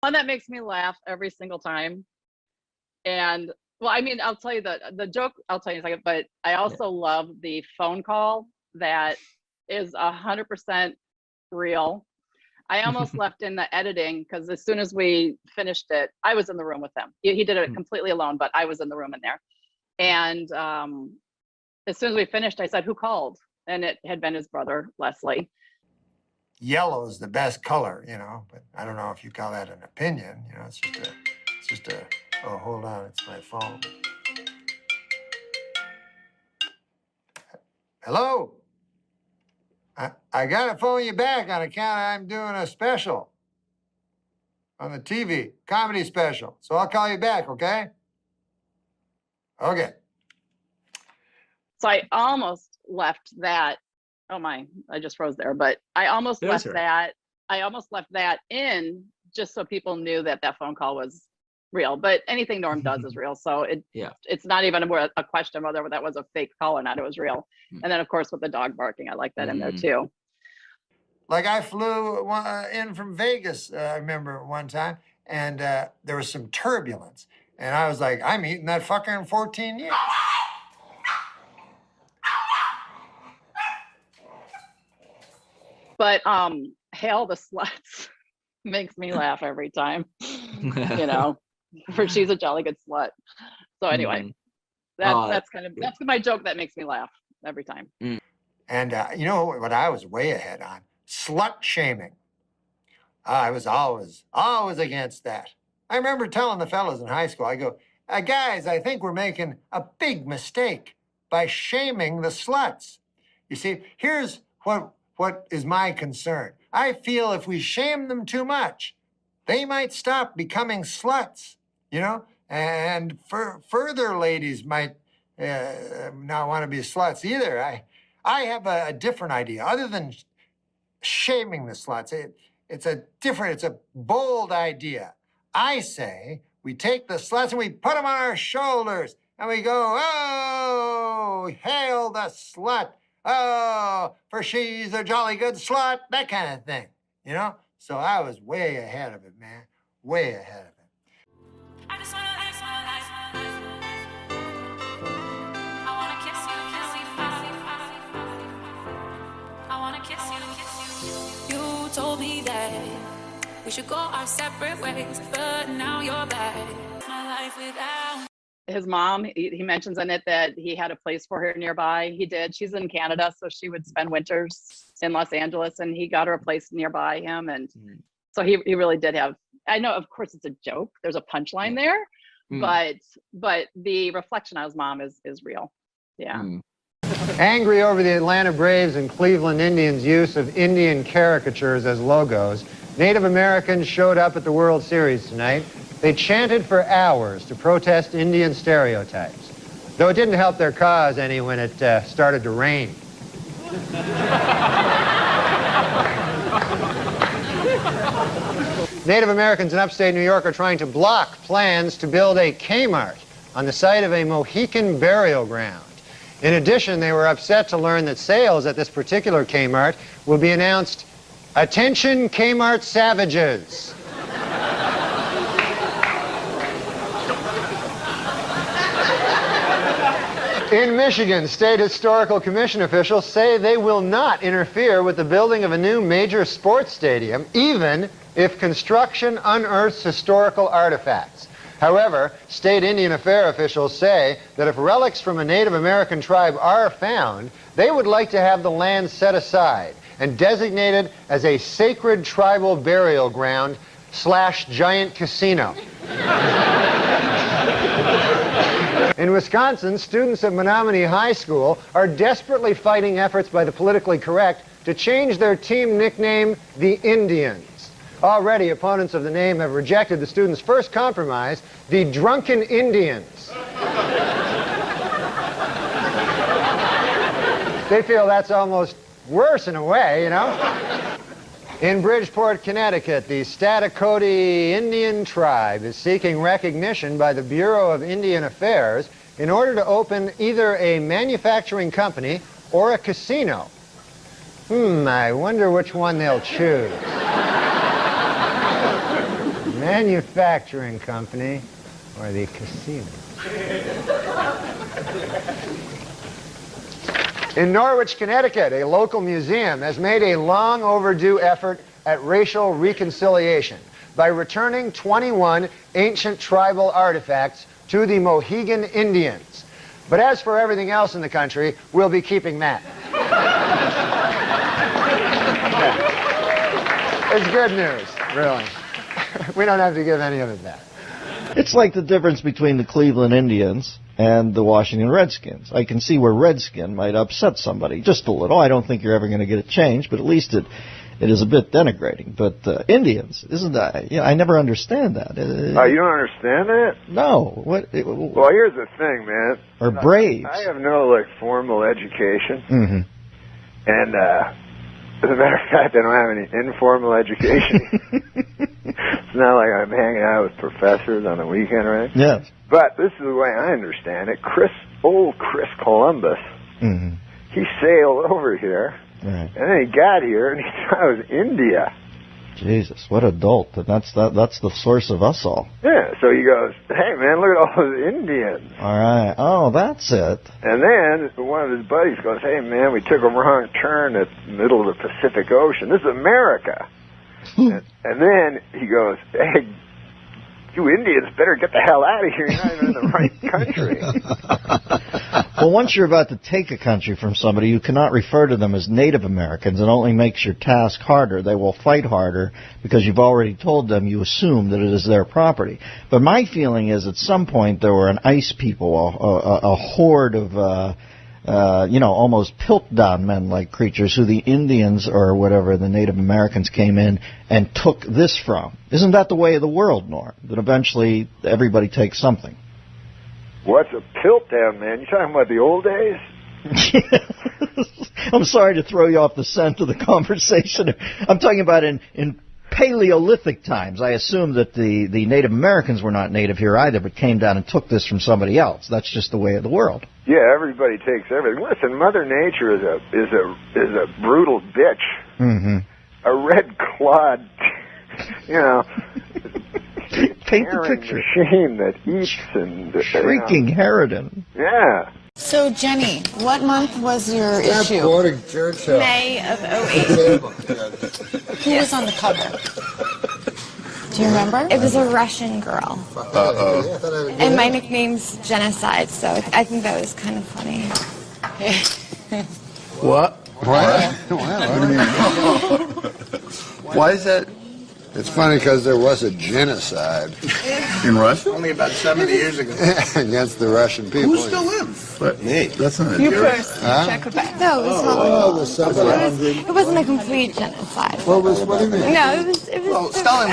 one that makes me laugh every single time. And well, I mean, I'll tell you the joke, I'll tell you in a second, but I also love the phone call that is 100% real. I almost left in the editing because as soon as we finished it, I was in the room with them. He did it completely alone, but I was in the room in there. And as soon as we finished, I said, "Who called?" And it had been his brother, Leslie. Yellow is the best color, you know, but I don't know if you call that an opinion. You know, it's just a, oh, hold on, it's my phone. Hello? I gotta phone you back on account I'm doing a special on the TV, comedy special. So I'll call you back, okay? Okay. So I almost left that. Oh my, I just froze there, but I almost left that. I almost left that in just so people knew that that phone call was real. But anything Norm does is real. So it's not even a question of whether that was a fake call or not. It was real. And then, of course, with the dog barking, I like that in there, too. Like I flew in from Vegas, I remember one time, and there was some turbulence. And I was like, I'm eating that fucker in 14 years. But Hail the Sluts makes me laugh every time, you know, for she's a jolly good slut. So anyway, that's my joke that makes me laugh every time. And you know what I was way ahead on? Slut shaming. I was always against that. I remember telling the fellas in high school, I go, guys, I think we're making a big mistake by shaming the sluts. You see, here's what is my concern. I feel if we shame them too much, they might stop becoming sluts, you know? And further ladies might not want to be sluts either. I have a different idea. Other than shaming the sluts, it's a bold idea. I say we take the sluts and we put them on our shoulders and we go, oh, hail the slut. Oh, for she's a jolly good slut, that kind of thing, you know? So I was way ahead of it, man, way ahead of it. I just wanna I wanna kiss you, I wanna kiss you. You told me that we should go our separate ways, but now you're back. My life without. His mom, he mentions in it that he had a place for her nearby. He did. She's in Canada, so she would spend winters in Los Angeles, and he got her a place nearby him. And so he really did have, I know, of course, it's a joke. There's a punchline there, but the reflection on his mom is real. Yeah. Angry over the Atlanta Braves and Cleveland Indians' use of Indian caricatures as logos, Native Americans showed up at the World Series tonight. They chanted for hours to protest Indian stereotypes, though it didn't help their cause any when it started to rain. Native Americans in upstate New York are trying to block plans to build a Kmart on the site of a Mohican burial ground. In addition, they were upset to learn that sales at this particular Kmart will be announced, "Attention Kmart Savages." In Michigan, State Historical Commission officials say they will not interfere with the building of a new major sports stadium, even if construction unearths historical artifacts. However, state Indian Affairs officials say that if relics from a Native American tribe are found, they would like to have the land set aside and designated as a sacred tribal burial ground / giant casino. In Wisconsin, students at Menominee High School are desperately fighting efforts by the politically correct to change their team nickname the Indians. Already, opponents of the name have rejected the students' first compromise, the Drunken Indians. They feel that's almost worse in a way, you know? In Bridgeport, Connecticut, the Staticoti Indian tribe is seeking recognition by the Bureau of Indian Affairs in order to open either a manufacturing company or a casino. I wonder which one they'll choose. manufacturing company or the casino. In Norwich, Connecticut, a local museum has made a long overdue effort at racial reconciliation by returning 21 ancient tribal artifacts to the Mohegan Indians. But as for everything else in the country, we'll be keeping that. It's good news, really. We don't have to give any of it back. It's like the difference between the Cleveland Indians and the Washington Redskins. I can see where Redskin might upset somebody just a little. I don't think you're ever going to get it changed, but at least it is a bit denigrating. But Indians, isn't that? I never understand that. You don't understand that? No. Well, here's the thing, man. Or Braves. I have no formal education, Mm-hmm. and as a matter of fact, I don't have any informal education. It's not like I'm hanging out with professors on the weekend, right? Yes. But this is the way I understand it. Old Chris Columbus, Mm-hmm. he sailed over here, Right. and then he got here, and he thought it was India. Jesus, what a dolt. And that's the source of us all. Yeah, so he goes, hey, man, look at all those Indians. All right. Oh, that's it. And then one of his buddies goes, hey, man, we took a wrong turn at the middle of the Pacific Ocean. This is America. and then he goes, hey, you Indians better get the hell out of here. You're not even in the right country. Well, once you're about to take a country from somebody, you cannot refer to them as Native Americans. It only makes your task harder. They will fight harder because you've already told them you assume that it is their property. But my feeling is at some point there were an ice people, a horde of, almost Piltdown men-like creatures who the Indians or whatever, the Native Americans came in and took this from. Isn't that the way of the world, Norm? That eventually everybody takes something. What's a Piltdown, man? You talking about the old days? I'm sorry to throw you off the scent of the conversation. I'm talking about in Paleolithic times. I assume that the Native Americans were not native here either, but came down and took this from somebody else. That's just the way of the world. Yeah, everybody takes everything. Listen, Mother Nature is a brutal bitch. Mm-hmm. A red-clawed, Paint the picture. Machine that eats and Shrieking harridan. Yeah. So, Jenny, what month was your issue? Quoting Churchill. May of '08. Who was on the cover? Do you remember? It was a Russian girl. And my nickname's Genocide, so I think that was kind of funny. What? What? Why is that? It's funny because there was a genocide In Russia? only about 70 years ago against the Russian people. Who still lives? But me. That's not You it. first. Huh? Czechoslovakia. No, it was not. Oh, the 700. It wasn't a complete genocide. What do you mean? No, it was. Well, Stalin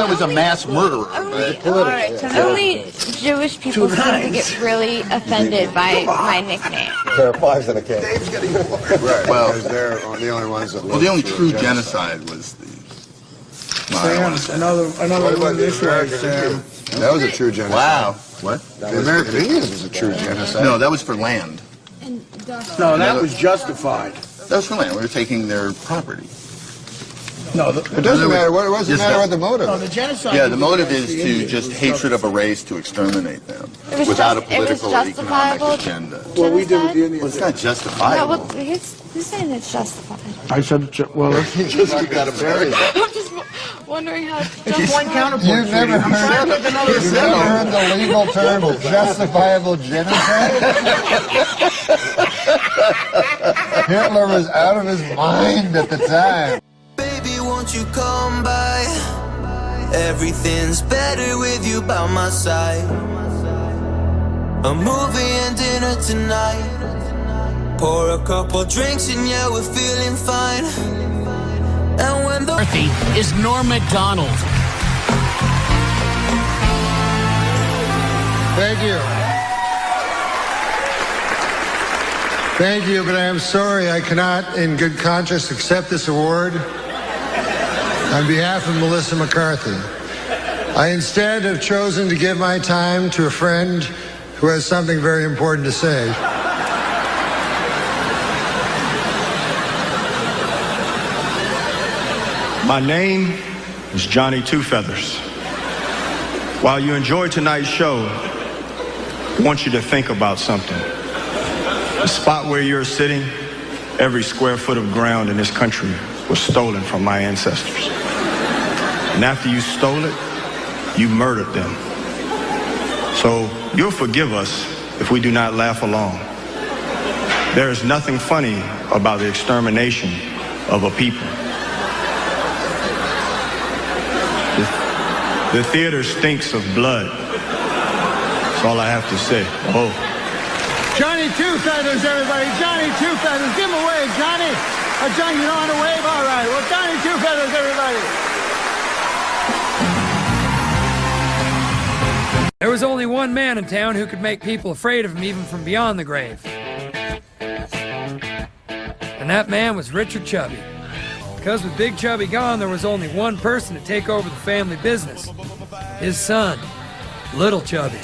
was a mass murderer. Only Jewish people seem to get really offended by my nickname. There are fives in a case. Right. Well, Because they're the only ones that Well, the only true genocide was the... Well, I don't wanna say. Another one this way, Sam. That was a true genocide. Wow. What? The American Indians was a true genocide. No, that was for land. No, that was justified. That was for land. We were taking their property. No, It doesn't matter. What does it matter what the motive no, is? the genocide. Yeah, the motive is to just hatred of a race to exterminate them It was without a just- it was political or economic justifiable. agenda. What we did with the Genocide? Well, it's not No, justifiable. well, who's saying it's justified? I said, well, You got to bury them. I'm just wondering how it's it's one counterpoint. You've never heard the legal term justifiable genocide? Hitler was out of his mind at the time. Baby, won't you come by? Everything's better with you by my side. A movie and dinner tonight. Pour a couple drinks and yeah, we're feeling fine. And when the is NORM MACDONALD. Thank you. Thank you, but I am sorry I cannot, in good conscience, accept this award on behalf of Melissa McCarthy. I instead have chosen to give my time to a friend who has something very important to say. My name is Johnny Two Feathers. While you enjoy tonight's show, I want you to think about something. The spot where you're sitting, every square foot of ground in this country was stolen from my ancestors. And after you stole it, you murdered them. So you'll forgive us if we do not laugh along. There is nothing funny about the extermination of a people. The theater stinks of blood. That's all I have to say. Oh. Johnny Two Feathers, everybody. Johnny Two Feathers. Give him a wave, Johnny. Johnny, you know how to wave? All right. Well, Johnny Two Feathers, everybody. There was only one man in town who could make people afraid of him even from beyond the grave. And that man was Richard Chubby. Because with Big Chubby gone, there was only one person to take over the family business. His son, Little Chubby.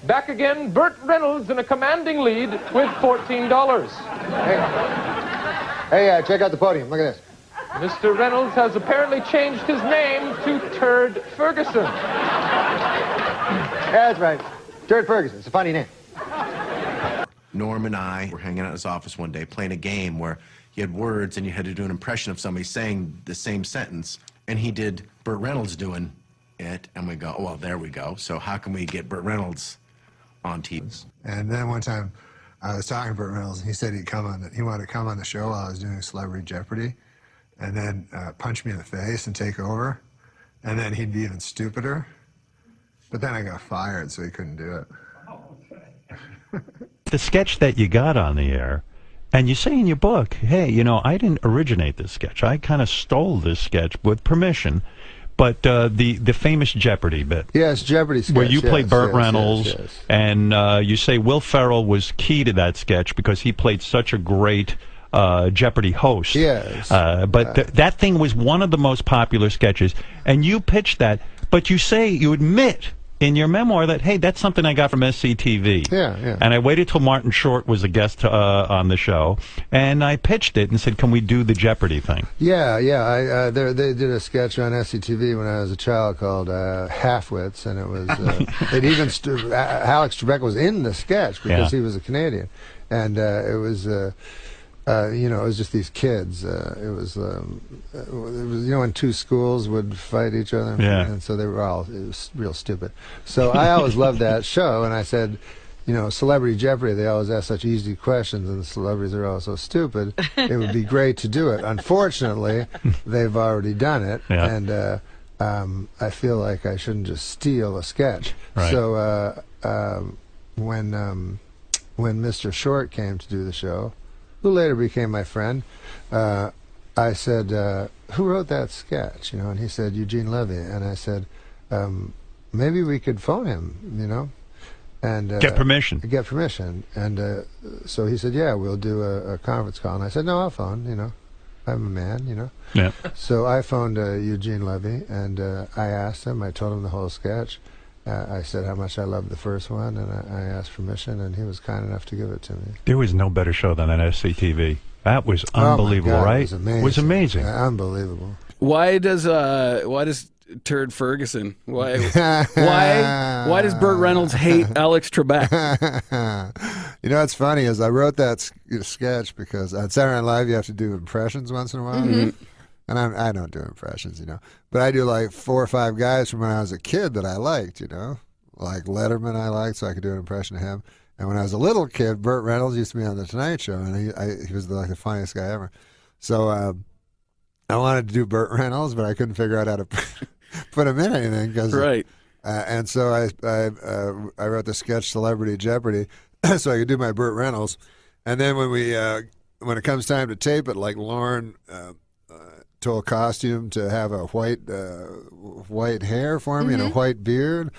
Back again, Burt Reynolds in a commanding lead with $14. Hey, check out the podium. Look at this. Mr. Reynolds has apparently changed his name to Turd Ferguson. Yeah, that's right. Turd Ferguson. It's a funny name. Norm and I were hanging out in his office one day playing a game where you had words and you had to do an impression of somebody saying the same sentence, and he did Burt Reynolds doing it, and we go, oh, well, there we go. So how can we get Burt Reynolds on TV? And then one time I was talking to Burt Reynolds, and he said he wanted to come on the show while I was doing Celebrity Jeopardy, and then punch me in the face and take over, and then he'd be even stupider. But then I got fired, so he couldn't do it. The sketch that you got on the air, and you say in your book, hey, you know, I didn't originate this sketch. I kind of stole this sketch with permission. But the famous Jeopardy bit. Yes, Jeopardy sketch. Where you play Burt yes, Reynolds, yes. and you say Will Ferrell was key to that sketch because he played such a great Jeopardy host. Yes. But that thing was one of the most popular sketches, and you pitched that, but you admit in your memoir that, hey, that's something I got from SCTV. Yeah, yeah. And I waited till Martin Short was a guest on the show, and I pitched it and said, can we do the Jeopardy thing? Yeah, yeah. They did a sketch on SCTV when I was a child called Halfwits, and it was, it even, Alex Trebek was in the sketch because he was a Canadian. And it was, you know, it was just these kids. It was, you know, when two schools would fight each other, and so they were it was real stupid. So I always loved that show, and I said, you know, Celebrity Jeopardy, they always ask such easy questions, and the celebrities are all so stupid. It would be great to do it. Unfortunately, they've already done it, and I feel like I shouldn't just steal a sketch. Right. So when Mr. Short came to do the show, who later became my friend, I said, who wrote that sketch? You know, and he said, Eugene Levy. And I said, maybe we could phone him, you know, and get permission. Get permission. And so he said, yeah, we'll do a conference call. And I said, no, I'll phone, you know. I'm a man, you know. Yeah. So I phoned Eugene Levy, and I asked him, I told him the whole sketch. I said how much I loved the first one, and I asked permission, and he was kind enough to give it to me. There was no better show than that SCTV. That was unbelievable, God, right? It was amazing. It was amazing. Yeah, unbelievable. Why does Turd Ferguson? Why does Burt Reynolds hate Alex Trebek? You know what's funny is I wrote that sketch because on Saturday Night Live you have to do impressions once in a while. Mm-hmm. And I don't do impressions, you know. But I do like 4 or 5 guys from when I was a kid that I liked, you know. Like Letterman I liked, so I could do an impression of him. And when I was a little kid, Burt Reynolds used to be on The Tonight Show, and he was like the funniest guy ever. So I wanted to do Burt Reynolds, but I couldn't figure out how to put him in anything. Right. And so I wrote the sketch Celebrity Jeopardy so I could do my Burt Reynolds. And then when it comes time to tape it, like Lauren told Costume to have a white hair for me and a white beard.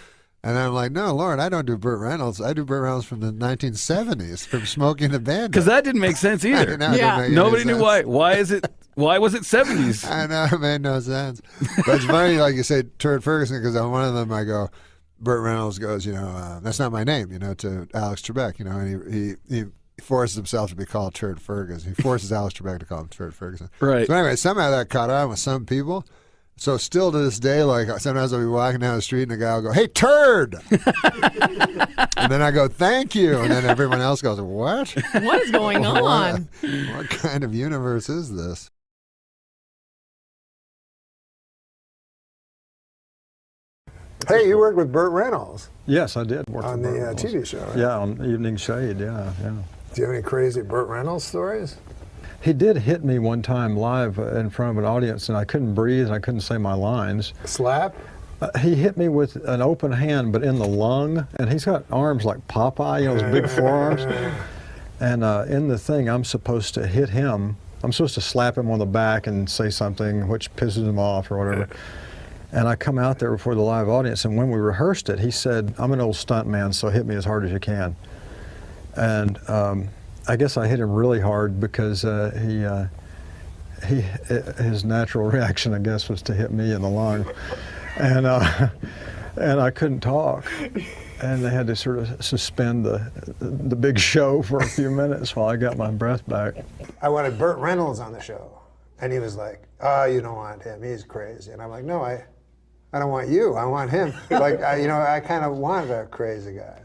And I'm like, no, Lauren, I don't do Burt Reynolds. I do Burt Reynolds from the 1970s, from Smoking the Bandit. Because that didn't make sense either. Nobody knew why. Why was it 70s? I know, it made no sense. But it's funny, like you say, Turd Ferguson, because on one of them I go, Burt Reynolds goes, you know, that's not my name, you know, to Alex Trebek, you know, and he forces himself to be called Turd Ferguson. He forces Alex Trebek to call him Turd Ferguson. Right. So anyway, somehow that caught on with some people, So still to this day, like sometimes I'll be walking down the street and a guy will go, "Hey, turd!" And then I go, "Thank you," and then everyone else goes, "What? What is going on? What kind of universe is this?" Hey, you worked with Burt Reynolds. Yes, I did work on with the Burt Reynolds. TV show. Right? Yeah, on Evening Shade. Yeah. Do you have any crazy Burt Reynolds stories? He did hit me one time live in front of an audience, and I couldn't breathe. I couldn't say my lines. Slap? He hit me with an open hand, but in the lung, and he's got arms like Popeye, you know, those big forearms. And in the thing, I'm supposed to hit him. I'm supposed to slap him on the back and say something which pisses him off or whatever. And I come out there before the live audience, and when we rehearsed it, he said, "I'm an old stunt man, so hit me as hard as you can." And I guess I hit him really hard because his natural reaction, I guess, was to hit me in the lung, and I couldn't talk, and they had to sort of suspend the big show for a few minutes while I got my breath back. I wanted Burt Reynolds on the show, and he was like, "Oh, you don't want him. He's crazy." And I'm like, "No, I don't want you. I want him." Like, I kind of wanted a crazy guy.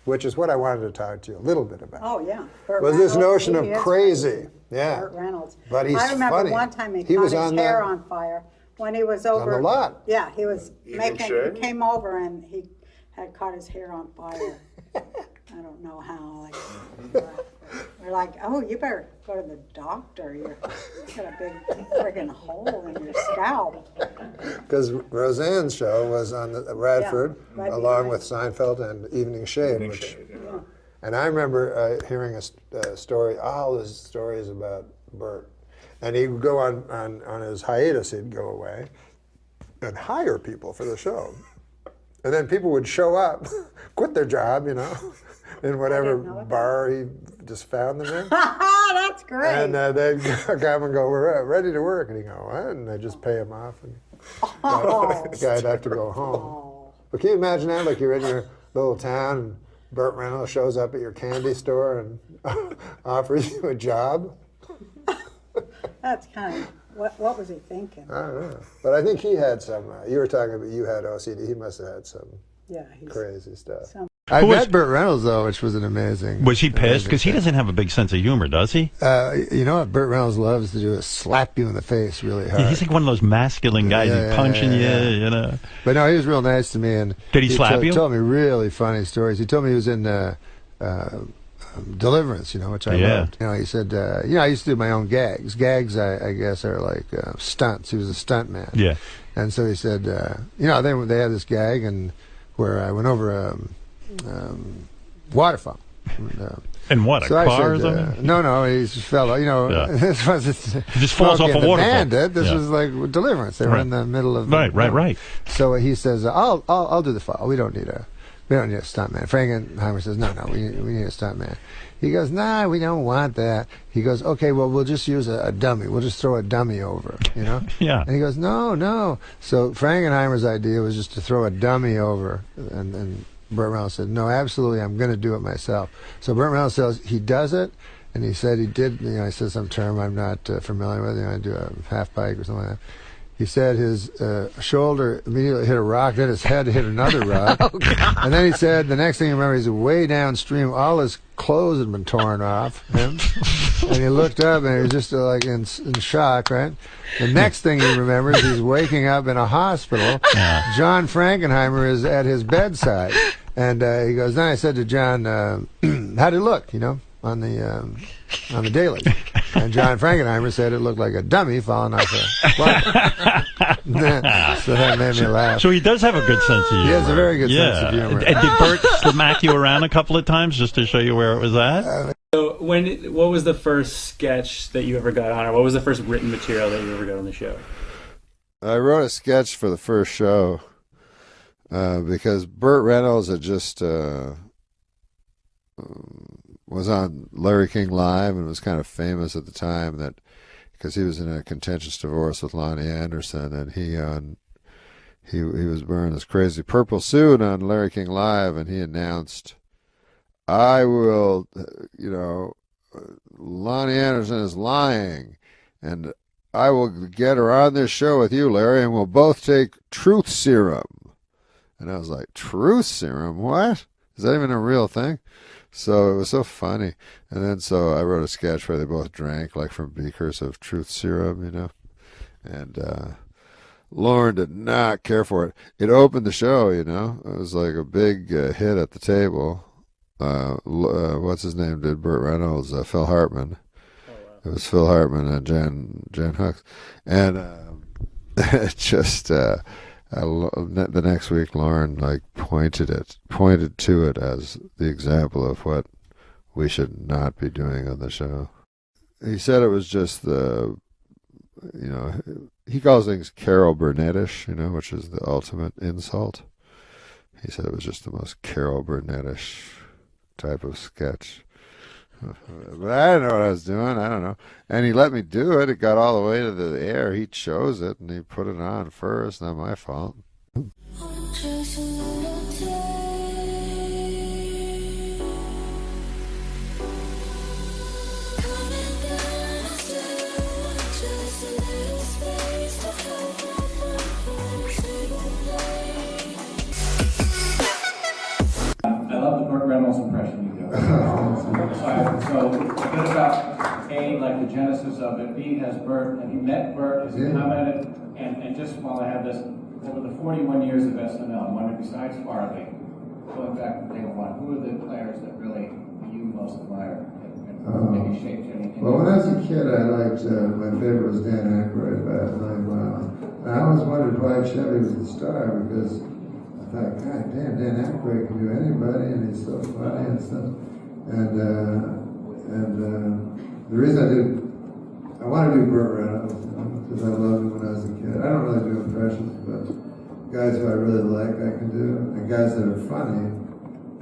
Which is what I wanted to talk to you a little bit about. Oh, yeah. Burt was this Reynolds, notion of crazy. Yeah. Burt Reynolds. But he's I remember funny. one time he caught his hair on fire when he was over. On the lot. Yeah, he was he came over and he had caught his hair on fire. I don't know how. We're like, "Oh, you better go to the doctor. You got a big friggin' hole in your scalp." Because Roseanne's show was on the Radford, right along with Seinfeld and Evening Shade. And I remember hearing a story, all his stories about Burt. And he would go on his hiatus, he'd go away and hire people for the show. And then people would show up, quit their job, in whatever bar he just found them in. That's great. And they'd come and go, "We're ready to work." And he'd go, "What?" And they'd just pay him off. And the guy'd have to go home. But can you imagine that? Like you're in your little town and Burt Reynolds shows up at your candy store and offers you a job. That's kind of, what was he thinking? I don't know. But I think he had some, you were talking about you had OCD. He must have had some crazy stuff. I met Burt Reynolds, though, which was an amazing... Was he pissed? Because he doesn't have a big sense of humor, does he? You know what Burt Reynolds loves to do is slap you in the face really hard. Yeah, he's like one of those masculine guys. He's punching you, But no, he was real nice to me. And did he slap you? He told me really funny stories. He told me he was in Deliverance, which I loved. He said, I used to do my own gags. Gags, I guess, are like stunts. He was a stunt man. Yeah. And so he said, they had this gag and where I went over waterfall. And what, a car or something? No, he just fell. This was he just falls off a waterfall. Bandit. This was like Deliverance. They were in the middle of right. So he says, "I'll do the fall. We don't need a stuntman." Frankenheimer says, "No, we need a stuntman." He goes, "Nah, we don't want that." He goes, "Okay, well, we'll just use a dummy. We'll just throw a dummy over, Yeah. And he goes, "No." So Frankenheimer's idea was just to throw a dummy over, and Burt Reynolds said, "No, absolutely, I'm going to do it myself." So Burt Reynolds says he does it, and he said he did. He said some term I'm not familiar with. I do a half pike or something like that. He said his shoulder immediately hit a rock, then his head hit another rock. And then he said the next thing he remembered, he's way downstream, all his clothes had been torn off him. And he looked up and he was just like in shock, right? The next thing he remembers, he's waking up in a hospital. Yeah. John Frankenheimer is at his bedside. And he goes, then I said to John, how'd it look, on the daily? And John Frankenheimer said it looked like a dummy falling off a platform. So that made me laugh. So he does have a good sense of humor. He has a very good sense of humor. And did Burt smack you around a couple of times just to show you where it was at? So what was the first sketch that you ever got on, or what was the first written material that you ever got on the show? I wrote a sketch for the first show because Burt Reynolds had just was on Larry King Live and was kind of famous at the time that because he was in a contentious divorce with Lonnie Anderson, and he was wearing this crazy purple suit on Larry King Live, and he announced, "I will, Lonnie Anderson is lying," and I will get her on this show with you, Larry, and we'll both take truth serum. And I was like, truth serum? What? Is that even a real thing? So it was so funny. And then so I wrote a sketch where they both drank, like from beakers of truth serum, you know. And Lauren did not care for it. It opened the show, you know. It was like a big hit at the table. What's his name did Burt Reynolds? Phil Hartman. It was Phil Hartman and Jan Hooks. And it just... the next week, Lauren like pointed to it as the example of what we should not be doing on the show. He said it was just he calls things Carol Burnettish, you know, which is the ultimate insult. He said it was just the most Carol Burnettish type of sketch. But I didn't know what I was doing. I don't know. And he let me do it. It got all the way to the air. He chose it, and he put it on first. Not my fault. I love the Burt Reynolds impression you do. So a bit about A, like the genesis of it. B, has Burt, have you met Burt? Has he commented? And just while I have this, over the 41 years of SNL, I'm wondering, besides Farley, going back to day one, who are the players that really you most admire and maybe shaped anything? Well, when I was a kid, I liked, my favorite was Dan Aykroyd by a million miles. And I always wondered why Chevy was the star, because I thought, God damn, Dan Aykroyd can do anybody, and he's so funny and stuff. And the reason I want to do Burt Reynolds, because I loved him when I was a kid. I don't really do impressions, but guys who I really like, I can do. And guys that are funny,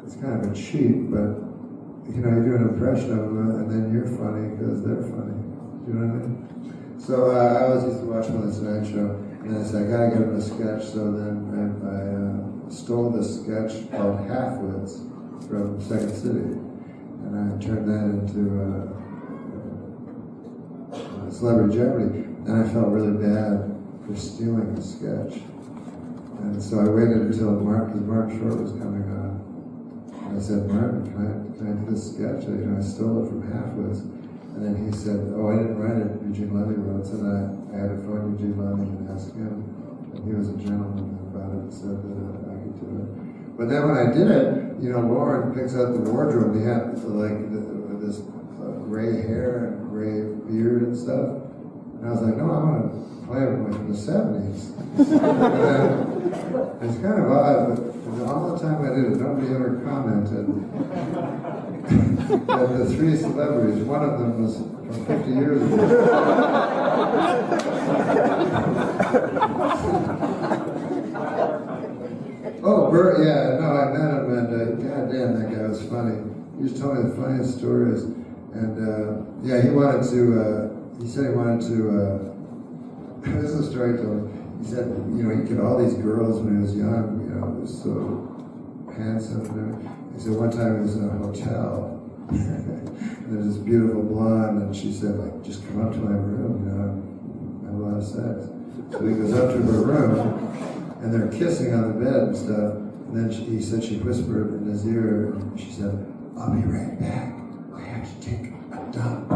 it's kind of a cheat, but you know, you do an impression of them, and then you're funny because they're funny. Do you know what I mean? So I always used to watch him on the Tonight Show, and I said, I gotta get him a sketch. So then I stole this sketch called Halfwits from Second City, and I turned that into Celebrity Jeopardy, and I felt really bad for stealing the sketch. And so I waited until Martin Short was coming on. And I said, Martin, can I do this sketch? You know, I stole it from Halfwits. And then he said, oh, I didn't write it, Eugene Levy wrote it. So then I had to phone Eugene Levy and ask him. And he was a gentleman about it and said that I could do it. But then when I did it, you know, Lauren picks out the wardrobe. He had like this gray hair and gray beard and stuff. And I was like, no, I want to play it from the 70s. And it's kind of odd, but all the time I did it, nobody ever commented that the three celebrities, one of them was from 50 years ago. Oh, Burt, yeah, no, I met him, and goddamn, that guy was funny. He just told me the funniest stories. And yeah, he said he wanted to, this is a story I told him. He said, you know, he could all these girls when he was young, you know, he was so handsome. He said one time he was in a hotel, and there's this beautiful blonde, and she said, like, just come up to my room, you know, and have a lot of sex. So he goes up to her room, and they're kissing on the bed and stuff, and then he said she whispered in his ear, and she said, I'll be right back. I have to take a dump.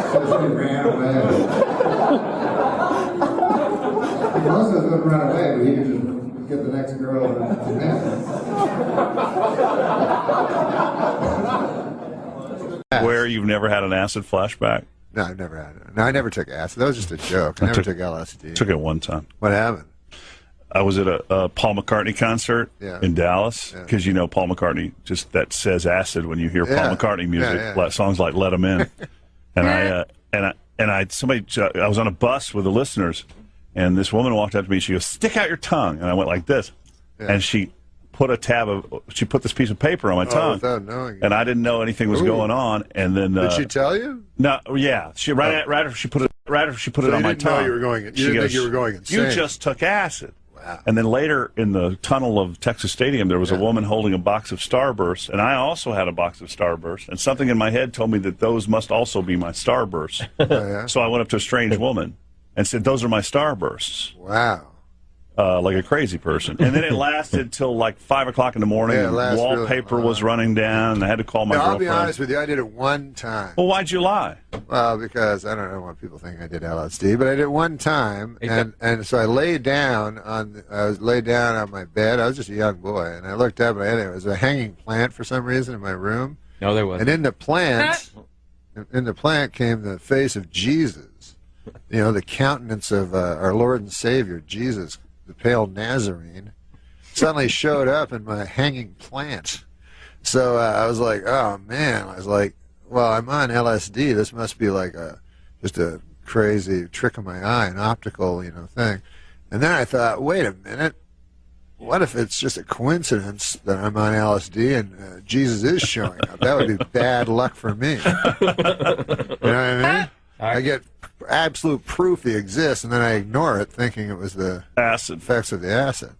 So she ran away. Most of us would run away, but he could just get the next girl to Where you've never had an acid flashback? No, I've never had it. No, I never took acid. That was just a joke. I never took LSD. Took it one time. What happened? I was at a Paul McCartney concert in Dallas, because you know Paul McCartney just that says acid when you hear Paul McCartney music, like songs like "Let 'Em In," and I was on a bus with the listeners, and this woman walked up to me. She goes, "Stick out your tongue," and I went like this, and she put this piece of paper on my tongue, without knowing, and I didn't know anything was going on. And then did she tell you? No, yeah, she right after she put it on my tongue. You didn't know you were going. You didn't think you were going insane. You just took acid. Wow. And then later in the tunnel of Texas Stadium, there was a woman holding a box of Starbursts, and I also had a box of Starbursts, and something in my head told me that those must also be my Starbursts. So I went up to a strange woman and said, "Those are my Starbursts." Wow. Like a crazy person. And then it lasted till like 5 o'clock in the morning. Yeah, and wallpaper was running down, and I had to call my girlfriend. I'll be honest with you, I did it one time. Well, why'd you lie? Well, because I don't know what people think I did LSD, but I did it one time, and so I laid down on my bed. I was just a young boy, and I looked up, and there was a hanging plant for some reason in my room. No, there wasn't. And in the plant came the face of Jesus. You know, the countenance of our Lord and Savior, Jesus, the pale Nazarene, suddenly showed up in my hanging plant. So I was like, oh man, I was like, well, I'm on LSD. This must be like just a crazy trick of my eye, an optical, thing. And then I thought, wait a minute, what if it's just a coincidence that I'm on LSD and Jesus is showing up? That would be bad luck for me. You know what I mean? I get absolute proof he exists, and then I ignore it, thinking it was the acid effects of the acid.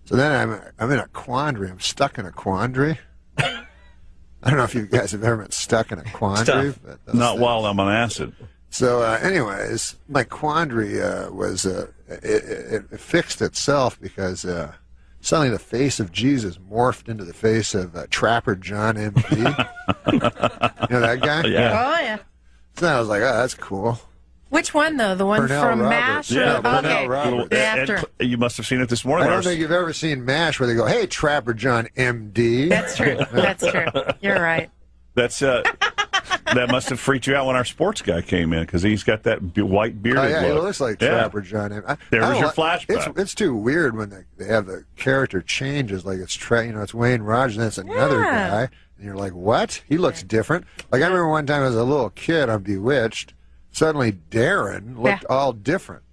So then I'm in a quandary. I'm stuck in a quandary. I don't know if you guys have ever been stuck in a quandary. But not while I'm on acid. So, anyways, my quandary was it fixed itself because suddenly the face of Jesus morphed into the face of Trapper John M.D. You know that guy? Yeah. Oh, yeah. So I was like, oh, that's cool. Which one, though? The one Pernell from Roberts. MASH? Yeah, Or, Pernell Roberts. After. And you must have seen it this morning. I don't think you've ever seen MASH where they go, hey, Trapper John M.D. That's true. That's true. You're right. That's that must have freaked you out when our sports guy came in, because he's got that white bearded Oh, yeah, look. he looks like Trapper John M.D. There was your flashback. It's too weird when they have the character changes, like it's it's Wayne Rogers, and it's another guy, and you're like, what? He looks different. Like, I remember one time as a little kid on Bewitched, suddenly Darren looked all different,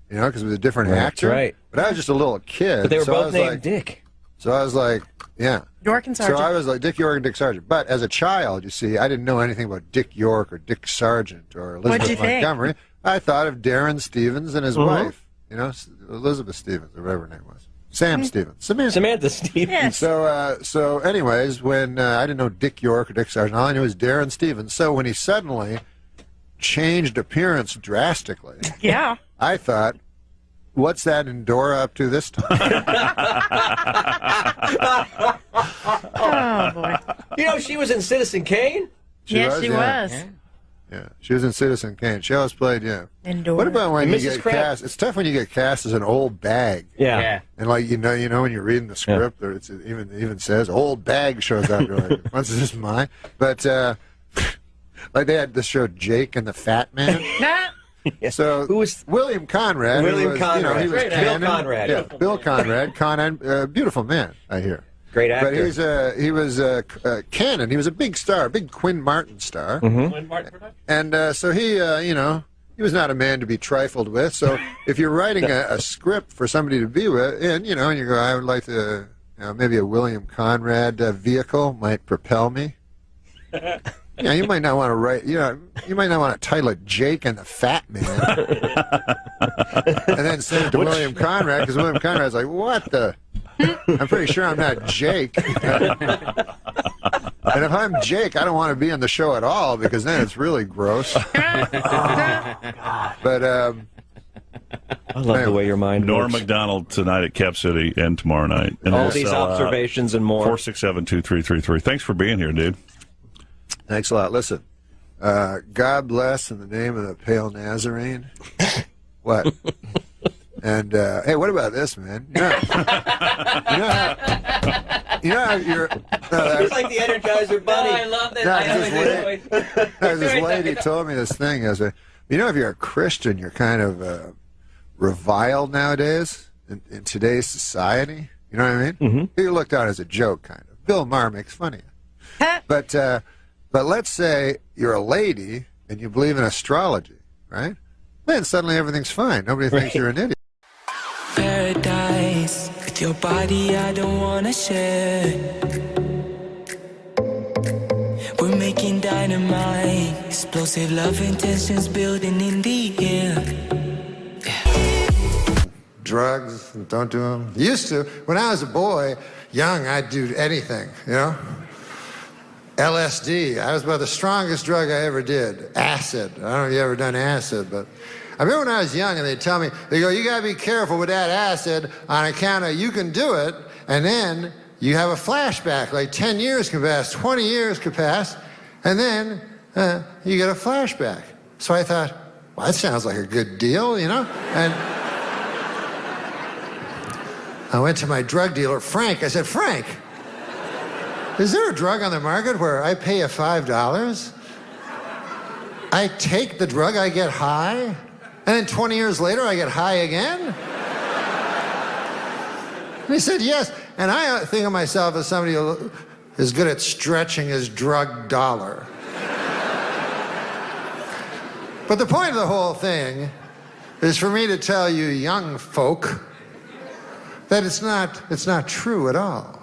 because it was a different actor. That's right. But I was just a little kid. But they were so both named Dick. So I was like, yeah. York and Sargent. So I was like Dick York and Dick Sargent. But as a child, you see, I didn't know anything about Dick York or Dick Sargent or Elizabeth Montgomery. I thought of Darren Stevens and his wife, Elizabeth Stevens or whatever her name was. Sam Stevens. Samantha Stevens. So anyways, when I didn't know Dick York or Dick Sargent, all I knew was Darren Stevens. So when he suddenly changed appearance drastically, I thought, what's that Endora up to this time? Oh, boy. She was in Citizen Kane? Yes, she was. Yeah, she was in Citizen Kane. She always played, Endora. What about when you Mrs. get Crab. cast? It's tough when you get cast as an old bag. Yeah. And like when you're reading the script, or it even says old bag shows up. You're like, what's this mine? But like they had this show Jake and the Fat Man. So who was William Conrad? William Conrad. He was Bill Conrad. Yeah, Bill Conrad. Beautiful man, I hear. Great actor. But he was Cannon. He was a big star, a big Quinn Martin star. Mm-hmm. And so he, he was not a man to be trifled with. So if you're writing a script for somebody to be with, and you go, I would like to, maybe a William Conrad vehicle might propel me. Yeah, you might not want to write. You might not want to title it "Jake and the Fat Man," and then send it to William Conrad, because William Conrad's like, "What the? I'm pretty sure I'm not Jake." And if I'm Jake, I don't want to be on the show at all, because then it's really gross. But I love the way your mind Norm works. MacDonald tonight at Cap City and tomorrow night. And all these observations and more. 467-2333. Thanks for being here, dude. Thanks a lot. Listen, God bless in the name of the pale Nazarene. What? And hey, what about this, man? You know how you're. It's like the Energizer Bunny. I love that. This lady told me this thing. If you're a Christian, you're kind of reviled nowadays in today's society. You know what I mean? Mm-hmm. You're looked on as a joke, kind of. Bill Maher makes fun of you. But let's say you're a lady and you believe in astrology, right? Then suddenly everything's fine. Nobody thinks you're an idiot. Paradise with your body, I don't wanna share. We're making dynamite, explosive love intentions building in the air. drugs, don't do them. Used to, when I was a boy, young, I'd do anything, you know? LSD, I was about the strongest drug I ever did. Acid, I don't know if you ever done acid, but I remember when I was young and they'd tell me, they go, you gotta be careful with that acid on account of you can do it, and then you have a flashback, like 10 years can pass, 20 years could pass, and then you get a flashback. So I thought, well, that sounds like a good deal, you know? And I went to my drug dealer, Frank. I said, Frank, is there a drug on the market where I pay you $5? I take the drug, I get high, and then 20 years later I get high again? And he said, yes. And I think of myself as somebody who is good at stretching his drug dollar. But the point of the whole thing is for me to tell you young folk that it's not true at all.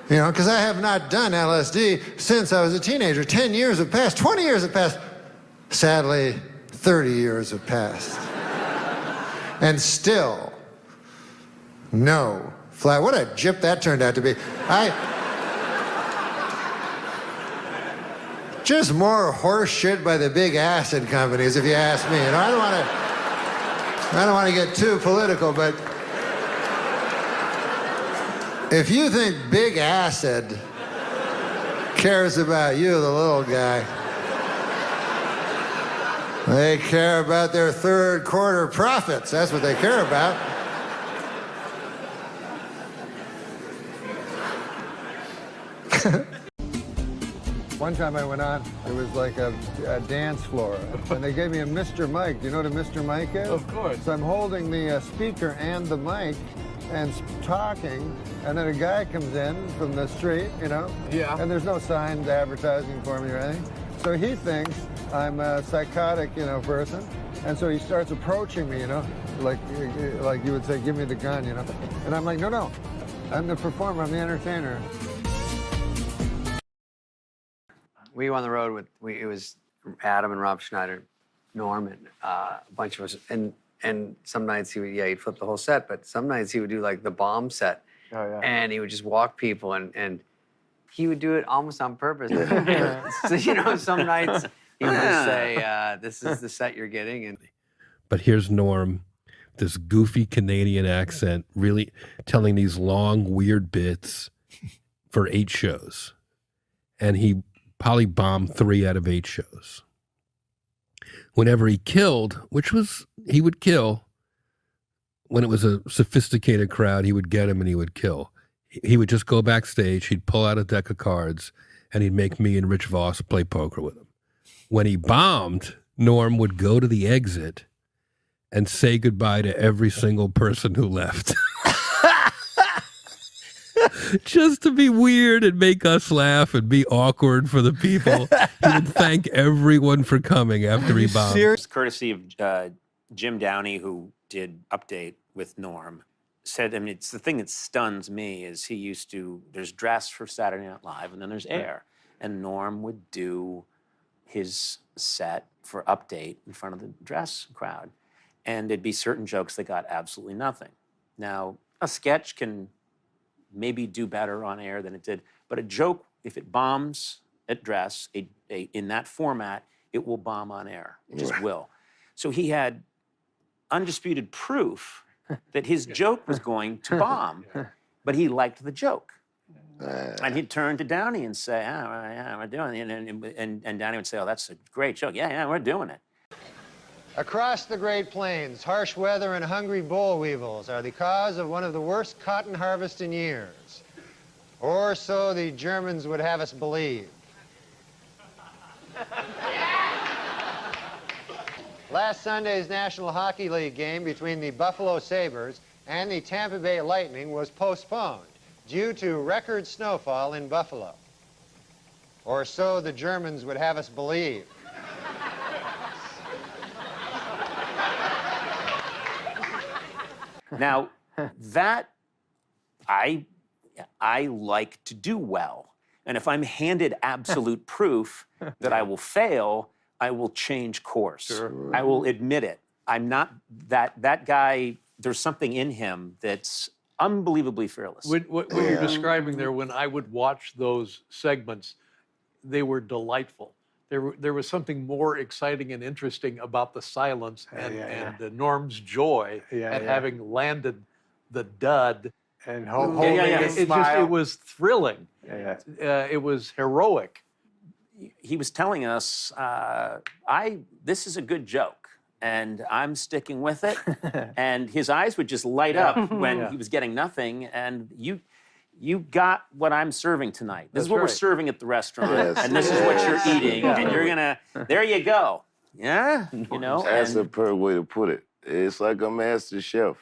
You know, because I have not done LSD since I was a teenager. 10 years have passed, 20 years have passed. Sadly, 30 years have passed. And still, no flat. What a gyp that turned out to be. Just more horse shit by the big acid companies, if you ask me. You know, I don't want to get too political, but if you think big acid cares about you, the little guy, they care about their third quarter profits. That's what they care about. One time I went on, it was like a dance floor, and they gave me a Mr. Mic. Do you know what a Mr. Mic is? Of course. So I'm holding the speaker and the mic and talking, and then a guy comes in from the street, you know? Yeah. And there's no signs advertising for me or anything. So he thinks I'm a psychotic, you know, person, and so he starts approaching me, you know, like you would say, give me the gun, you know? And I'm like, no, I'm the performer, I'm the entertainer. We were on the road with, it was Adam and Rob Schneider, Norm, and a bunch of us. And some nights he'd flip the whole set, but some nights he would do like the bomb set. Oh, yeah. And he would just walk people, and he would do it almost on purpose. So, you know, some nights he would just say, this is the set you're getting. And But here's Norm, this goofy Canadian accent, really telling these long, weird bits for 8 shows. And he probably bombed 3 out of 8 shows. Whenever he killed, which was, he would kill, when it was a sophisticated crowd, he would get him and he would kill. He would just go backstage, he'd pull out a deck of cards, and he'd make me and Rich Voss play poker with him. When he bombed, Norm would go to the exit and say goodbye to every single person who left. Just to be weird and make us laugh and be awkward for the people. He would thank everyone for coming after he bombed. It's courtesy of Jim Downey, who did Update with Norm, said, I mean, it's the thing that stuns me is he used to, there's dress for Saturday Night Live and then there's air. And Norm would do his set for Update in front of the dress crowd. And there'd be certain jokes that got absolutely nothing. Now, a sketch can maybe do better on air than it did, but a joke, if it bombs at dress, in that format, it will bomb on air. It just will. So he had undisputed proof that his joke was going to bomb, but he liked the joke. And he'd turn to Downey and say, yeah, we're doing it. And Downey would say, oh, that's a great joke. Yeah, we're doing it. Across the Great Plains, harsh weather and hungry boll weevils are the cause of one of the worst cotton harvests in years. Or so the Germans would have us believe. Last Sunday's National Hockey League game between the Buffalo Sabres and the Tampa Bay Lightning was postponed due to record snowfall in Buffalo. Or so the Germans would have us believe. Now, that I like to do well. And if I'm handed absolute proof that I will fail, I will change course. Sure. I will admit it. I'm not that guy there's something in him that's unbelievably fearless. What you're describing there, when I would watch those segments, they were delightful. There was something more exciting and interesting about the silence and Norm's joy at having landed the dud. And holding a smile. It was thrilling. It was heroic. He was telling us, this is a good joke, and I'm sticking with it. And his eyes would just light up when he was getting nothing. And you got what I'm serving tonight. This is what we're serving at the restaurant, and this is what you're eating, and you're gonna. There you go. Yeah, you know. That's a perfect way to put it. It's like a master chef.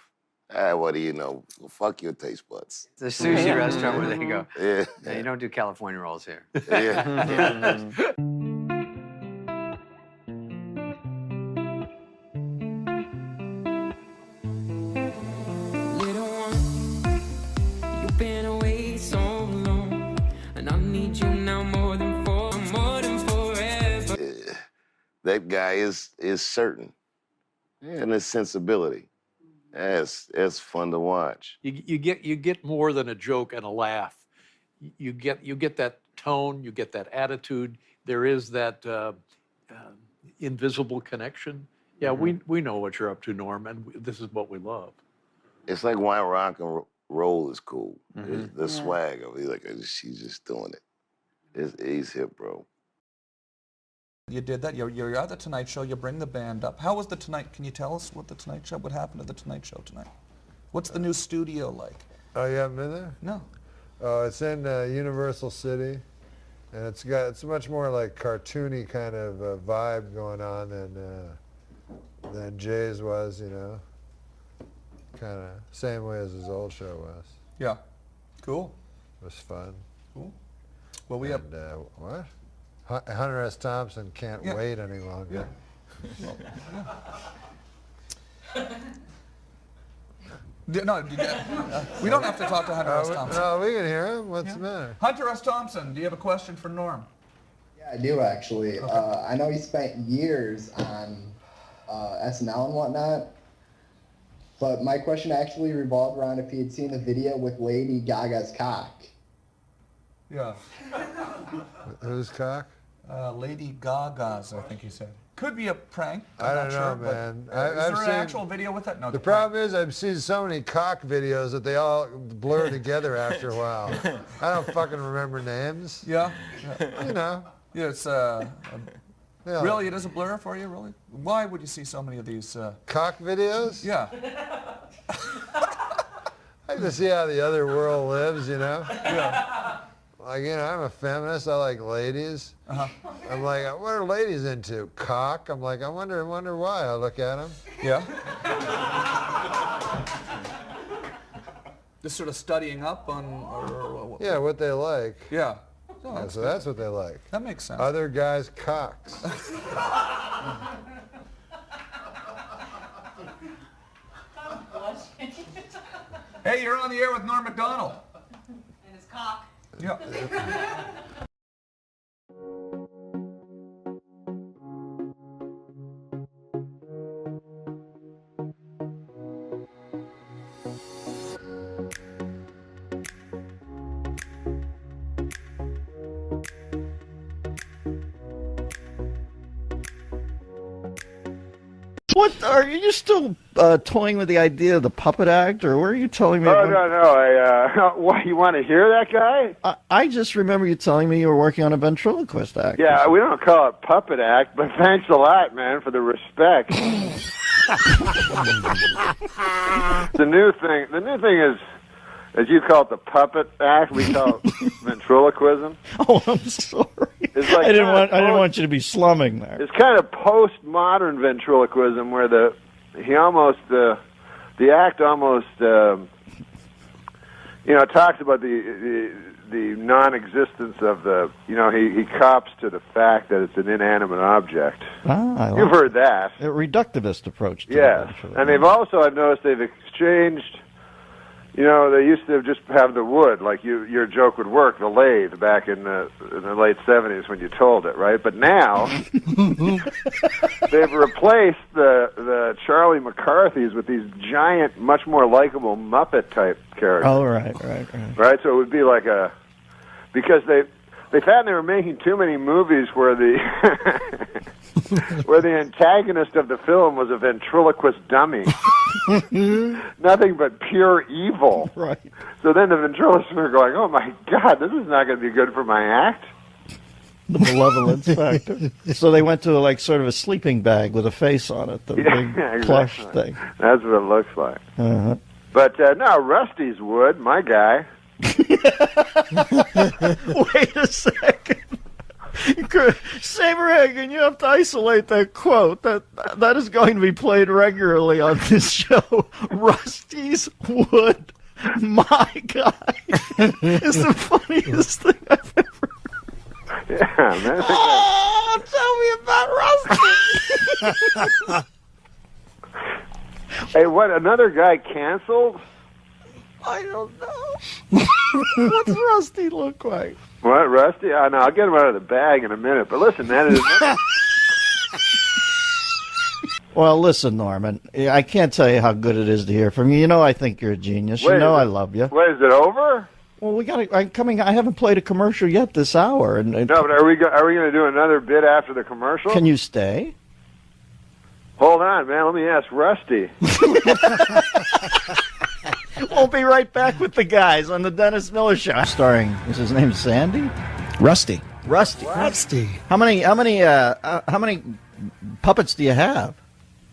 What do you know? Fuck your taste buds. It's a sushi restaurant where they go. Yeah. Yeah, you don't do California rolls here. Yeah. Little one, you've been away so long, and I need you now more than forever. Yeah. That guy is certain, and his sensibility. It's fun to watch. You get more than a joke and a laugh. You get that tone. You get that attitude. There is that invisible connection. Yeah, we know what you're up to, Norm, and this is what we love. It's like why rock and roll is cool. The swag of it. Like she's just doing it. He's hip, bro. You did that. You're at the Tonight Show. You bring the band up. How was the Tonight? Can you tell us what the Tonight Show? What happened to the Tonight Show tonight? What's the new studio like? Oh, you haven't been there? No. Oh, it's in Universal City, and it's much more like cartoony kind of vibe going on than Jay's was, you know. Kind of same way as his old show was. Yeah. Cool. It was fun. Cool. Well, we have what? Hunter S. Thompson can't wait any longer. No, we don't have to talk to Hunter S. Thompson. No, we can hear him. What's the matter? Hunter S. Thompson, do you have a question for Norm? Yeah, I do actually. Okay. I know he spent years on SNL and whatnot, but my question actually revolved around if he had seen the video with Lady Gaga's cock. Yeah. Whose cock? Lady Gaga's, I think he said. Could be a prank. I don't not know, sure, man. But, is there an actual video with that? No. The problem is I've seen so many cock videos that they all blur together after a while. I don't fucking remember names. Yeah. You know. Yeah, it's really, it is a blur for you, really? Why would you see so many of these cock videos? Yeah. I like to see how the other world lives, you know. Yeah. Like, you know, I'm a feminist. I like ladies. I'm like, what are ladies into? Cock. I'm like, I wonder why. I look at them. Yeah. Just sort of studying up on. Yeah, what they like. Yeah. Yeah, so that's what they like. That makes sense. Other guys' cocks. Hey, you're on the air with Norm MacDonald. And his cock. Yeah. What are you still toying with the idea of the puppet act, or where are you telling me? Oh no! What, you want to hear that guy? I just remember you telling me you were working on a ventriloquist act. Yeah, we don't call it puppet act, but thanks a lot, man, for the respect. The new thing is, as you call it, the puppet act. We call it ventriloquism. Oh, I'm sorry. It's like I didn't want you to be slumming there. It's kind of postmodern ventriloquism, where the act almost talks about the non-existence of the, he cops to the fact that it's an inanimate object. You've heard that. A reductivist approach to yes, and they've also, I've noticed, they've exchanged You know, they used to just have the wood, like your joke would work, the lathe, back in the late 70s when you told it, right? But now, they've replaced the Charlie McCarthys with these giant, much more likable Muppet-type characters. Oh, right. Right? So it would be like because they found they were making too many movies where the where the antagonist of the film was a ventriloquist dummy. Nothing but pure evil. Right. So then the ventriloquists were going, oh my God, this is not going to be good for my act. The malevolence factor. So they went to like sort of a sleeping bag with a face on it, the big exactly. plush thing. That's what it looks like. Uh-huh. But no, Rusty's wood, my guy. Wait a second. Saberhagen, you have to isolate that quote. That is going to be played regularly on this show. Rusty's wood, my guy, is the funniest thing I've ever heard. Yeah, man. Oh, tell me about Rusty. Hey, what, another guy canceled? I don't know. What's Rusty look like? What, Rusty? I know, I'll get him out of the bag in a minute. But listen, that is... Well, listen, Norman, I can't tell you how good it is to hear from you. You know I think you're a genius. You know I love you. Wait, is it over? Well, I haven't played a commercial yet this hour. No, but are we going to do another bit after the commercial? Can you stay? Hold on, man. Let me ask Rusty. We'll be right back with the guys on the Dennis Miller Show. Starring, is his name Sandy? Rusty. Rusty. How many puppets do you have?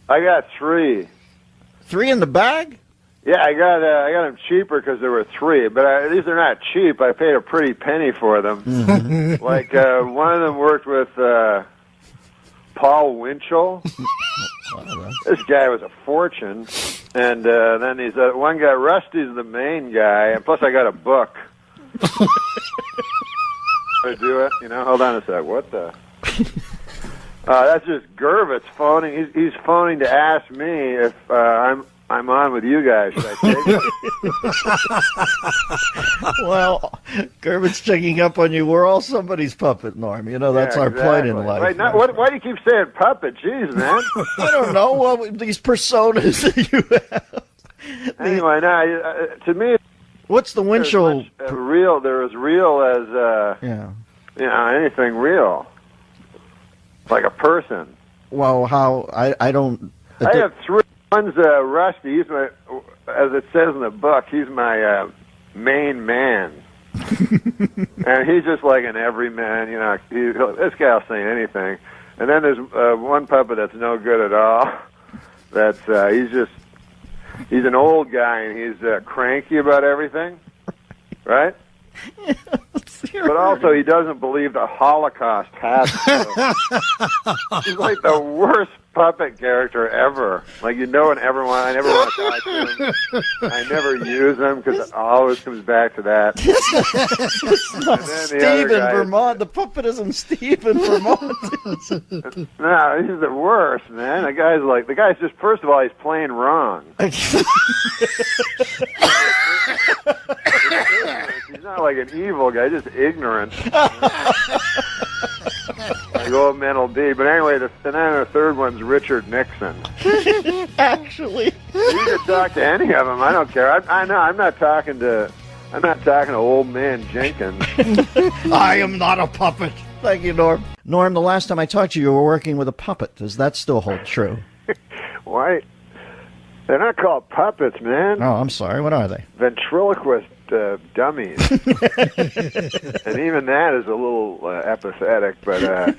I got 3. 3 in the bag? Yeah, I got them cheaper because there were 3, but these are not cheap. I paid a pretty penny for them. Mm-hmm. Like one of them worked with Paul Winchell. This guy was a fortune, and then he's one guy. Rusty's the main guy, and plus I got a book. I do it, Hold on a sec. What the? That's just Gervitz phoning. He's phoning to ask me if I'm on with you guys. Should I take it? Well, Gervit's checking up on you. We're all somebody's puppet, Norm. That's our plight in life. Right, why do you keep saying puppet? Jeez, man. I don't know. Well, these personas that you have. Anyway, now, to me... What's the Winchell... They're as real as, anything real. Like a person. Well, how... I don't... I have 3. One's Rusty. He's my, as it says in the book, he's my main man. And he's just like an everyman, this guy will say anything. And then there's one puppet that's no good at all. That's he's an old guy and he's cranky about everything, right? But also he doesn't believe the Holocaust happened. He's like the worst puppet character ever. Like I never want to talk to him. I never use him because it always comes back to that. It's not Steve in Vermont. The puppet isn't Steve in Vermont. No, he's the worst, man. The guy's just, first of all, he's playing wrong. He's not like an evil guy, just ignorant. Like old men will be. But anyway, and then the third one's Richard Nixon. Actually, you can talk to any of them. I don't care. I know. I'm not talking to old man Jenkins. I am not a puppet. Thank you, Norm. Norm, the last time I talked to you, you were working with a puppet. Does that still hold true? Why? They're not called puppets, man. Oh, I'm sorry. What are they? Ventriloquist dummies. And even that is a little apathetic. But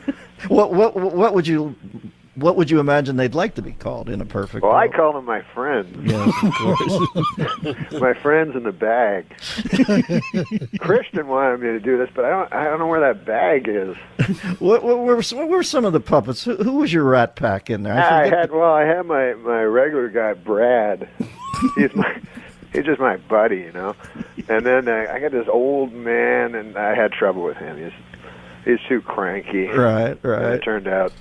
what would you imagine they'd like to be called in a perfect world? I call them my friends. Yes, of course. My friends in the bag. Christian wanted me to do this, but I don't know where that bag is. What were some of the puppets? Who was your rat pack in there? I had my regular guy Brad. He's just my buddy, And then I got this old man, and I had trouble with him. He's too cranky. Right. And it turned out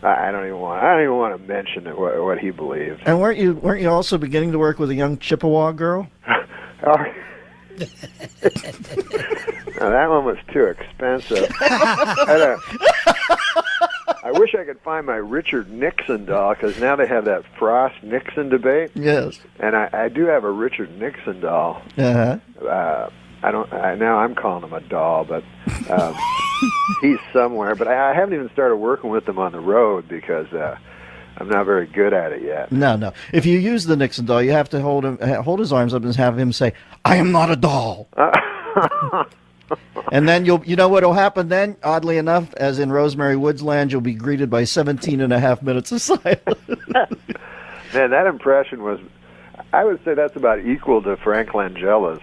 I don't even want to mention what he believed. And weren't you also beginning to work with a young Chippewa girl? Oh. Now, that one was too expensive. I wish I could find my Richard Nixon doll, because now they have that Frost-Nixon debate. Yes. And I do have a Richard Nixon doll. Uh-huh. Now I'm calling him a doll, but he's somewhere. But I haven't even started working with him on the road because I'm not very good at it yet. No. If you use the Nixon doll, you have to hold his arms up and have him say, "I am not a doll." And then you know what'll happen then? Oddly enough, as in Rosemary Woods Land, you'll be greeted by 17 and a half minutes of silence. Man, that impression was, I would say that's about equal to Frank Langella's.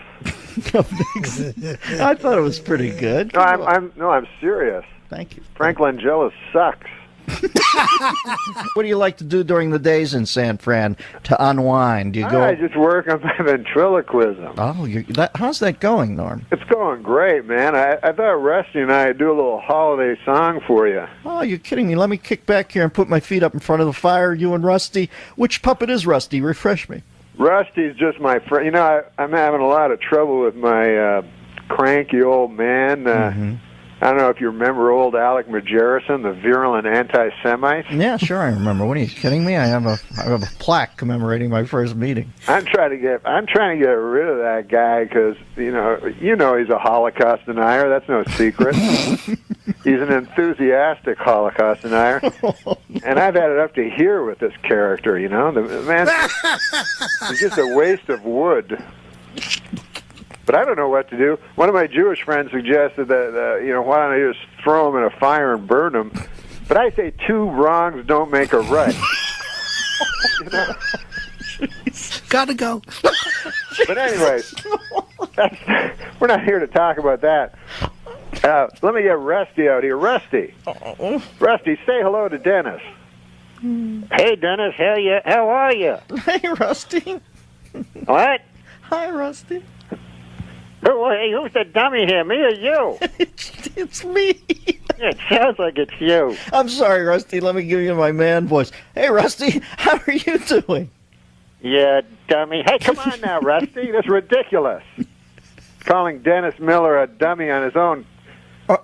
I thought it was pretty good. No, I'm serious. Thank you. Frank Langella sucks. What do you like to do during the days in San Fran to unwind? Do you go? I just work on my ventriloquism. Oh, how's that going, Norm? It's going great, man. I thought Rusty and I'd do a little holiday song for you. Oh, you're kidding me. Let me kick back here and put my feet up in front of the fire, you and Rusty. Which puppet is Rusty? Refresh me. Rusty's just my friend. You know, I'm having a lot of trouble with my cranky old man. I don't know if you remember old Alec Majerison, the virulent anti-Semite. Yeah, sure, I remember. What are you kidding me? I have a plaque commemorating my first meeting. I'm trying to get rid of that guy because you know he's a Holocaust denier. That's no secret. He's an enthusiastic Holocaust denier, and I've had it up to here with this character. You know, the man is just a waste of wood. But I don't know what to do. One of my Jewish friends suggested that, why don't I just throw them in a fire and burn them? But I say 2 wrongs don't make a right. Gotta go. But anyways, we're not here to talk about that. Let me get Rusty out here. Rusty, say hello to Dennis. Hey, Dennis, how are you? Hey, Rusty. What? Hi, Rusty. Who's the dummy here, me or you? It's me. It sounds like it's you. I'm sorry, Rusty. Let me give you my man voice. Hey, Rusty, how are you doing? Yeah, dummy. Hey, come on now, Rusty. That's ridiculous. Calling Dennis Miller a dummy on his own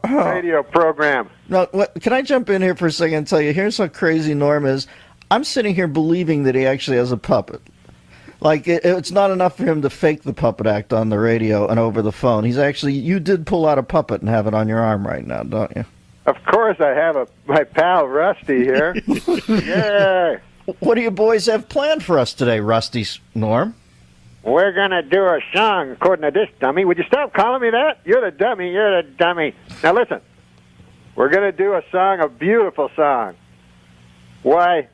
radio program. Now, can I jump in here for a second and tell you, here's how crazy Norm is. I'm sitting here believing that he actually has a puppet. Like, it's not enough for him to fake the puppet act on the radio and over the phone. You did pull out a puppet and have it on your arm right now, don't you? Of course I have my pal Rusty here. Yeah. What do you boys have planned for us today, Rusty, Norm? We're going to do a song, according to this dummy. Would you stop calling me that? You're the dummy. Now listen, we're going to do a song, a beautiful song. Why?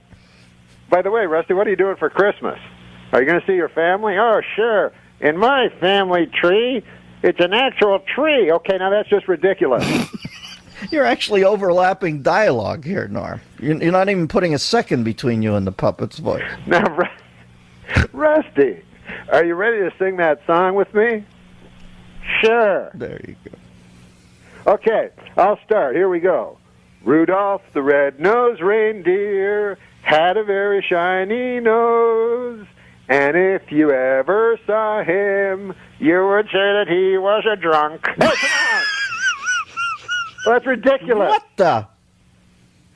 By the way, Rusty, what are you doing for Christmas? Are you going to see your family? Oh, sure. In my family tree, it's an actual tree. Okay, now that's just ridiculous. You're actually overlapping dialogue here, Norm. You're not even putting a second between you and the puppet's voice. Now, Rusty, are you ready to sing that song with me? Sure. There you go. Okay, I'll start. Here we go. Rudolph the red-nosed reindeer had a very shiny nose. And if you ever saw him, you would say that he was a drunk. Hey, come on! Well, that's ridiculous. What the?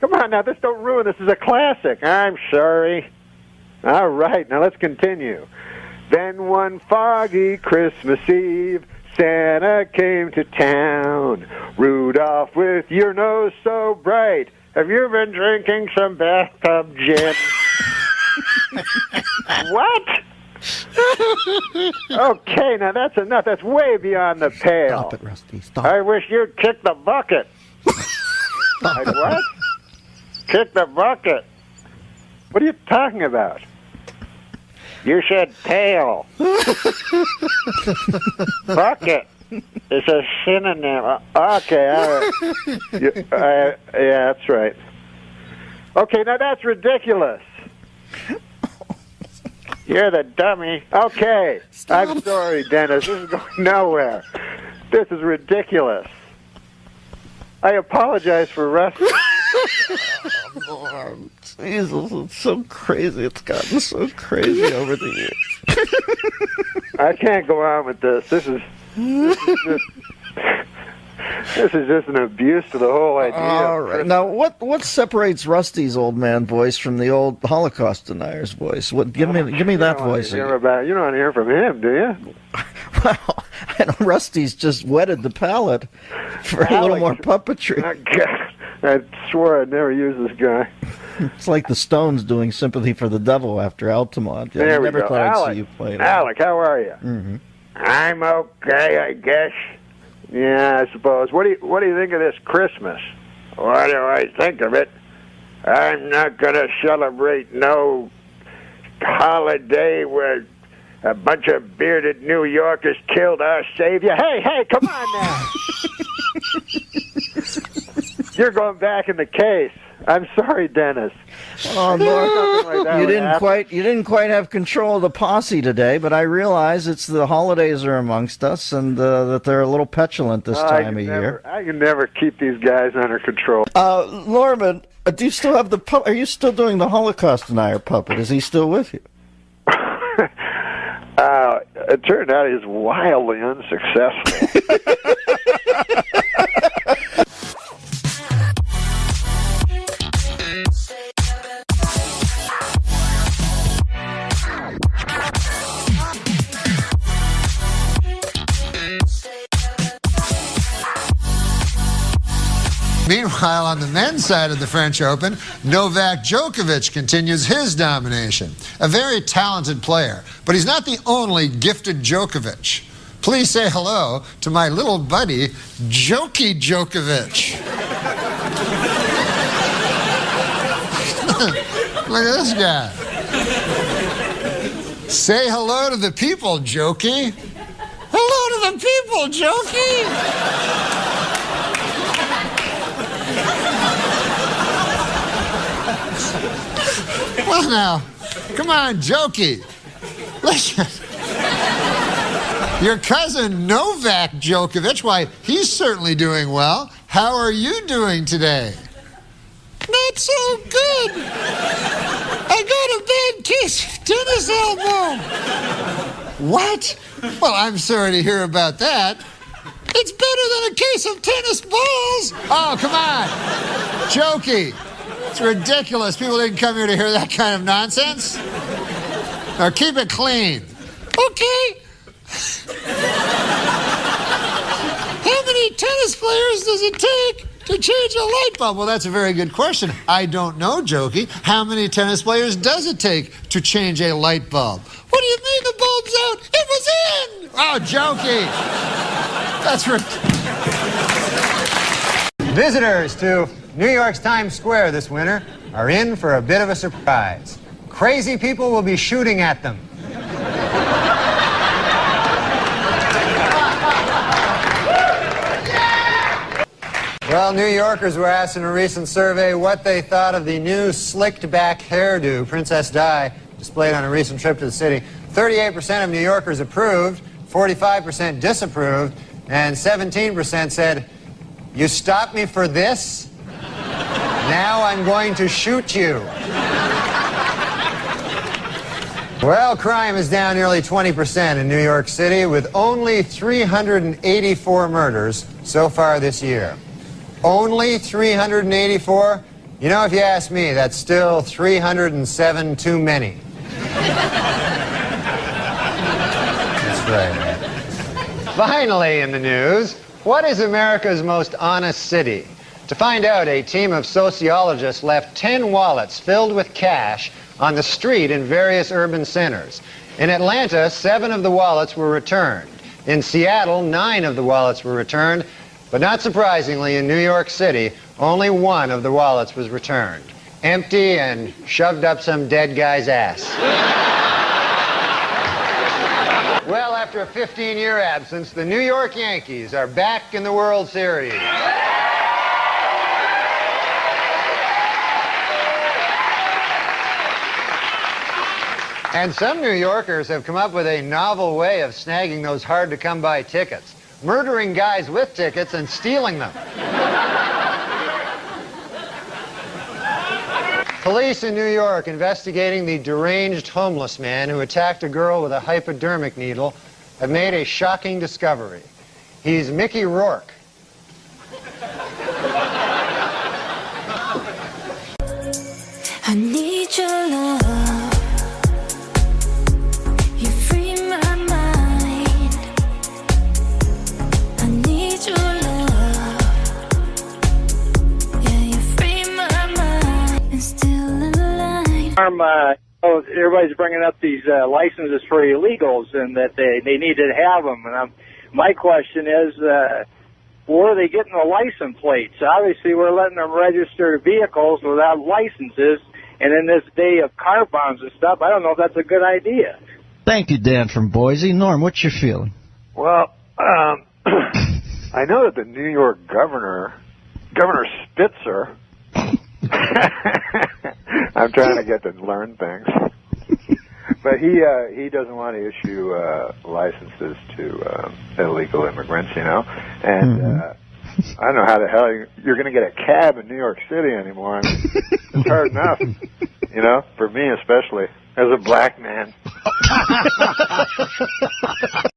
Come on now, don't ruin this. This is a classic. I'm sorry. All right, now let's continue. Then one foggy Christmas Eve, Santa came to town. Rudolph, with your nose so bright, have you been drinking some bathtub gin? What? Okay, now that's enough. That's way beyond the pale. Stop it, Rusty. Stop. I wish you'd kick the bucket. Like what? Kick the bucket? What are you talking about? You said tail. Bucket. It's a synonym. Okay, all right. Yeah, that's right. Okay, now that's ridiculous. You're the dummy. Okay. Stop. I'm sorry, Dennis. This is going nowhere. This is ridiculous. I apologize for Rusty. Jesus, it's so crazy. It's gotten so crazy over the years. I can't go on with this. This is just an abuse to the whole idea. All right. Now, what separates Rusty's old man voice from the old Holocaust denier's voice? What? Give me that voice. You don't hear from him, do you? Well, I know Rusty's just wetted the palate for a little more puppetry. I swore I'd never use this guy. It's like the Stones doing "Sympathy for the Devil" after Altamont. There we never go. thought I'd Alec, see you play that. Alec, how are you? Mm-hmm. I'm okay, I guess. Yeah, I suppose. What do you think of this Christmas? What do I think of it? I'm not going to celebrate no holiday where a bunch of bearded New Yorkers killed our savior. Hey, come on now. You're going back in the case. I'm sorry, Dennis. Oh, Norm, you didn't quite have control of the posse today, but I realize it's the holidays are amongst us, and that they're a little petulant this time of year. I can never keep these guys under control. Norman, do you still have the puppet? Are you still doing the Holocaust denier puppet? Is he still with you? It turned out he's wildly unsuccessful. Meanwhile, on the men's side of the French Open, Novak Djokovic continues his domination. A very talented player, but he's not the only gifted Djokovic. Please say hello to my little buddy, Jokey Djokovic. Look at this guy. Say hello to the people, Jokey. Hello to the people, Jokey. Well, now, come on, Jokey. Listen. Your cousin Novak Djokovic, why, he's certainly doing well. How are you doing today? Not so good. I got a bad case of tennis elbow. What? Well, I'm sorry to hear about that. It's better than a case of tennis balls. Oh, come on. Jokey. It's ridiculous. People didn't come here to hear that kind of nonsense. Now keep it clean. Okay. How many tennis players does it take to change a light bulb? Well, that's a very good question. I don't know, Jokey. How many tennis players does it take to change a light bulb? What do you mean the bulb's out? It was in! Oh, Jokey. That's Visitors to New York's Times Square this winter are in for a bit of a surprise. Crazy people will be shooting at them. Well, New Yorkers were asked in a recent survey what they thought of the new slicked-back hairdo Princess Di displayed on a recent trip to the city. 38% of New Yorkers approved, 45% disapproved, and 17% said, "You stopped me for this? Now I'm going to shoot you." Well, crime is down nearly 20% in New York City, with only 384 murders so far this year. Only 384? You know, if you ask me, that's still 307 too many. That's right. Finally in the news, what is America's most honest city? To find out, a team of sociologists left 10 wallets filled with cash on the street in various urban centers. In Atlanta, 7 of the wallets were returned. In Seattle, 9 of the wallets were returned. But not surprisingly, in New York City, only 1 of the wallets was returned. Empty and shoved up some dead guy's ass. Well, after a 15-year absence, the New York Yankees are back in the World Series. And some New Yorkers have come up with a novel way of snagging those hard-to-come-by tickets. Murdering guys with tickets and stealing them. Police in New York investigating the deranged homeless man who attacked a girl with a hypodermic needle have made a shocking discovery. He's Mickey Rourke. I need your love. You free my mind. I need your love. Yeah, you free my mind. And still alive. Everybody's bringing up these licenses for illegals and that they need to have them. And my question is, where are they getting the license plates? Obviously, we're letting them register vehicles without licenses. And in this day of car bombs and stuff, I don't know if that's a good idea. Thank you, Dan from Boise. Norm, what's your feeling? Well, I know that the New York Governor Spitzer, I'm trying to get to learn things, but he doesn't want to issue licenses to illegal immigrants, you know, and I don't know how the hell you're going to get a cab in New York City anymore. I mean, it's hard enough, you know, for me especially, as a black man.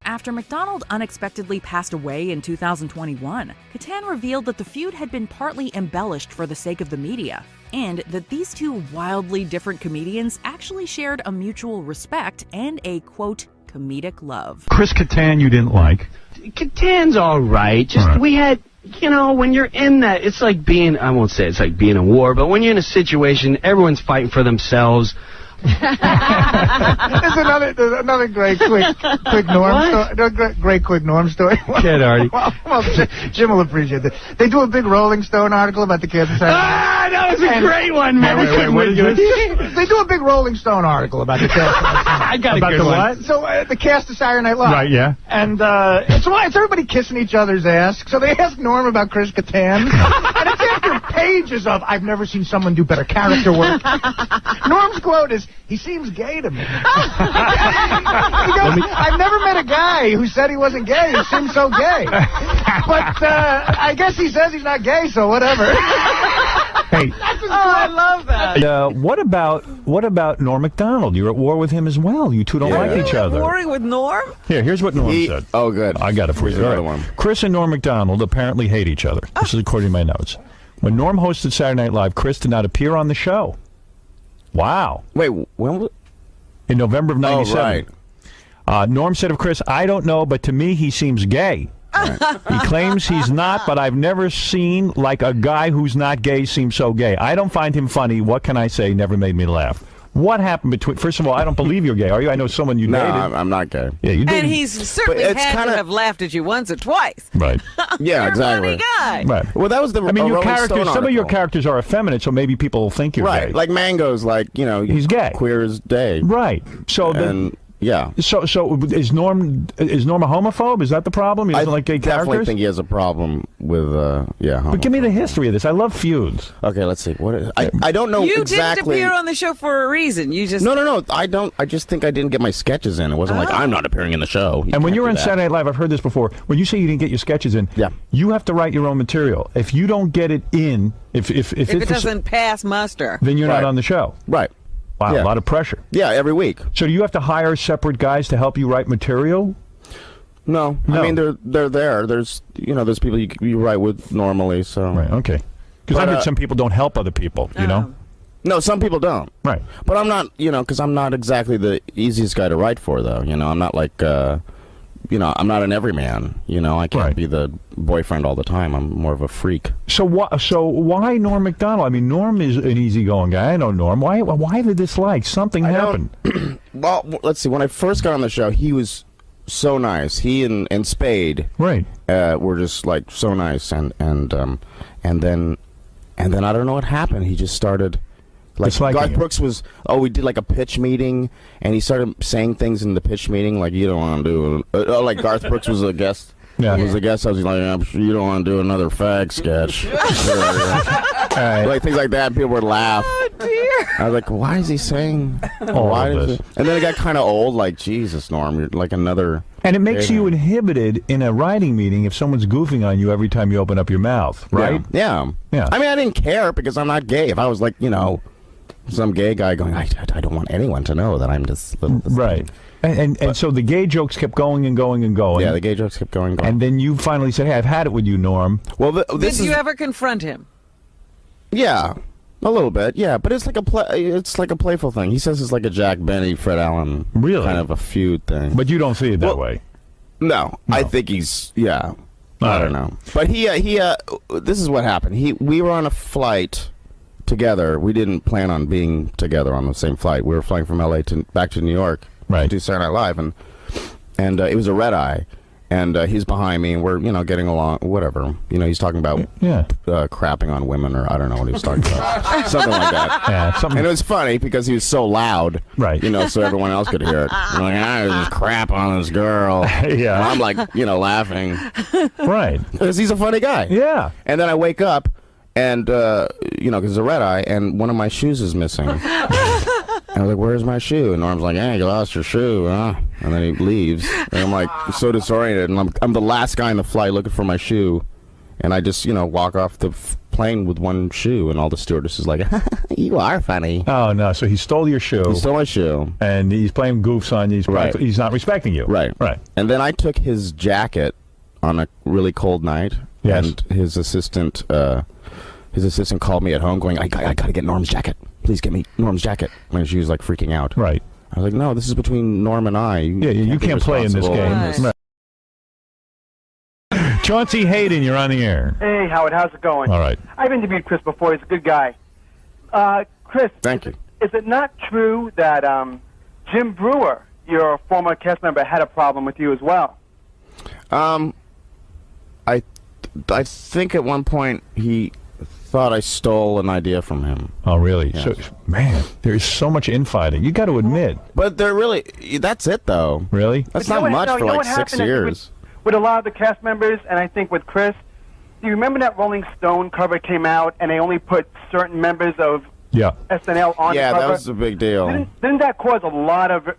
After MacDonald unexpectedly passed away in 2021, Catan revealed that the feud had been partly embellished for the sake of the media, and that these two wildly different comedians actually shared a mutual respect and a, quote, comedic love. Chris Kattan you didn't like. Catan's all right. Just we had, you know, when you're in that, it's like being, I won't say it's like being in war, but when you're in a situation, everyone's fighting for themselves. There's another great quick Norm story. Great quick Norm story. Kid, Artie. Well, Jim will appreciate that. They do a big Rolling Stone article about the Kansas City. That was a great one, man. They do a big Rolling Stone article about the cast. I got a good one. So the cast of Saturday Night Live. Right, yeah. And it's everybody kissing each other's ass. So they ask Norm about Chris Kattan. And it's after pages of, I've never seen someone do better character work. Norm's quote is, he seems gay to me. He goes, I've never met a guy who said he wasn't gay. He seems so gay. But I guess he says he's not gay, so whatever. Hey, I love that. What about Norm MacDonald? You're at war with him as well. You two don't like each other. Warring with Norm? Here's what Norm said. Oh, good. I got it for you. All right. Chris and Norm MacDonald apparently hate each other. This is according to my notes. When Norm hosted Saturday Night Live, Chris did not appear on the show. Wow. Wait, when was it? In November of 97. Oh, right. Norm said of Chris, I don't know, but to me he seems gay. Right. He claims he's not, but I've never seen like a guy who's not gay seem so gay. I don't find him funny. What can I say? Never made me laugh. What happened between... First of all, I don't believe you're gay, are you? I know someone you dated. No, I'm not gay. Yeah, you did. And he's certainly had to have laughed at you once or twice. Right. Yeah, You're exactly. a funny guy. Right. Well, that was the I mean, your Rolling characters... Stone Some of your article. characters are effeminate, so maybe people will think you're right. gay. Like Mango's like, you know... He's gay. Queer as day. Right. So yeah. So is Norm a homophobe? Is that the problem? He doesn't like gay characters? I definitely think he has a problem with But give me the history of this. I love feuds. Okay, let's see. What is, I don't know You exactly. didn't appear on the show for a reason. You just No. I don't. I just think I didn't get my sketches in. It wasn't like I'm not appearing in the show. And when you're on Saturday Night Live, I've heard this before. When you say you didn't get your sketches in, you have to write your own material. If you don't get it in, if it doesn't pass muster, then you're not on the show. Right. Wow, a lot of pressure. Yeah, every week. So do you have to hire separate guys to help you write material? No. I mean they're there. There's there's people you write with normally. So right. Okay. Because I've heard some people don't help other people. You know. No, some people don't. Right. But I'm not. Because I'm not exactly the easiest guy to write for, though. I'm not like. I'm not an everyman. I can't be the boyfriend all the time. I'm more of a freak. So why Norm MacDonald? I mean, Norm is an easygoing guy. I know Norm. Why the dislike? Something happened. Well, let's see. When I first got on the show, he was so nice. He and Spade, right, were just like so nice. And then I don't know what happened. He just started. Like Garth Brooks was, we did like a pitch meeting, and he started saying things in the pitch meeting like you don't want to do. Like Garth Brooks was a guest. Yeah, was a guest. I was like, I'm sure you don't want to do another fag sketch. Like things like that. People would laugh. Oh dear. I was like, why is he saying all of this? And then it got kind of old. Like Jesus, Norm, you're like another. And it makes you inhibited in a writing meeting if someone's goofing on you every time you open up your mouth, right? Yeah. I mean, I didn't care because I'm not gay. If I was like, some gay guy going, I don't want anyone to know that I'm this little. Right. And so the gay jokes kept going and going and going. Yeah, the gay jokes kept going and going. And then you finally said, hey, I've had it with you, Norm. Well, Did you ever confront him? Yeah, a little bit. Yeah, but it's like a playful thing. He says it's like a Jack Benny, Fred Allen kind of a feud thing. But you don't see it that way. No, I think he's I don't know. But he this is what happened. We were on a flight together. We didn't plan on being together on the same flight. We were flying from LA back to New York to do Saturday Night Live, and it was a red eye. And he's behind me, and we're, getting along, whatever. He's talking about crapping on women, or I don't know what he was talking about. Something like that. Yeah, and it was funny because he was so loud, right? So everyone else could hear it. I'm like, I just crap on this girl. Yeah. And I'm like, laughing. Right. Because he's a funny guy. Yeah. And then I wake up, and, because it's a red eye, and one of my shoes is missing. And I was like, where's my shoe? And Norm's like, hey, you lost your shoe, huh? And then he leaves. And I'm like, so disoriented. And I'm the last guy in the flight looking for my shoe. And I just, walk off the plane with one shoe. And all the stewardesses like, you are funny. Oh, no. So he stole your shoe. He stole my shoe. And he's playing goofs on you. He's not respecting you. Right. Right. And then I took his jacket on a really cold night. Yes. And his assistant called me at home going, I got to get Norm's jacket. Please get me Norm's jacket. When she was like freaking out. Right. I was like, no, this is between Norm and I. You can't play in this game. Right. Chauncey Hayden, you're on the air. Hey, Howard, how's it going? All right. I've interviewed Chris before. He's a good guy. Chris. Thank you. Is it not true that Jim Brewer, your former cast member, had a problem with you as well? I think at one point he thought I stole an idea from him. Oh, really? Yes. So, man, there's so much infighting. You got to admit. But that's it, though. Really? That's not much for like 6 years. With a lot of the cast members, and I think with Chris, do you remember that Rolling Stone cover came out, and they only put certain members of SNL on the cover? Yeah, that was a big deal. Didn't that cause a lot of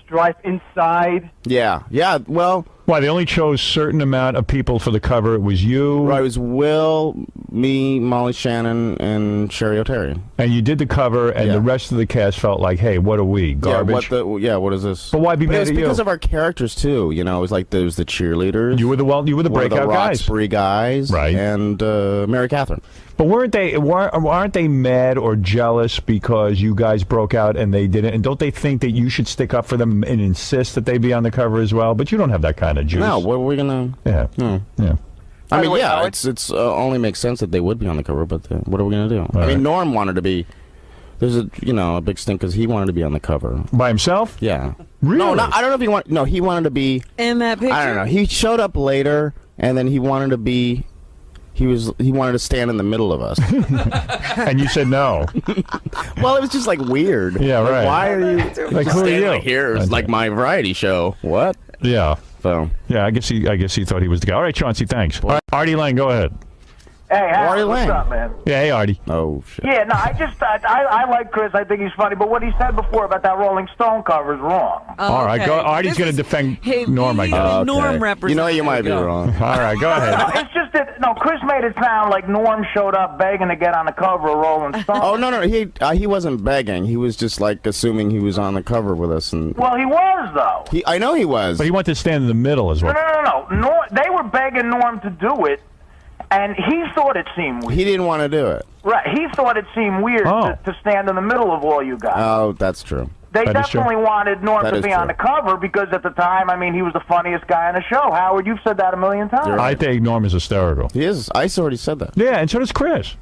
strife inside? Yeah, well... Why, they only chose certain amount of people for the cover. It was you. Right, it was Will, me, Molly Shannon, and Sherry O'Terry. And you did the cover, and the rest of the cast felt like, hey, what are we, garbage? What is this? But why be mad at you? It was because of our characters, too. It was like there was the cheerleaders. You were the breakout guys. Roxbury guys. Right. And Mary Catherine. But aren't they mad or jealous because you guys broke out and they didn't? And don't they think that you should stick up for them and insist that they be on the cover as well? But you don't have that kind of juice. No, what are we gonna? Yeah. Yeah. I mean, it's only makes sense that they would be on the cover, but what are we gonna do? I mean, Norm wanted to be. There's a big stink because he wanted to be on the cover by himself. Yeah. Really? No, I don't know if he wanted. No, he wanted to be in that picture. I don't know. He showed up later, and then he wanted to be. He wanted to stand in the middle of us. And you said no. Well, it was just like weird. Yeah, like, right. Why are you like, who are you? Like here? It's like my variety show. What? Yeah. So. Yeah, I guess he thought he was the guy. All right, Chauncey, thanks. All right, Artie Lang, go ahead. Hey, Artie what's Lang. up, man? Yeah, hey, Artie. Oh, shit. Yeah, no, I like Chris. I think he's funny, but what he said before about that Rolling Stone cover is wrong. All right, go. Artie's going to defend Norm, I guess. Norm represents. You might be wrong. All right, go ahead. No, it's just that Chris made it sound like Norm showed up begging to get on the cover of Rolling Stone. Oh no, he wasn't begging. He was just like assuming he was on the cover with us, and well, he was though. I know he was. But he wanted to stand in the middle as well. No. They were begging Norm to do it. And he thought it seemed weird. He didn't want to do it. Right. He thought it seemed weird to stand in the middle of all you guys. Oh, that's true. They definitely wanted Norm to be on the cover because at the time, I mean, he was the funniest guy on the show. Howard, you've said that a million times. I think Norm is hysterical. He is. I already said that. Yeah, and so does Chris.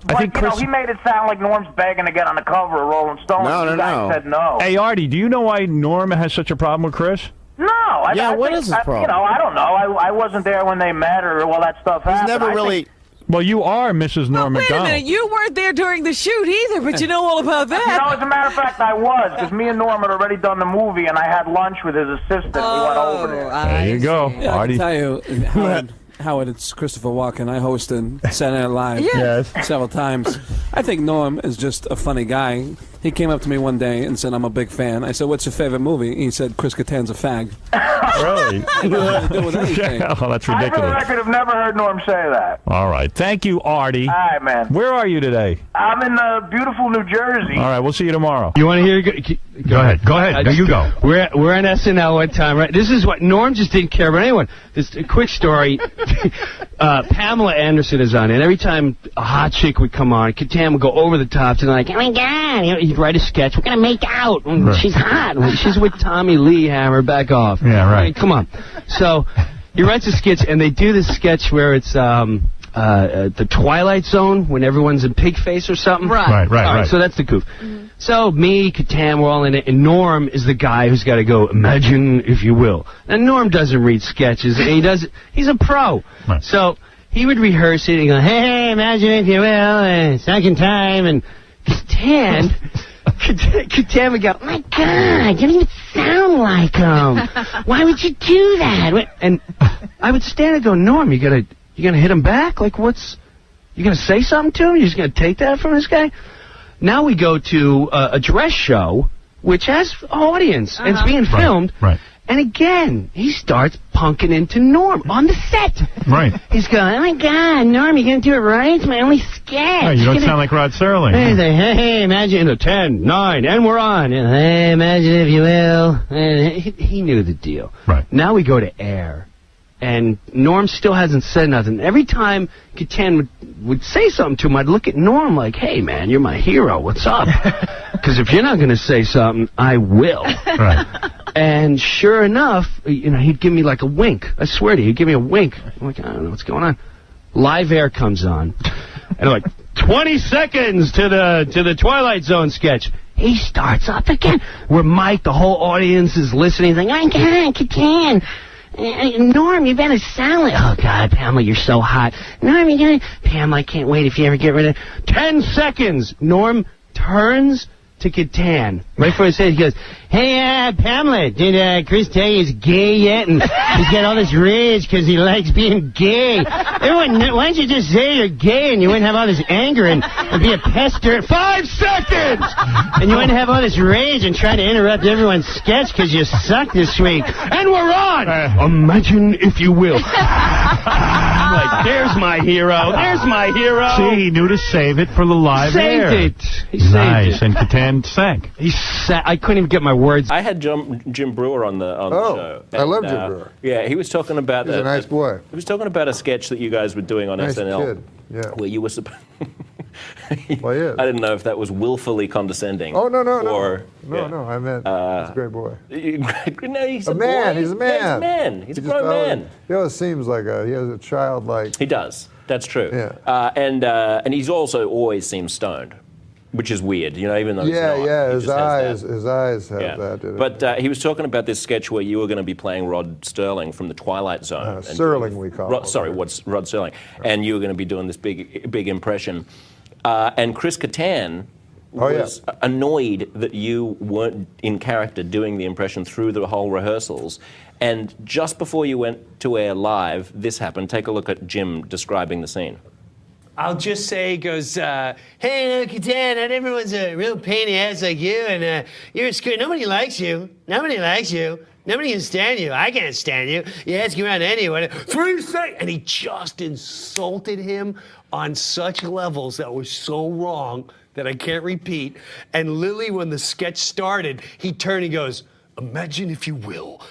But, I think Chris... he made it sound like Norm's begging to get on the cover of Rolling Stone. No. You guys said no. Hey, Artie, do you know why Norm has such a problem with Chris? No. What is his problem? I don't know. I wasn't there when they met or all that stuff happened. He's never really... Well, you are Mrs. Norm Wait MacDonald. a minute, you weren't there during the shoot either, but you know all about that. As a matter of fact, I was, because me and Norm had already done the movie, and I had lunch with his assistant. We went over there. There you go, Yeah, Artie. I can tell you, Howard, it's Christopher Walken. I hosted Saturday Night Live Yes. several times. I think Norm is just a funny guy. He came up to me one day and said, "I'm a big fan." I said, "What's your favorite movie?" He said, "Chris Kattan's a fag." Really? Oh, that's ridiculous. I, for the record, have never heard Norm say that. All right. Thank you, Artie. All right, man. Where are you today? I'm in beautiful New Jersey. All right, we'll see you tomorrow. You want to hear? Go ahead. Go ahead. No, you go. We're on SNL one time, right? This is what Norm just didn't care about anyone. This a quick story. Pamela Anderson is on it. Every time a hot chick would come on, Kattan would go over the top to like, "Oh my God!" You know, he'd write a sketch. We're gonna make out. Right. She's hot. She's with Tommy Lee Hammer. Back off. Yeah, right. Come on. So he writes a sketch, and they do this sketch where it's the Twilight Zone when everyone's in pig face or something. Right. All right. So that's the goof. So me, Kattan, we're all in it, and Norm is the guy who's got to go, "Imagine if you will." And Norm doesn't read sketches, and he's a pro. Right. So he would rehearse it and go, "Hey, imagine if you will, and second time," and Kattan would go, "Oh my God, you don't even sound like him. Why would you do that?" And I would stand and go, "Norm, you gonna hit him back? Like, you gonna say something to him? You just gonna take that from this guy?" Now we go to a dress show, which has an audience, and it's being filmed. Right. And again, he starts punking into Norm on the set. Right. He's going, "Oh my God, Norm, you gonna do it right? It's my only sketch." Right, you don't sound like Rod Serling. He's like, "Hey, imagine 10, 9, and we're on. Hey, imagine if you will." And he knew the deal. Right. Now we go to air. And Norm still hasn't said nothing. Every time Kattan would say something to him, I'd look at Norm like, "Hey, man, you're my hero. What's up?" Because if you're not going to say something, I will. Right. And sure enough, he'd give me like a wink. I swear to you, he'd give me a wink. I'm like, I don't know what's going on. Live Air comes on. And I'm like, 20 seconds to the Twilight Zone sketch. He starts up again. We're mic'd, the whole audience is listening. He's like, "Oh, my God, Kattan. Norm, you better sound like..." "Oh, God, Pamela, you're so hot. Norm, you gotta..." "Pamela, I can't wait if you ever get rid of..." 10 seconds. Norm turns to Kattan. Right for his head, he goes, "Hey, Pamela, did Chris tell you he's gay yet? And he's got all this rage because he likes being gay. Everyone, why don't you just say you're gay and you wouldn't have all this anger and be a pester?" 5 seconds! "And you wouldn't have all this rage and try to interrupt everyone's sketch because you suck this week. And we're on! Imagine if you will." I'm like, there's my hero. There's my hero. See, he knew to save it for the live air. Saved it. He saved Nice, it. and Kattan sank. I couldn't even get my words. I had Jim Brewer on the show. I love Jim Brewer. Yeah, he was talking about... He's a nice boy. He was talking about a sketch that you guys were doing on Nice SNL. kid, yeah. Where you were supposed... Well, he is. I didn't know if that was willfully condescending. Oh, no. Or, No, I meant he's a great boy. No, he's a man. Boy. He's a man. Yeah, he's a man. He's a grown man. He always seems like he has a childlike... He does. That's true. Yeah. And he's also always seems stoned, which is weird, even though he's not. Yeah, He his eyes have that. But he was talking about this sketch where you were going to be playing Rod Serling from the Twilight Zone. Serling, we call him. Sorry, Rod Serling. Right. And you were going to be doing this big impression. And Chris Kattan was annoyed that you weren't in character doing the impression through the whole rehearsals. And just before you went to air live, this happened. Take a look at Jim describing the scene. I'll just say, he goes, "Hey, Kattan, not everyone's a real pain in the ass like you, and you're a screw. Nobody likes you. Nobody likes you. Nobody can stand you. I can't stand you. You ask around anyone. 3 seconds." And he just insulted him on such levels that was so wrong that I can't repeat. And Lily, when the sketch started, he turned and goes, "Imagine if you will."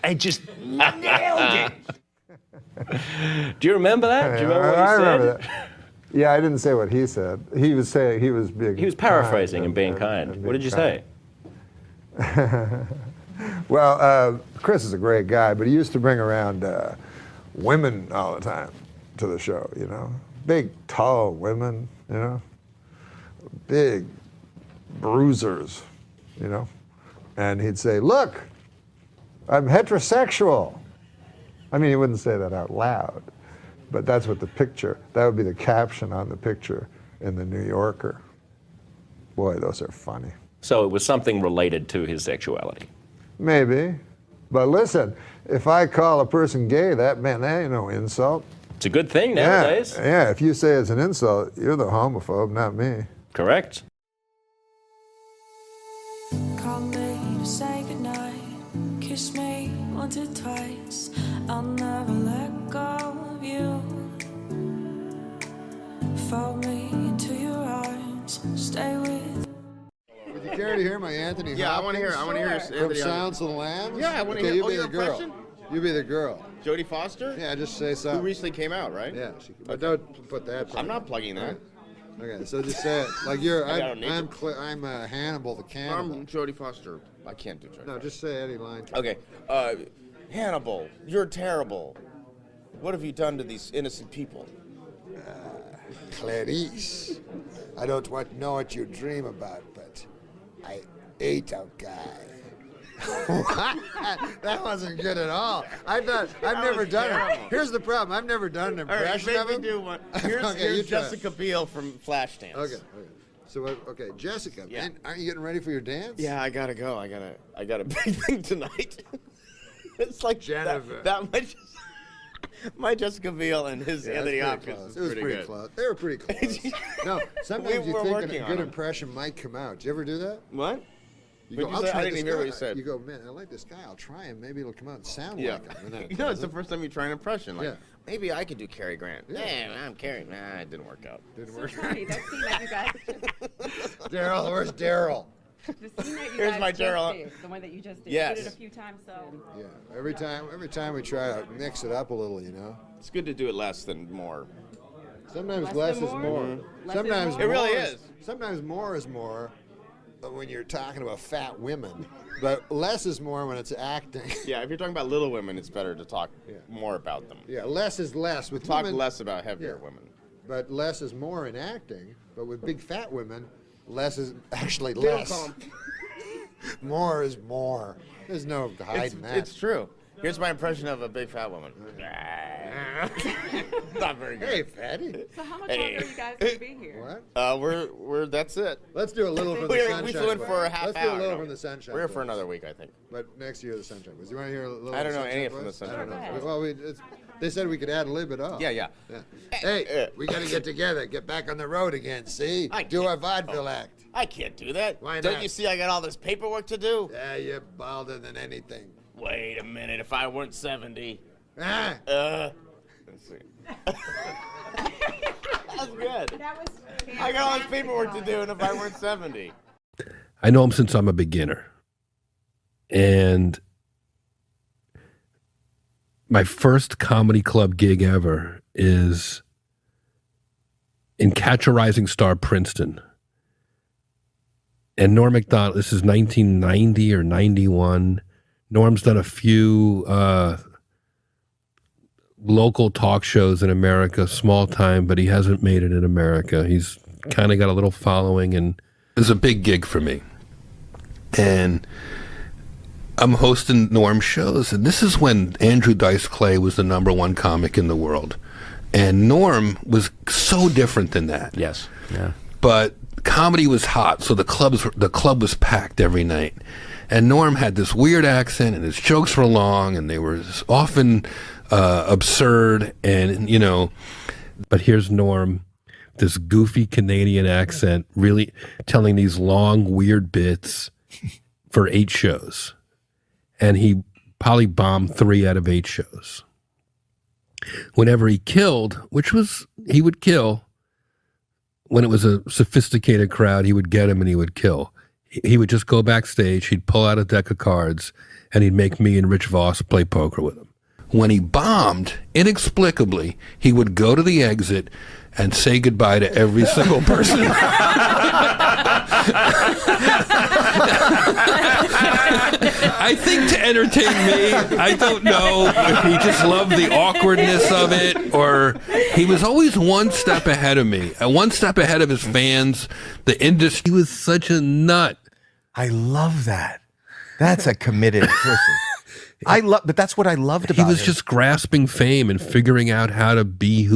I just nailed it. Do you remember that? Do you remember what he said? Remember that. Yeah, I didn't say what he said. He was saying he was being. He was paraphrasing and being kind. What did you say? Well, Chris is a great guy, but he used to bring around women all the time to the show. Big, tall women. Big bruisers. And he'd say, "Look, I'm heterosexual." I mean, he wouldn't say that out loud. But that's what that would be the caption on the picture in the New Yorker. Boy, those are funny. So it was something related to his sexuality. Maybe. But listen, if I call a person gay, that ain't no insult. It's a good thing nowadays. Yeah, if you say it's an insult, you're the homophobe, not me. Correct. to say goodnight. Kiss me once or twice. I'll never let go of you. Fold me into your arms. Stay with. Would you care to hear my Anthony? Yeah, I want to hear. I want to hear from Anthony Silence of the Lambs. Yeah, I want to okay, hear. You be your the girl. impression? You be the girl. Jodie Foster? Yeah, just say something. Who recently came out, right? Yeah, but don't put that. I'm not plugging that. Okay, so just say it like you're. I'm I'm Hannibal the cannibal. I'm Jodie Foster. I can't do Jodie Foster. No, just say any line. Okay, Hannibal, you're terrible. What have you done to these innocent people? Clarice, I don't know what you dream about, but I ate a guy. That wasn't good at all. I thought I've never done it. Here's the problem: I've never done an impression of him. Do one. Here's Jessica Biel from Flashdance. Okay. So okay, Jessica, man, aren't you getting ready for your dance? Yeah, I gotta go. I got a big thing tonight. It's like Jennifer. That much. My Jessica Biel and his Anthony Hopkins. It was pretty close. They were pretty close. No, sometimes you think a good impression might come out. Did you ever do that? What? You go, I didn't even hear what you said. You go, man, I like this guy. I'll try him. Maybe it'll come out and sound like him. It's the first time you try an impression. Like, maybe I could do Cary Grant. Yeah, I'm Cary. Nah, it didn't work out. Didn't work out. That scene that you guys Daryl, where's Daryl? The scene that you Here's guys my just Daryl. did, the one that you just did. Yes. You did it a few times, so. Yeah, every time we try to mix it up a little, you know. It's good to do it less than more. Sometimes less is more. Sometimes it really is. Sometimes more is more when you're talking about fat women, but less is more when it's acting. Yeah, if you're talking about little women, it's better to talk more about them. Yeah, less is less. With talk women, less about heavier women. But less is more in acting. But with big fat women, less is actually less. More is more. There's no hiding that. It's true. Here's my impression of a big fat woman. Not very good. Hey, fatty. So how much longer are you guys going to be here? What? We're that's it. Let's do a little from the Sunshine We flew in for a half Let's hour. Let's do a little from the Sunshine We're here for another week, I think. But next year the Sunshine Boys. You want to hear a little? I don't know Sunshine any Boys? from the Sunshine Boys. I don't know. Well, they said we could add a little bit off. Yeah. Hey, we got to get together, get back on the road again. See, do our vaudeville act. I can't do that. Why not? Don't you see I got all this paperwork to do? Yeah, you're balder than anything. Wait a minute. If I weren't 70. Ah. Let's see. That's good. I got all this paperwork to do, and if I weren't 70. I know him since I'm a beginner. And my first comedy club gig ever is in Catch a Rising Star, Princeton. And Norm MacDonald, this is 1990 or 91. Norm's done a few local talk shows in America, small time, but he hasn't made it in America. He's kind of got a little following, and it was a big gig for me. And I'm hosting Norm shows, and this is when Andrew Dice Clay was the #1 comic in the world. And Norm was so different than that. Yes. Yeah. But comedy was hot, so the club was packed every night. And Norm had this weird accent, and his jokes were long, and they were often absurd, and but here's Norm, this goofy Canadian accent, really telling these long, weird bits for 8 shows. And he probably bombed 3 out of 8 shows. Whenever he killed, he would kill, when it was a sophisticated crowd, he would get him and he would kill. He would just go backstage, he'd pull out a deck of cards, and he'd make me and Rich Voss play poker with him. When he bombed, inexplicably, he would go to the exit and say goodbye to every single person. I think to entertain me. I don't know if he just loved the awkwardness of it, or he was always one step ahead of me, one step ahead of his fans, the industry. He was such a nut. I love that. That's a committed person. But that's what I loved about him. He was just grasping fame and figuring out how to be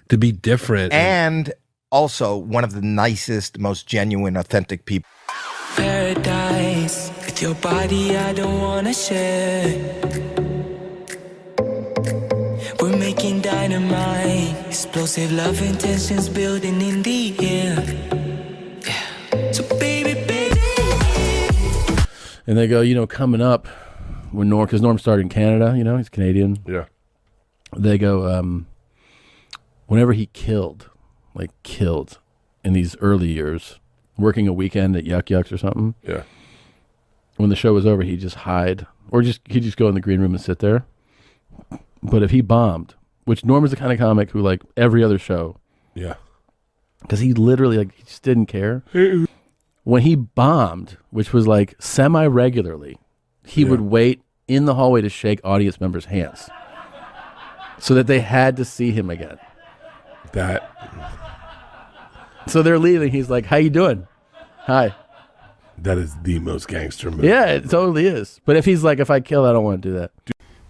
to be different. And also one of the nicest, most genuine, authentic people. Paradise, with your body I don't wanna share. We're making dynamite, explosive love intentions building in the air. Yeah. So baby. And they go, you know, coming up when Norm, because Norm started in Canada, you know, he's Canadian. Yeah. They go, whenever he killed in these early years, working a weekend at Yuck Yucks or something. Yeah. When the show was over, he'd just hide, or he'd just go in the green room and sit there. But if he bombed, which Norm is the kind of comic who, like, every other show. Yeah. Because he literally, like, he just didn't care. When he bombed, which was, like, semi-regularly, he would wait in the hallway to shake audience members' hands so that they had to see him again. So they're leaving. He's like, how you doing? Hi. That is the most gangster move. Yeah, it totally is. But if he's like, if I kill, I don't want to do that.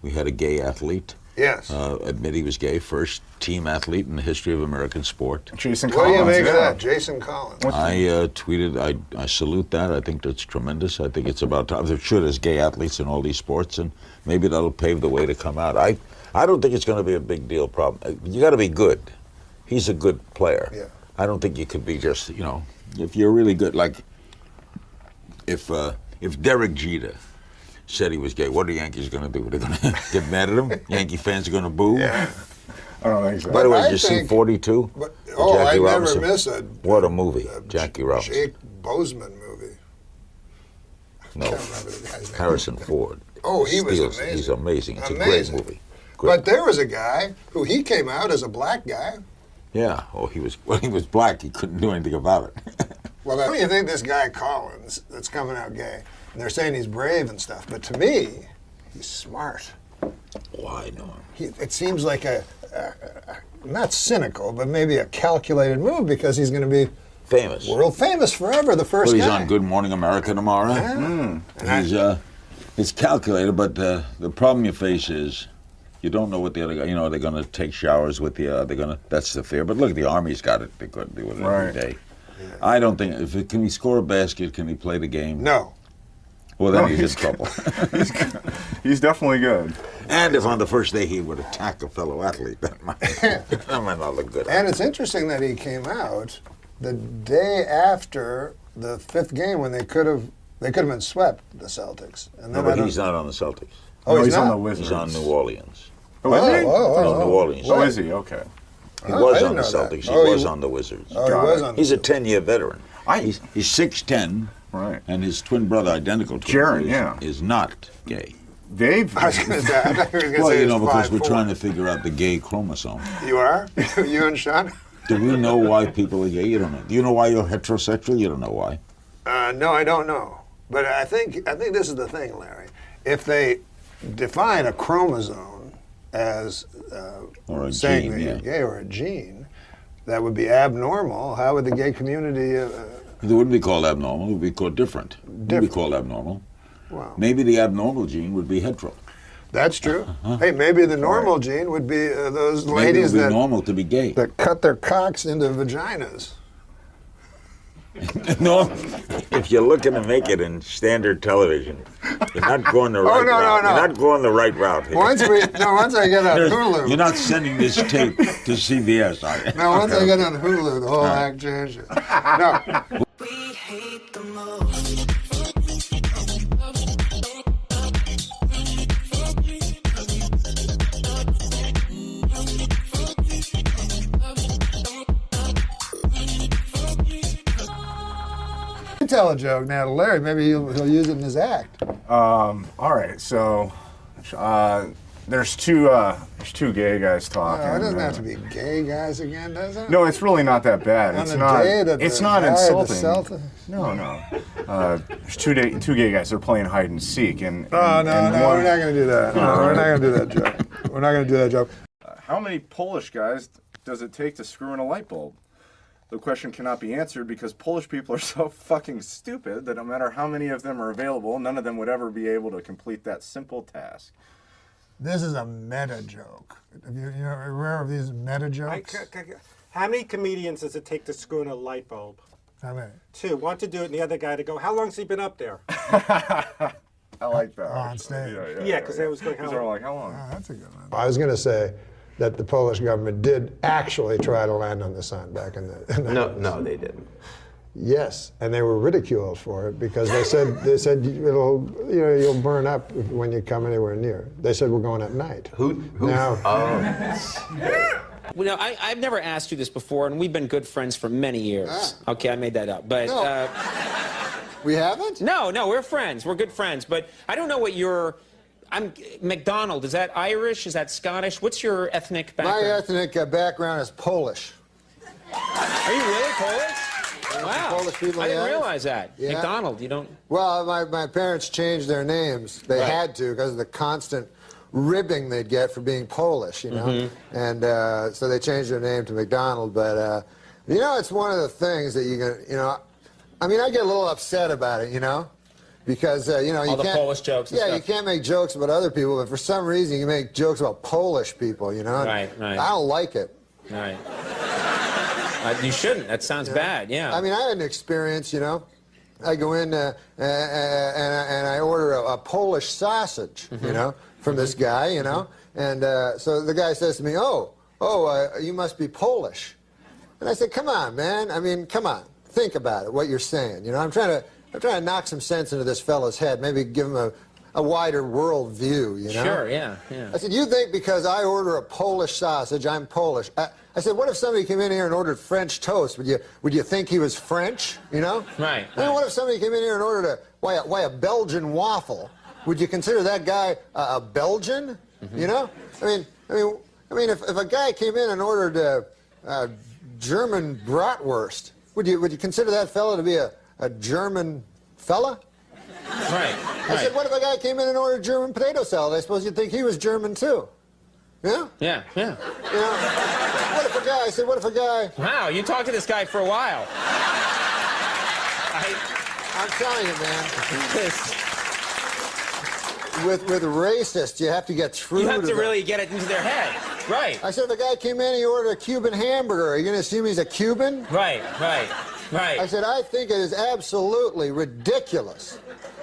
We had a gay athlete. Yes. Admit he was gay. First team athlete in the history of American sport. Jason Collins. What do you make of that? Jason Collins. I tweeted, I salute that. I think that's tremendous. I think it's about time. There should as gay athletes in all these sports, and maybe that'll pave the way to come out. I don't think it's going to be a big deal problem. You got to be good. He's a good player. Yeah. I don't think you could be just, you know, if you're really good, like if Derek Jeter said he was gay, what are the Yankees going to do? They're going to get mad at him? Yankee fans are going to boo? Yeah. I don't think so. By the way, did you see 42? I never miss a What a movie, Jackie Robinson. Jake Bozeman movie. No, I can't remember the guy's name. Harrison Ford. Oh, he was Steals- amazing. He's amazing. It's Amazing. a great movie. But there was a guy who he came out as a black guy. Yeah. Oh, he was black. He couldn't do anything about it. Well, how do you think this guy Collins that's coming out gay? And they're saying he's brave and stuff, but to me, he's smart. Why, Norm? It seems like a not cynical, but maybe a calculated move because he's going to be famous, world famous forever. The first Well, he's guy. on Good Morning America tomorrow. Yeah. It's calculated, but the problem you face is you don't know what the other guy. You know, they're going to take showers with you. That's the fear. But look, the Army's got it. They couldn't do it every day. I don't think. Can he score a basket? Can he play the game? No. Well, then he's in trouble. He's definitely good. And if on the first day he would attack a fellow athlete, that might not look good. And it's interesting that he came out the day after the fifth game when they could have been swept, the Celtics. And No, then but he's not on the Celtics. Oh, no, he's on not? the Wizards. He's on New Orleans. Oh, is he? No, New Orleans. Oh, is he? Okay. He Oh, I was didn't on the know that. Celtics. Oh, He he was w- on the Wizards. Oh, he was on the He's a 10-year veteran. He's 6'10", right? And his twin brother, identical twin Jaron, brother, is not gay. Dave? I was going to say, I thought you were going to Well, say you he know, was because we're 5'4". trying to figure out the gay chromosome. You are? You and Sean? Do we know why people are gay? You don't know. Do you know why you're heterosexual? You don't know why. No, I don't know. But I think this is the thing, Larry. If they define a chromosome as Or a saying gene, that yeah. you're gay or a gene, that would be abnormal. How would the gay community... It wouldn't be called abnormal. It would be called different. It wouldn't be called abnormal. Wow. Maybe the abnormal gene would be hetero. That's true. Hey, maybe the normal gene would be those Maybe it ladies would be that normal to be gay. that cut their cocks into vaginas. No, if you're looking to make it in standard television, you're not going the right route. You're not going the right route here. Once I get on Hulu. You're not sending this tape to CBS, are you? No, once I get on Hulu, the whole act changes. No. Tell a joke now to Larry. Maybe he'll use it in his act. All right, so there's two gay guys talking. No, it doesn't have to be gay guys again, does it? No, it's really not that bad. On It's the not. day that It's the not guy at the insulting. No. There's two gay guys. They're playing hide and seek, and No, and we're not going to do that. No, we're not going to do that joke. We're not going to do that joke. How many Polish guys does it take to screw in a light bulb? The question cannot be answered because Polish people are so fucking stupid that no matter how many of them are available, none of them would ever be able to complete that simple task. This is a meta joke. Have you aware of these meta jokes? How many comedians does it take to screw in a light bulb? How many? 2. One to do it, and the other guy to go, how long's he been up there? I like that. On stage. Yeah, because they was going, They're like, how long? Oh, that's a good one. I was going to say that the Polish government did actually try to land on the sun back in the... No, they didn't. Yes, and they were ridiculed for it because they said you'll burn up when you come anywhere near. They said we're going at night. Who? Now, Well, no, I've never asked you this before, and we've been good friends for many years. Okay, I made that up, but no. We haven't? No, we're friends. We're good friends, but I don't know what your. MacDonald. Is that Irish? Is that Scottish? What's your ethnic background? my ethnic background is Polish. Are you really Polish? Wow. Polish people, I didn't yeah. realize that. Yeah. MacDonald, you don't. Well, my parents changed their names. They had to because of the constant ribbing they'd get for being Polish, you know. Mm-hmm. And so they changed their name to MacDonald. But you know, it's one of the things that I mean, I get a little upset about it, you know. Because, you know, all the Polish jokes and stuff. you can't make jokes about other people, but for some reason you make jokes about Polish people, you know? Right. I don't like it. Right. You shouldn't. That sounds bad, yeah. I mean, I had an experience, you know. I go in and I order a Polish sausage, you know, from this guy, you know. And so the guy says to me, you must be Polish. And I said, come on, man. I mean, come on. Think about it, what you're saying. You know, I'm trying to knock some sense into this fellow's head, maybe give him a wider world view, you know? Sure, yeah. I said, you think because I order a Polish sausage, I'm Polish? I said, what if somebody came in here and ordered French toast? Would you think he was French, you know? Right. I mean, what if somebody came in here and ordered a Belgian waffle? Would you consider that guy a Belgian, you know? I mean, if a guy came in and ordered a German bratwurst, would you consider that fella to be a German fella? Right. I said, what if a guy came in and ordered German potato salad? I suppose you'd think he was German too. Yeah? Yeah. You know, what if a guy... Wow, you talked to this guy for a while. I'm telling you, man. With racists, you have to get through You have to them. really get it into their head. Right. I said, if a guy came in and he ordered a Cuban hamburger, are you going to assume he's a Cuban? Right. I said, I think it is absolutely ridiculous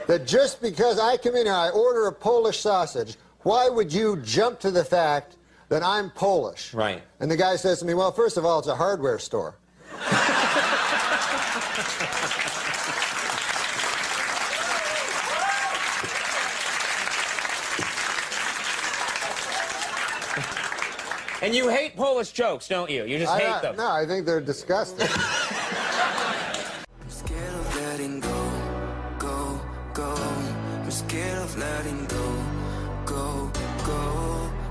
that just because I come in here, I order a Polish sausage, why would you jump to the fact that I'm Polish? Right. And the guy says to me, well, first of all, it's a hardware store. And you hate Polish jokes, don't you? You just hate them. No, I think they're disgusting. I'm scared of letting go. I'm scared of letting go.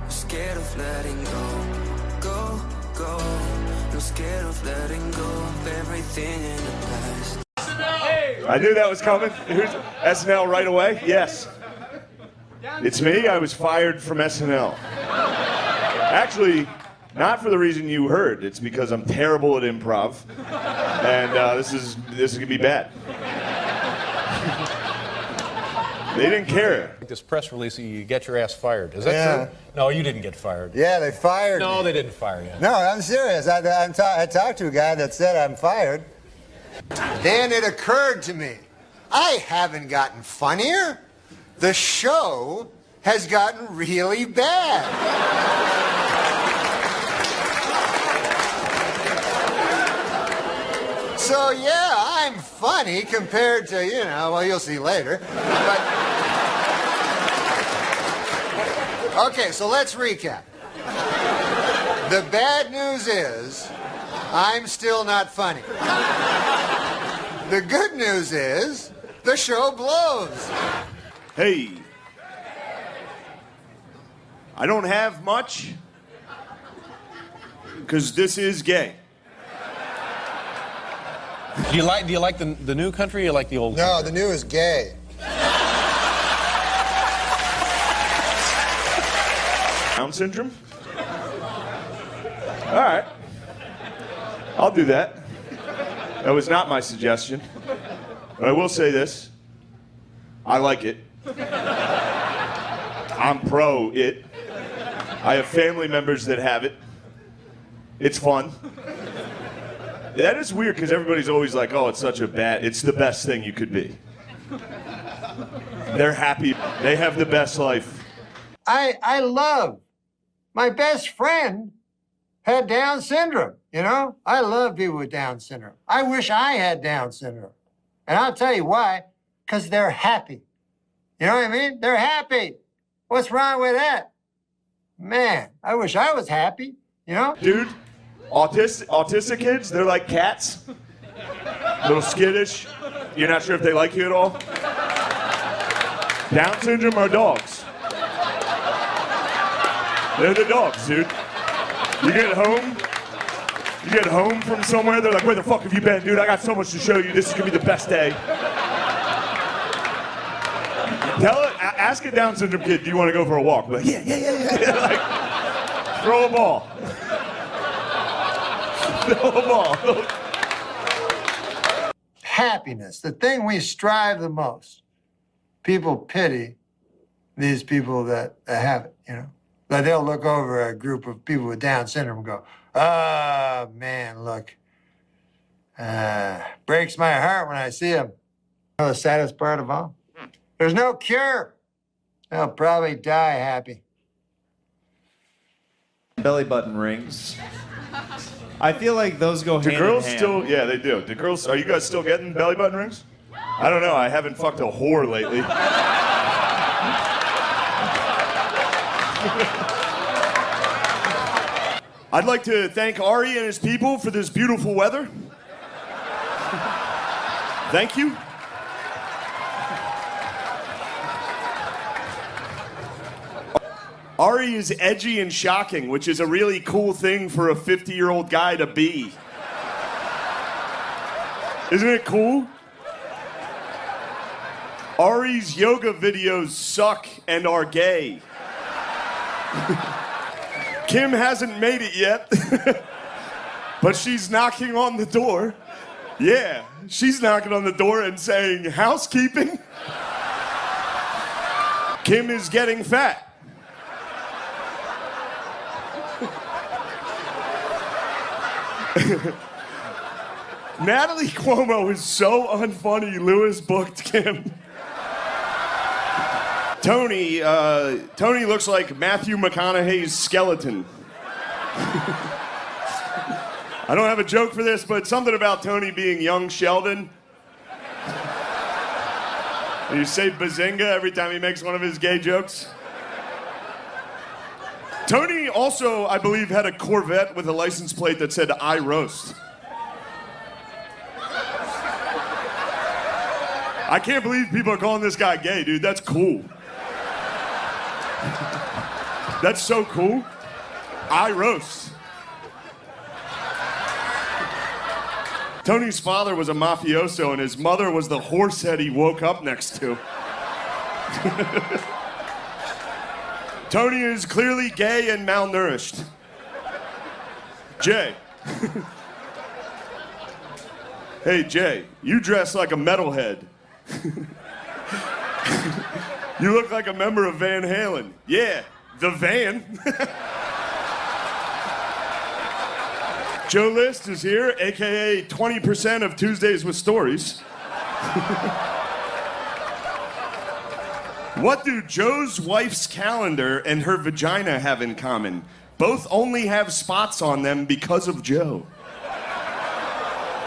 I'm scared of letting go. I'm scared of letting go of everything in the past. I knew that was coming. Here's SNL right away. Yes. It's me. I was fired from SNL. Actually, not for the reason you heard. It's because I'm terrible at improv, and this is gonna be bad. They didn't care. This press release, you get your ass fired. Is that true? No, you didn't get fired. Yeah, they fired No, me. they didn't fire you. No, I'm serious. I talked to a guy that said I'm fired. Then it occurred to me, I haven't gotten funnier. The show has gotten really bad. So yeah, I'm funny compared to, you know, well, you'll see later. But okay, so let's recap. The bad news is I'm still not funny. The good news is the show blows. Hey, I don't have much because this is gay. Do you like the new country or you like the old No, country? the new is gay. Down syndrome? All right. I'll do that. That was not my suggestion. But I will say this. I like it. I'm pro it. I have family members that have it. It's fun. That is weird because everybody's always like, oh, it's the best thing you could be. They're happy. They have the best life. I love my best friend had Down syndrome, you know? I love people with Down syndrome. I wish I had Down syndrome. And I'll tell you why, because they're happy. You know what I mean? They're happy. What's wrong with that? Man, I wish I was happy, you know? Dude, autistic kids, they're like cats. A little skittish. You're not sure if they like you at all. Down syndrome are dogs. They're the dogs, dude. You get home from somewhere, they're like, where the fuck have you been, dude? I got so much to show you. This is gonna be the best day. Ask a Down syndrome kid, do you want to go for a walk? Like, yeah. Like, throw a ball. Throw a ball. Happiness, the thing we strive the most. People pity these people that have it, you know? Like they'll look over a group of people with Down syndrome and go, oh, man, look. Breaks my heart when I see them. You know the saddest part of all? There's no cure. They'll probably die happy. Belly button rings. I feel like those go hand in hand. Do girls still, yeah, they do. Do girls, are you guys still getting belly button rings? I don't know, I haven't fucked a whore lately. I'd like to thank Ari and his people for this beautiful weather. Thank you. Ari is edgy and shocking, which is a really cool thing for a 50-year-old guy to be. Isn't it cool? Ari's yoga videos suck and are gay. Kim hasn't made it yet, but she's knocking on the door. Yeah, she's knocking on the door and saying, housekeeping? Kim is getting fat. Natalie Cuomo is so unfunny, Lewis booked Kim. Tony looks like Matthew McConaughey's skeleton. I don't have a joke for this, but something about Tony being young Sheldon. And you say bazinga every time he makes one of his gay jokes. Tony also, I believe, had a Corvette with a license plate that said, I roast. I can't believe people are calling this guy gay, dude. That's cool. That's so cool. I roast. Tony's father was a mafioso, and his mother was the horse head he woke up next to. Tony is clearly gay and malnourished. Jay. Hey, Jay, you dress like a metalhead. You look like a member of Van Halen. Yeah, the Van. Joe List is here, AKA 20% of Tuesdays with Stories. What do Joe's wife's calendar and her vagina have in common? Both only have spots on them because of Joe.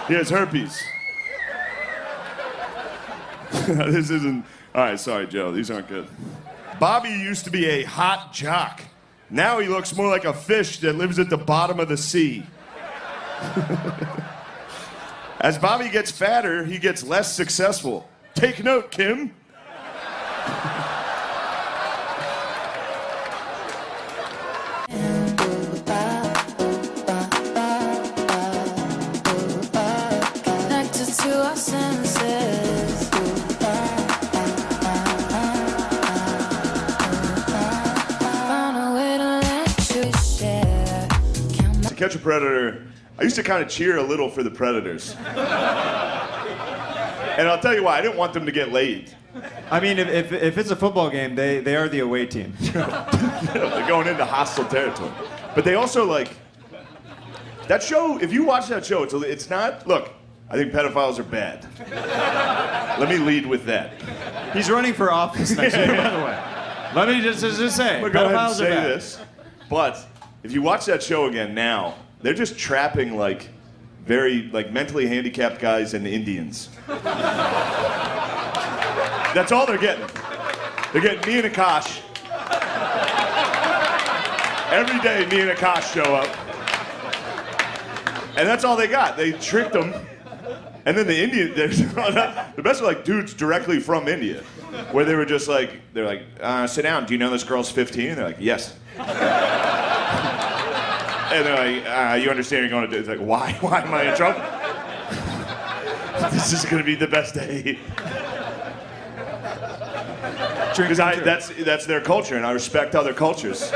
He has herpes. This isn't... All right, sorry, Joe. These aren't good. Bobby used to be a hot jock. Now he looks more like a fish that lives at the bottom of the sea. As Bobby gets fatter, he gets less successful. Take note, Kim. To catch a predator, I used to kind of cheer a little for the Predators. And I'll tell you why, I didn't want them to get laid. I mean, if it's a football game, they are the away team. They're going into hostile territory. But they also, like, that show, if you watch that show, it's not, look, I think pedophiles are bad. Let me lead with that. He's running for office next year, by the way. Let me just say, I'm going to go ahead and pedophiles say are bad. this, but If you watch that show again now, they're just trapping like very like mentally handicapped guys and Indians. That's all they're getting. They're getting me and Akash. Every day, me and Akash show up. And that's all they got. They tricked them. And then the Indian, the best are like dudes directly from India, where they were just like, they're like, sit down, do you know this girl's 15? And they're like, yes. And they're like, you understand you're going to do it? It's like, why? Why am I in trouble? This is going to be the best day. Because that's their culture, and I respect other cultures.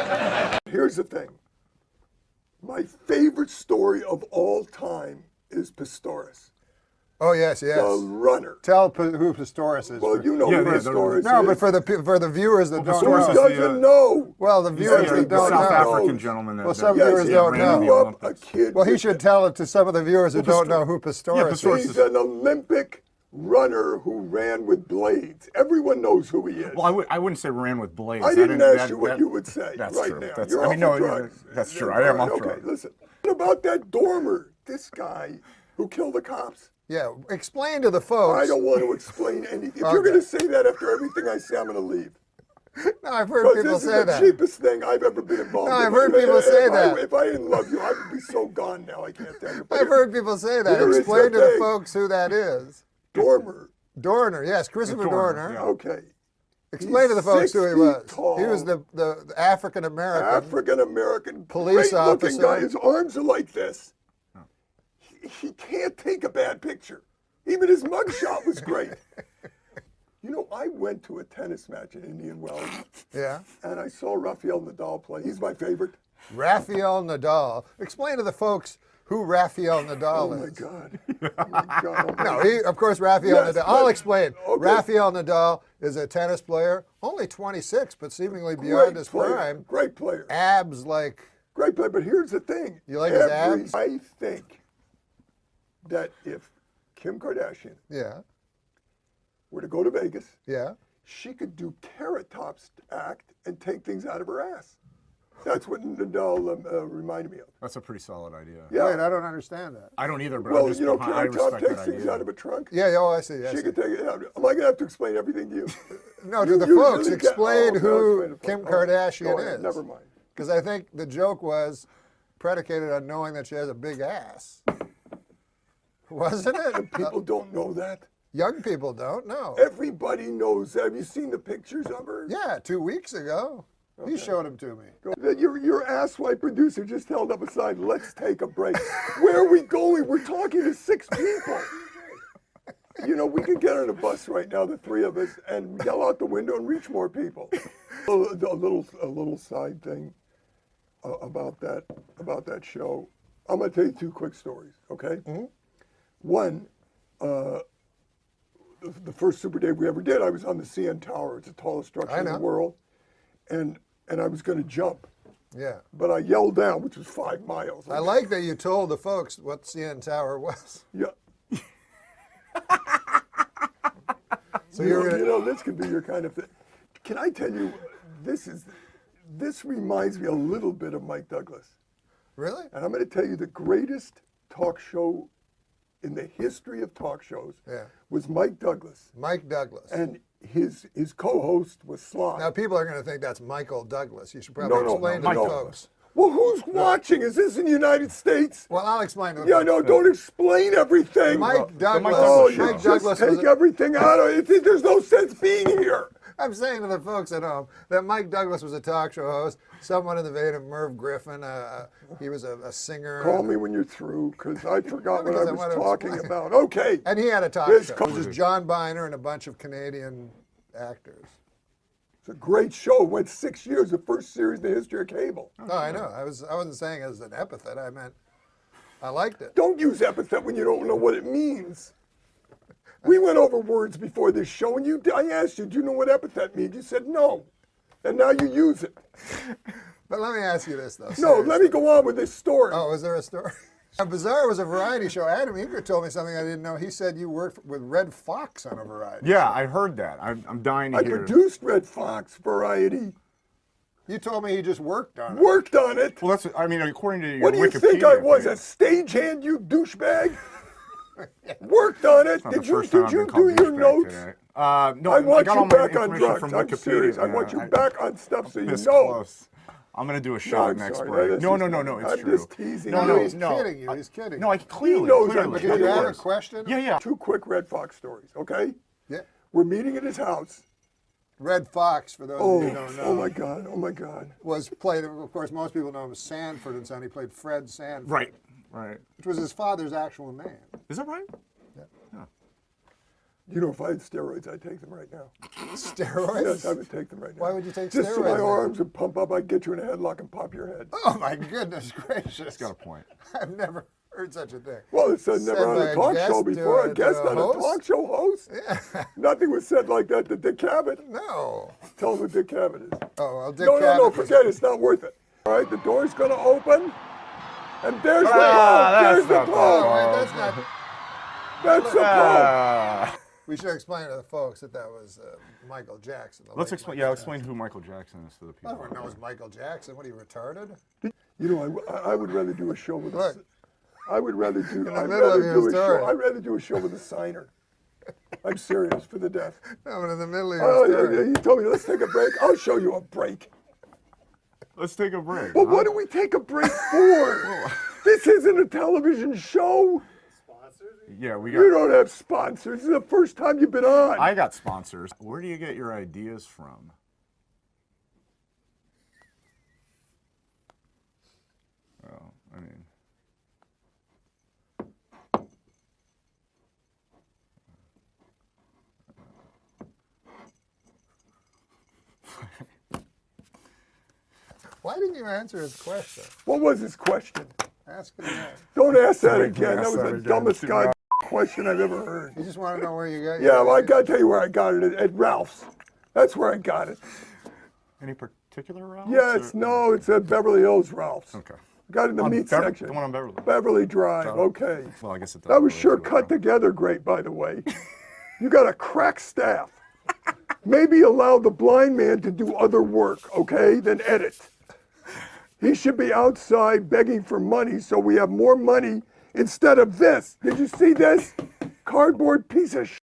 Here's the thing. My favorite story of all time is Pistorius. Oh yes, yes. The runner. Tell who Pistorius is. Well, you know who Pistorius is. No, but for the viewers that don't know. Who doesn't know? Well, the viewers that don't know. South African gentleman. Well, some viewers don't know. A kid. Well, he should tell it to some of the viewers who don't know who Pistorius is. He's an Olympic runner who ran with blades. Everyone knows who he is. Well, I wouldn't say ran with blades. I didn't ask you what you would say that's right true. now. That's, You're I mean, off no, drugs. that's true. I am off Okay, drugs. listen. About that Dormer, this guy who killed the cops. Yeah, explain to the folks. I don't want to explain anything. If you're going to say that after everything I say, I'm going to leave. No, I've heard people say that. This is the cheapest thing I've ever been involved in. No, I've heard people say that. If I didn't love you, I would be so gone now. I can't tell you. I've heard people say that. Explain to the folks who that is. Dormer. Dorner, yes, Christopher Dorner. Yeah. Okay. Explain to the folks who he was. Tall. He was the African American police officer. Guy. His arms are like this. He can't take a bad picture. Even his mugshot was great. You know, I went to a tennis match in Indian Wells. Yeah. And I saw Rafael Nadal play. He's my favorite. Rafael Nadal. Explain to the folks who Rafael Nadal is. Oh my God. No, of course, Rafael Nadal. I'll explain. Okay. Rafael Nadal is a tennis player, only 26, but seemingly beyond his prime. Great player. Abs like. Great player, but here's the thing. You like his abs? I think that if Kim Kardashian were to go to Vegas, she could do Carrot Top's act and take things out of her ass. That's what Nadal reminded me of. That's a pretty solid idea. Yeah. Wait, I don't understand that. I don't either, but well, I'm just you know, I Carrot Top respect takes that things idea. out of a trunk. Yeah, I see. She could take it out. Am I going to have to explain everything to you? No, to the folks. Explain who Kim Kardashian is. Never mind. Because I think the joke was predicated on knowing that she has a big ass. Wasn't it? And people don't know that. Young people don't know. Everybody knows that. Have you seen the pictures of her? Yeah, 2 weeks ago. Okay. You showed them to me. Your asswipe producer just held up a sign, let's take a break. Where are we going? We're talking to 6 people. You know, we could get on a bus right now, the 3 of us, and yell out the window and reach more people. A little side thing about that show. I'm going to tell you 2 quick stories, okay? Mm-hmm. One, the first Super Day we ever did, I was on the CN Tower. It's the tallest structure in the world. And I was going to jump. Yeah. But I yelled down, which was 5 miles. I like that you told the folks what CN Tower was. Yeah. So you know, this could be your kind of thing. Can I tell you, this reminds me a little bit of Mike Douglas. Really? And I'm going to tell you the greatest talk show in the history of talk shows was Mike Douglas. Mike Douglas. And his co-host was Sly. Now people are going to think that's Michael Douglas. You should probably explain to the folks. Well, who's watching? Is this in the United States? Well, I'll explain to the folks. Yeah, no, don't explain everything. Mike Douglas. Mike Douglas just take everything out of it. There's no sense being here. I'm saying to the folks at home that Mike Douglas was a talk show host, someone in the vein of Merv Griffin. He was a singer. Call me when you're through, because I forgot what I was talking about. Okay. And he had a talk show. It was John Biner and a bunch of Canadian actors. It's a great show. It went 6 years, the first series in the history of cable. Oh, I know. I wasn't saying it as an epithet. I meant I liked it. Don't use epithet when you don't know what it means. We went over words before this show, and I asked you, do you know what epithet means? You said no, and now you use it. But let me ask you this, though. No, let me go on with this story. Oh, is there a story? Bizarre was a variety show. Adam Eager told me something I didn't know. He said you worked with Red Fox on a variety show. Yeah, I heard that. I'm dying to hear. I produced Red Fox variety. You told me he just worked on it. Worked on it? Well, that's, I mean, according to your What do you Wikipedia think I was, page, a stagehand, you douchebag? Worked on it. it's not the Did you first time I've been called do your douchebag notes? today. No, I want got you all my back on information drugs. from I'm Wikipedia. serious. I want you back on stuff so you know. Close. I'm going to do a shot I'm next sorry. break. No, No, it's I'm true. just teasing No, you. no, He's no. kidding you. He's kidding. No, I clearly. He knows clearly. I'm Did kidding. you have a question? Yeah. 2 quick Red Fox stories, okay? Yeah. We're meeting at his house. Red Fox, for those of you who don't know. Oh my God! Oh my God! Was played. Of course, most people know him as Sanford and Son. He played Fred Sanford. Right. Which was his father's actual name. Is that right? You know, if I had steroids, I'd take them right now. Steroids? Yes, I would take them right now. Why would you take Just steroids? so my then? arms would pump up, I'd get you in a headlock and pop your head. Oh my goodness gracious! He's got a point. I've never heard such a thing. Well, it's said Said never on by a a talk guest show to before. a- A guest to a on a host? talk show host? Yeah. Nothing was said like that to Dick Cavett. No. Tell him who Dick Cavett is. Oh, well, Dick No, Cavett. forget it. It's not worth it. All right, the door's going to open, and there's the Ah, poem. that's There's the not poem. Wait, that's not. That's the poem. We should explain to the folks that was Michael Jackson. Let's explain. Yeah, explain who Michael Jackson is to the people. Everyone knows Michael Jackson. What are you, retarded? You know, I would rather do a show with Look. I would rather do. In the I'd middle of rather your do a story. show. I'd rather do a show with a signer. I'm serious, for the deaf. No, but in the middle of your story. You told me let's take a break. I'll show you a break. Let's take a break. But what do we take a break for? This isn't a television show. Yeah, we You got. don't have sponsors. This is the first time you've been on. I got sponsors. Where do you get your ideas from? Oh, I mean. Why didn't you answer his question? What was his question? Ask it again. Don't ask that Sorry, again. That ask was that the again. dumbest Too god much. question I've ever heard. You just want to know where you got Yeah, well, I got to tell you where I got it, at Ralph's. That's where I got it. Any particular Ralph's? Yes, no, it's at Beverly Hills Ralph's. Okay. Got it in the On meat Bever- section. the one on Beverly. Beverly Drive, So- okay. Well, I guess it That was doesn't sure really cut together great, by the way. You got a crack staff. Maybe allow the blind man to do other work, okay, than edit. He should be outside begging for money so we have more money instead of this. Did you see this? Cardboard piece of shit.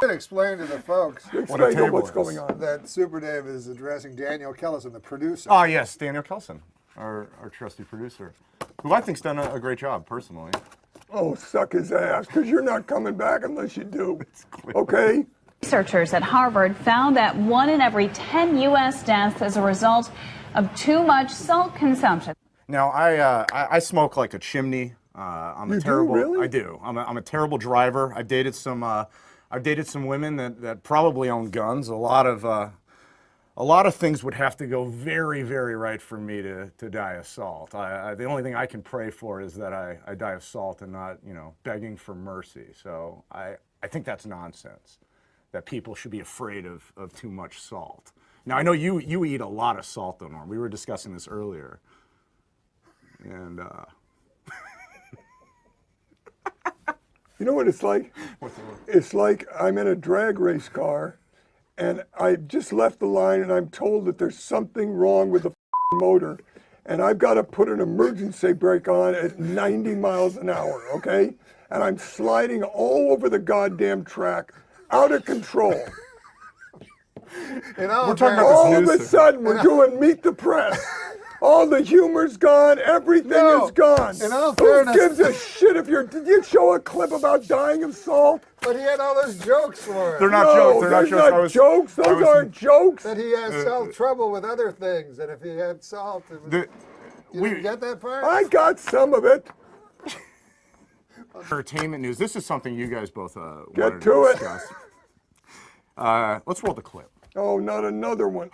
Explain to the folks. Explain to what's going on. That Super Dave is addressing Daniel Kellison, the producer. Oh, yes, Daniel Kelson, our trusty producer, who I think's done a great job, personally. Oh, suck his ass, because you're not coming back unless you do. Okay? Researchers at Harvard found that 1 in every 10 U.S. deaths is a result of too much salt consumption. Now, I smoke like a chimney. I'm a You do, terrible. really? I do. I'm a terrible driver. I've dated some women that probably own guns. A lot of things would have to go very, very right for me to die of salt. The only thing I can pray for is that I die of salt and not, begging for mercy. So I think that's nonsense, that people should be afraid of too much salt. Now, I know you eat a lot of salt, though, Norm. We were discussing this earlier. And, You know what it's like? It's like I'm in a drag race car, and I just left the line, and I'm told that there's something wrong with the motor, and I've got to put an emergency brake on at 90 miles an hour, okay? And I'm sliding all over the goddamn track, out of control. And all All of a sudden, we're doing Meet the Press. All the humor's gone. Everything is gone. in all Who fairness- gives a shit if you're? Did you show a clip about dying of salt? But he had all those jokes for it. They're not No, jokes. They're not there's jokes. not jokes. Those aren't jokes. That he has trouble with other things, and if he had salt, it was, you didn't get that part? I got some of it. entertainment news. This is something you guys both Get wanted to it. discuss. Let's roll the clip. Oh, not another one.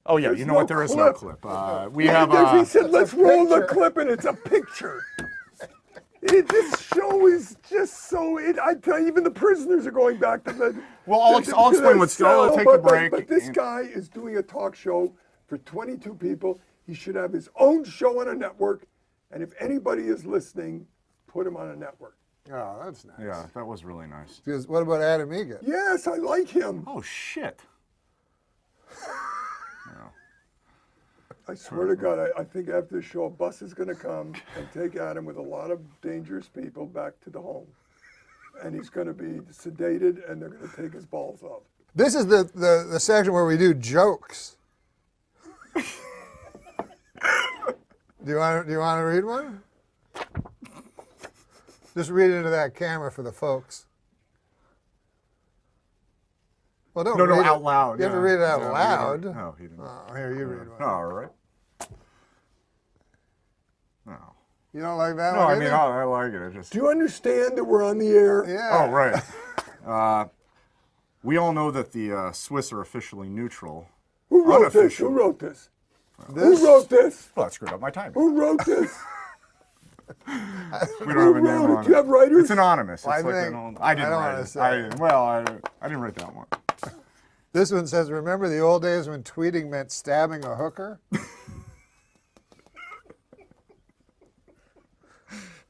Oh yeah, There's you know no what? There is no clip. clip. We have. He said, "Let's roll the clip," and it's a picture. This show is just so. I tell you, even the prisoners are going back to the. Well, I'll explain their what's going on. cell, Take a but- break. But this guy is doing a talk show for 22 people. He should have his own show on a network. And if anybody is listening, put him on a network. Oh, that's nice. Yeah, that was really nice. Because what about Adam Egan? Yes, I like him. Oh shit. I swear to God, I think after the show, a bus is going to come and take Adam with a lot of dangerous people back to the home. And he's going to be sedated, and they're going to take his balls off. This is the section where we do jokes. Do you want to read one? Just read it into that camera for the folks. Well, don't read out it. loud. You have to read it out No, loud. No, he didn't. Oh, here, you read one. All right. No. You don't like that No, one I either? mean, I like it. I just. Do you understand that we're on the air? Yeah. Oh, right. We all know that the Swiss are officially neutral. Who wrote this? Who wrote this? Who wrote this? Well, that screwed up my timing. Who wrote this? We don't have a name on it. Do you have writers? It's anonymous. Well, It's like an old, I didn't don't write wanna it. say I it. didn't write that one. This one says, remember the old days when tweeting meant stabbing a hooker?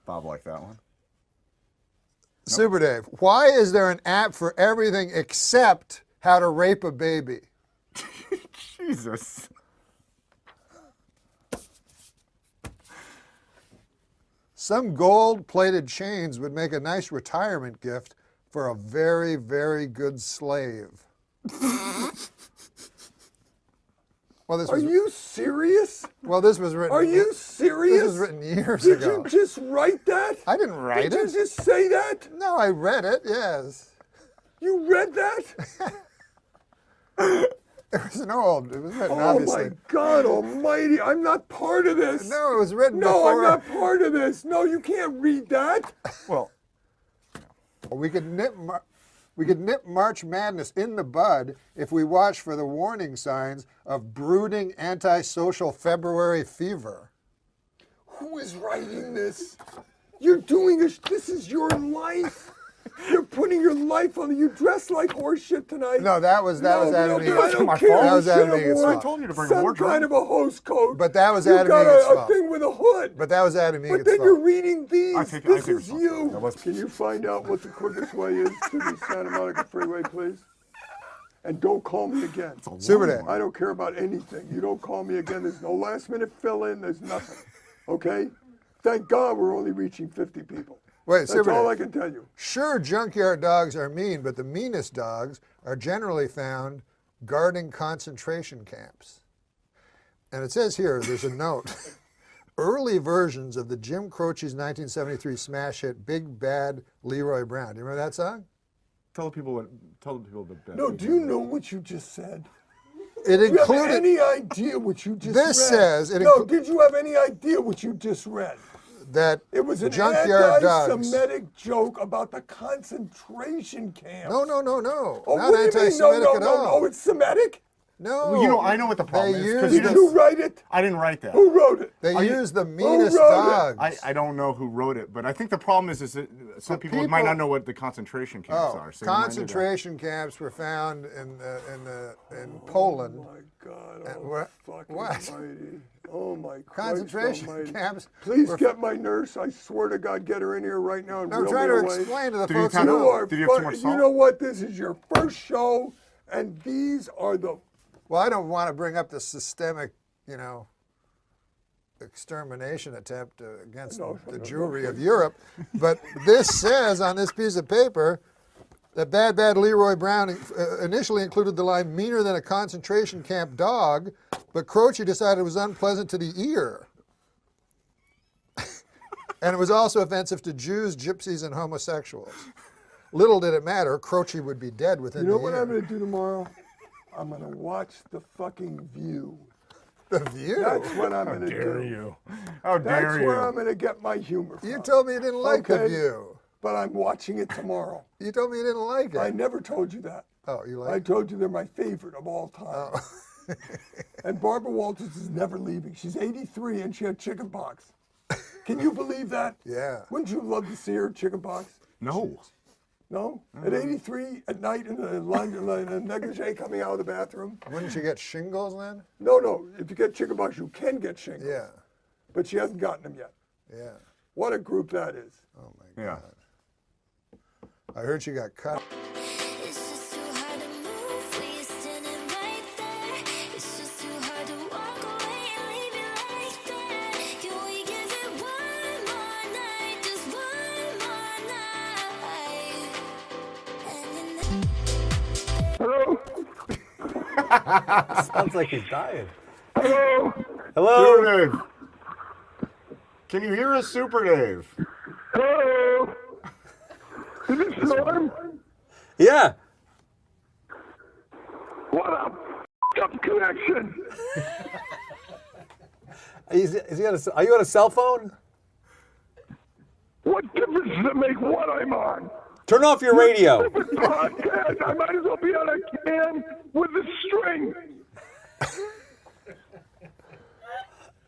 Bob liked that one. Super Dave, why is there an app for everything except how to rape a baby? Jesus. Some gold-plated chains would make a nice retirement gift for a very, very good slave. Well, Are you serious? Well, this was written. Are you serious? This was written years Did ago. you just write that? I didn't write Did it. you just say that? No, I read it. Yes. You read that? It was an old. It was written, Oh obviously. my God Almighty! I'm not part of this. No, it was written No, before. I'm not part of this. No, you can't read that. Well, we could nip March Madness in the bud if we watch for the warning signs of brooding antisocial February fever. Who is writing this? You're doing this. This is your life. You're putting your life on it. You dress like horse shit tonight. No, that was Adam I Egan's don't fault. care. That was You Adam should have Egan's worn fault. I told you to bring a some wardrobe. kind of a host coat. But that was you Adam got Egan's a fault. thing with a hood. But that was Adam Egan's But then fault. you're reading these. take This is responsibility. you. Can you find out what the quickest way is to the Santa Monica Freeway, please? And don't call me again. Super Dave. I don't care about anything. You don't call me again. There's no last minute fill in. There's nothing. Okay? Thank God we're only reaching 50 people. Wait, That's Super all Dave. I can tell you. Sure, junkyard dogs are mean, but the meanest dogs are generally found guarding concentration camps. And it says here, there's a note. Early versions of the Jim Croce's 1973 smash hit Big Bad Leroy Brown. Do you remember that song? Tell the people the No, do you know what you just said? It Do you have included. any idea what you just read? This says it No, did you have any idea what you just read? that It was an junkyard dogs. anti-Semitic joke about the concentration camp. No. Oh, Not what do you mean? anti-Semitic no, at no, all. No, it's Semitic? No. Well, you know, I know what the problem They is. use 'cause Did you write it? I didn't write that. Who wrote it? They Are you- use the meanest wrote it? dogs. I don't know who wrote it, but I think the problem is that some people might not know what the concentration camps are. So you might need to- Concentration camps were found in Poland. Oh my God! And Oh, what? fucking What? almighty. Oh my Christ Concentration almighty. camps. Please were- get my nurse. I swear to God, get her in here right now and I'm reel trying me to away. explain to the Did you folks tell who them- You are Did you have too much You salt? know what? This is your first show, and these are the. Well, I don't want to bring up the systemic, extermination attempt against the Jewry of Europe, but this says on this piece of paper that Bad Leroy Brown initially included the line "meaner than a concentration camp dog," but Croce decided it was unpleasant to the ear. And it was also offensive to Jews, gypsies, and homosexuals. Little did it matter, Croce would be dead within You know the what year. I'm going to do tomorrow? I'm going to watch the fucking View. The View? That's what I'm going to do. How dare you? How dare That's you? where I'm going to get my humor from. You told me you didn't like The Okay, View. But I'm watching it tomorrow. You told me you didn't like it. I never told you that. Oh, you I like it? told you they're my favorite of all time. Oh. And Barbara Walters is never leaving. She's 83 and she had chicken pox. Can you believe that? Yeah. Wouldn't you love to see her chicken pox? No. No? At 83 at night in a negligee coming out of the bathroom? Wouldn't you get shingles then? No. If you get chicken pox, you can get shingles. Yeah. But she hasn't gotten them yet. Yeah. What a group that is. Oh my Yeah. God. I heard you got cut. It's just too hard to move when you're standing right there. It's just too hard to walk away and Sounds like he's dying. Hello. Hello. Super Dave. Can you hear us, Super Dave? Hello. Is this Norm? Yeah. What a up connection. Is he on a, are you on a cell phone? What difference does it make what I'm on? Turn off your radio. Stupid podcast. I might as well be on a can with a string.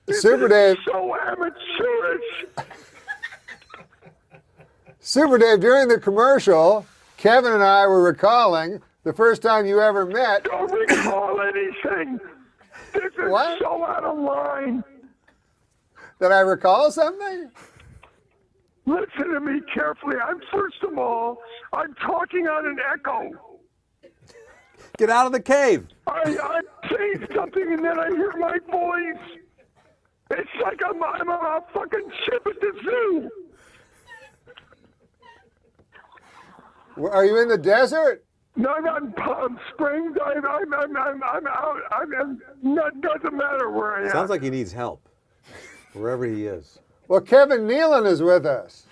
Super Dave. So amateurish. Super Dave, during the commercial, Kevin and I were recalling the first time you ever met. Don't recall anything. This is What? so out of line. Did I recall something? Listen to me carefully. First of all, I'm talking on an echo. Get out of the cave. I say something and then I hear my voice. It's like I'm on a fucking ship at the zoo. Are you in the desert? No, I'm not in Palm Springs. I'm out. Doesn't matter where I am. Sounds like he needs help, wherever he is. Well, Kevin Nealon is with us.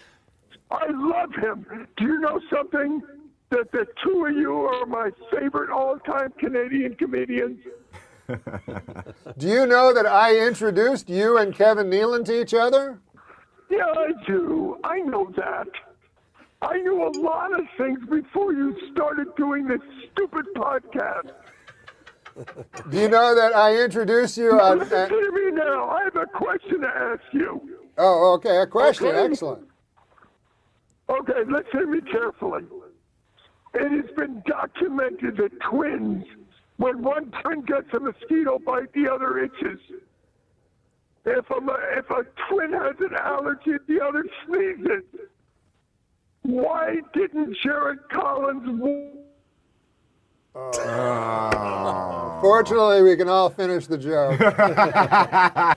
I love him. Do you know something? That the two of you are my favorite all-time Canadian comedians. Do you know that I introduced you and Kevin Nealon to each other? Yeah, I do. I know that. I knew a lot of things before you started doing this stupid podcast. Do you know that I introduced you Now, on... listen to me now. I have a question to ask you. Oh, okay. A question. Okay. Excellent. Okay, listen to me carefully. It has been documented that twins, when one twin gets a mosquito bite, the other itches. If a twin has an allergy, the other sneezes. Why didn't Jared Collins? Fortunately, we can all finish the joke.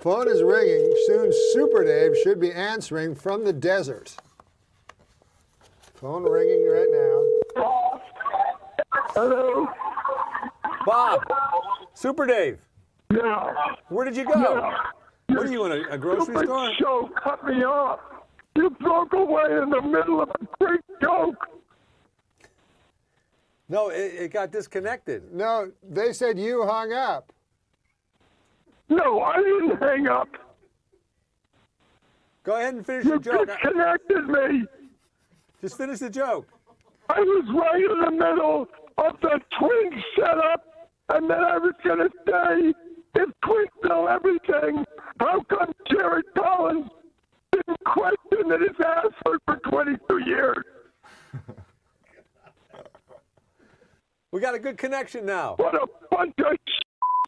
Phone is ringing. Soon Super Dave should be answering from the desert. Phone ringing right now. Hello? Bob. Super Dave. No. Where did you go? No. What are you in a grocery Stupid store? show cut me off. You broke away in the middle of a great joke. No, it got disconnected. No, they said you hung up. No, I didn't hang up. Go ahead and finish You your joke. disconnected me. Just finish the joke. I was right in the middle of the twin setup, and then I was going to say, if twins know everything, how come Jared Collins didn't question that his ass hurt for 22 years? We got a good connection now. What a bunch of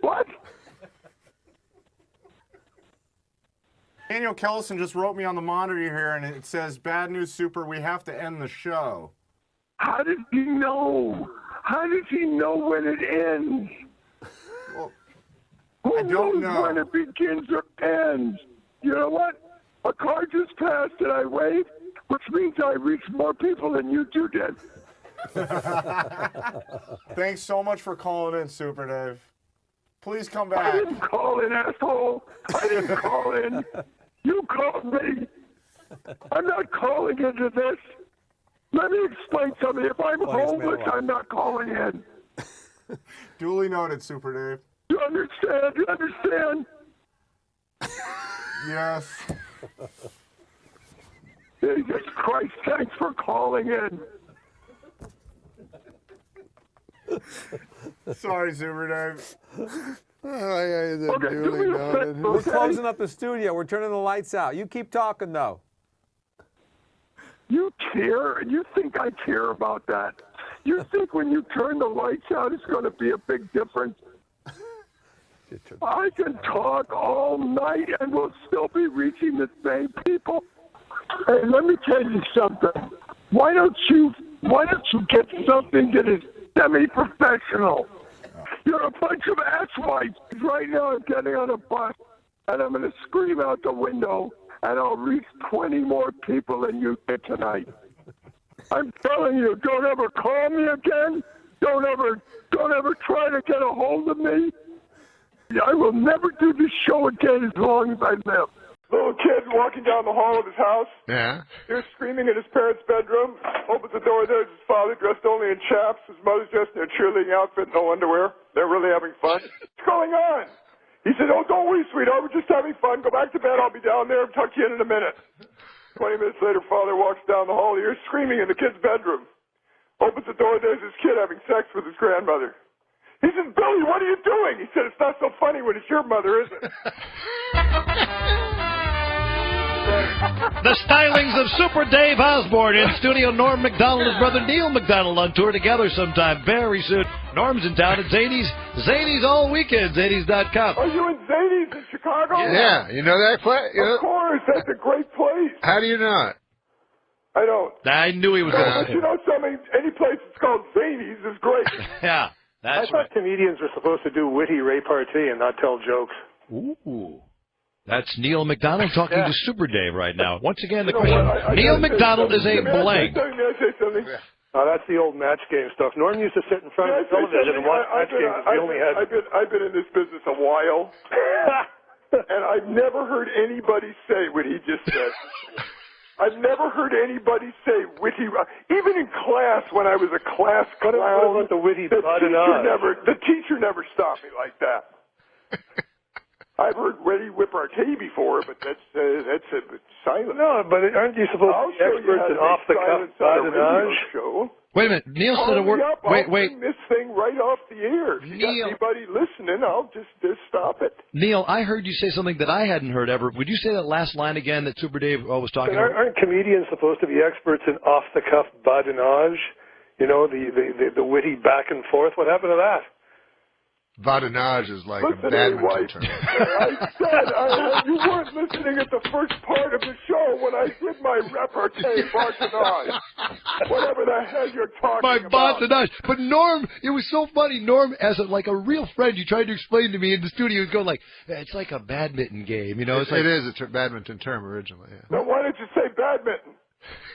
what? Daniel Kellison just wrote me on the monitor here, and it says, "Bad news, Super. We have to end the show." How does he know? How does he know when it ends? Well, Who I don't knows know. when it begins or ends? You know what? A car just passed and I waved, which means I reached more people than you two did. Thanks so much for calling in, Super Dave. Please come I back. didn't call in, asshole. I didn't call in. You called me. I'm not calling into this. Let me explain something. If I'm homeless, I'm not calling in. Duly noted, Super Dave. You understand? You understand? Yes. Jesus Christ, thanks for calling in. Sorry, Super Dave. Okay, do me a favor, We're closing up the studio. We're turning the lights out. You keep talking, though. You care? You think I care about that? You think when you turn the lights out, it's going to be a big difference? I can talk all night and we'll still be reaching the same people. Hey, let me tell you something. Why don't you get something that is semi-professional? You're a bunch of asswipes. Right now I'm getting on a bus and I'm going to scream out the window and I'll reach 20 more people than you did tonight. I'm telling you, don't ever call me again Don't ever try to get a hold of me. I will never do this show again as long as I live. Little kid walking down the hall of his house. Yeah. He's screaming in his parents' bedroom. Opens the door. There's his father dressed only in chaps. His mother's dressed in a cheerleading outfit, no underwear. They're really having fun. What's going on? He said, "Oh, don't worry, sweetheart. We're just having fun. Go back to bed. I'll be down there and tuck you in a minute." 20 minutes later, father walks down the hall. He hears screaming in the kid's bedroom. Opens the door. There's his kid having sex with his grandmother. He says, "Billy, what are you doing?" He said, "It's not so funny when it's your mother, is it?" The stylings of Super Dave Osborne in studio. Norm MacDonald and his brother Neil MacDonald on tour together sometime very soon. Norm's in town at Zany's. Zany's all weekend. Zany's.com. Are you in Zany's in Chicago? Yeah, you know that place? Of course, that's a great place. How do you know it? I don't. I knew he was going But you know something? Any place that's called Zany's is great. Yeah, that's I thought comedians were supposed to do witty repartee and not tell jokes. Ooh. That's Neil MacDonald talking to Super Dave right now. Once again, the You know question. what? I Neil gotta say MacDonald is something. a blank. May I say something? That's the old match game stuff. Norm used to sit in front of the television and watch match games. He only had. I've been in this business a while, and I've never heard anybody say what he just said. I've never heard anybody say witty. Even in class, when I was a class clown, what about the witty badinage? the teacher never stopped me like that. I've heard witty repartee before, but that's silent. No, but aren't you supposed to be experts in off-the-cuff badinage? Wait a minute. Neil said a word. Wait. Bring this thing right off the air. If you got anybody listening, I'll just stop it. Neil, I heard you say something that I hadn't heard ever. Would you say that last line again that Super Dave was talking about? Aren't comedians supposed to be experts in off-the-cuff badinage? You know, the witty back and forth. What happened to that? Badinage is like Listen, a badminton term. I said you weren't listening at the first part of the show when I did my repartee badinage. Whatever the hell you're talking about. Badinage. But Norm, it was so funny. Norm, as like a real friend, you tried to explain to me in the studio, he was going like, it's like a badminton game. You know, it's like, it is a badminton term originally. Yeah. Now, why didn't you say badminton?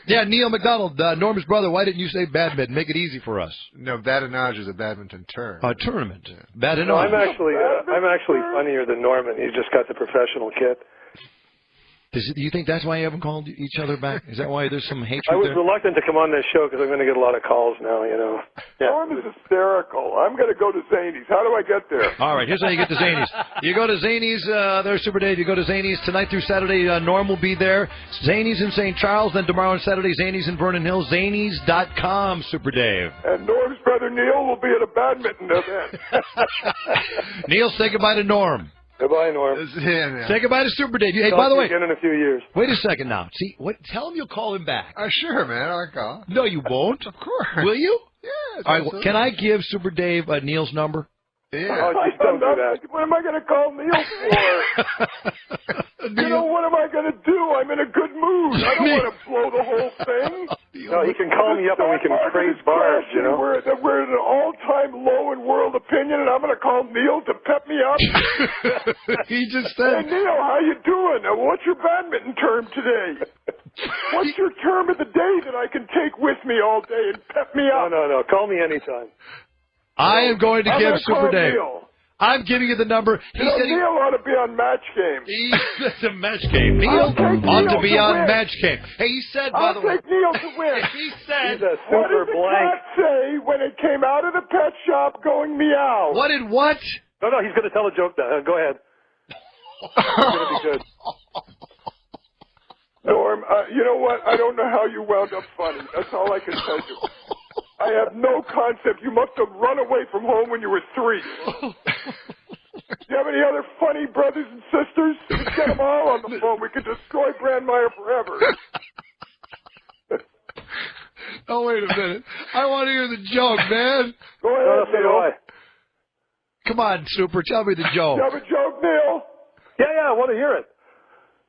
Yeah, Neil MacDonald, Norm's brother, why didn't you say badminton? Make it easy for us. No, badinage is a badminton term. A tournament. Yeah. Badinage. No, I'm actually funnier than Norman. He's just got the professional kit. Do you think that's why you haven't called each other back? Is that why there's some hatred I was there? reluctant to come on this show because I'm going to get a lot of calls now, you know. Norm is hysterical. I'm going to go to Zany's. How do I get there? All right, here's how you get to Zany's. You go to Zany's, there's Super Dave. You go to Zany's tonight through Saturday. Norm will be there. Zany's in St. Charles. Then tomorrow and Saturday, Zany's in Vernon Hills. Zany's.com, Super Dave. And Norm's brother Neil will be at a badminton event. Neil, say goodbye to Norm. Goodbye, Norm. Say goodbye to Super Dave. Hey, Talk by the to you way, again in a few years. Wait a second now. See, tell him you'll call him back. Sure, man. I'll call. No, you won't. Of course. Will you? Yes. All right. Well, can I give Super Dave Neil's number? Yeah. Oh, just don't do that. What am I going to call Neil for? You know, what am I going to do? I'm in a good mood. I don't want to blow the whole thing. No, he can call me up and we can trade bars, you know. We're at an all-time low in world opinion, and I'm going to call Neil to pep me up. He just said. Hey, Neil, how you doing? What's your badminton term today? What's your term of the day that I can take with me all day and pep me up? No. Call me anytime. I am going to give Super Dave. Neil. I'm giving you the number. He said Neil ought to be on Match Game. That's a Match Game. Neil ought to be on Match Game. Hey, he said, by the way. I'll take Neil to win. He said. He's a What super did the blank. cat say when it came out of the pet shop going meow? What did what? No, he's going to tell a joke now. Go ahead. It's going to be good. Norm, you know what? I don't know how you wound up funny. That's all I can tell you. I have no concept. You must have run away from home when you were 3. Do you have any other funny brothers and sisters? Let's get them all on the phone. We can destroy Brandmeier forever. Oh, wait a minute. I want to hear the joke, man. Go ahead, Neil. Come on, Super. Tell me the joke. You have a joke, Neil? Yeah, I want to hear it.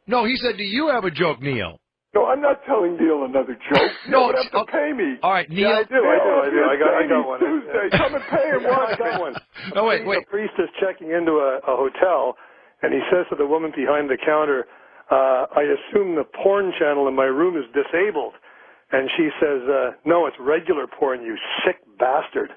No, he said, do you have a joke, Neil? No, I'm not telling Neil another joke. No, you have to pay me. All right, Neil. Yeah, I do. I got one. Tuesday. Come and pay him. I got one. No, wait. A priest is checking into a hotel, and he says to the woman behind the counter, I assume the porn channel in my room is disabled. And she says, no, it's regular porn, you sick bastard.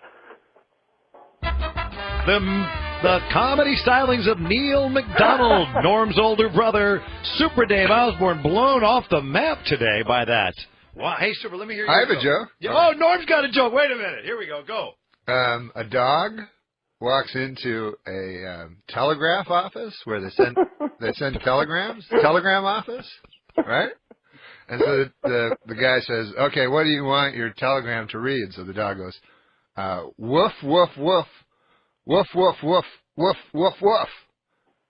The comedy stylings of Neil MacDonald, Norm's older brother, Super Dave Osborne, blown off the map today by that. Wow. Hey, Super, let me hear you. I have a joke. Yeah. Oh, Norm's got a joke. Wait a minute. Here we go. Go. A dog walks into a telegraph office where they send telegrams. Telegram office, right? And so the guy says, "Okay, what do you want your telegram to read?" So the dog goes, "Woof woof woof, woof woof woof, woof woof woof."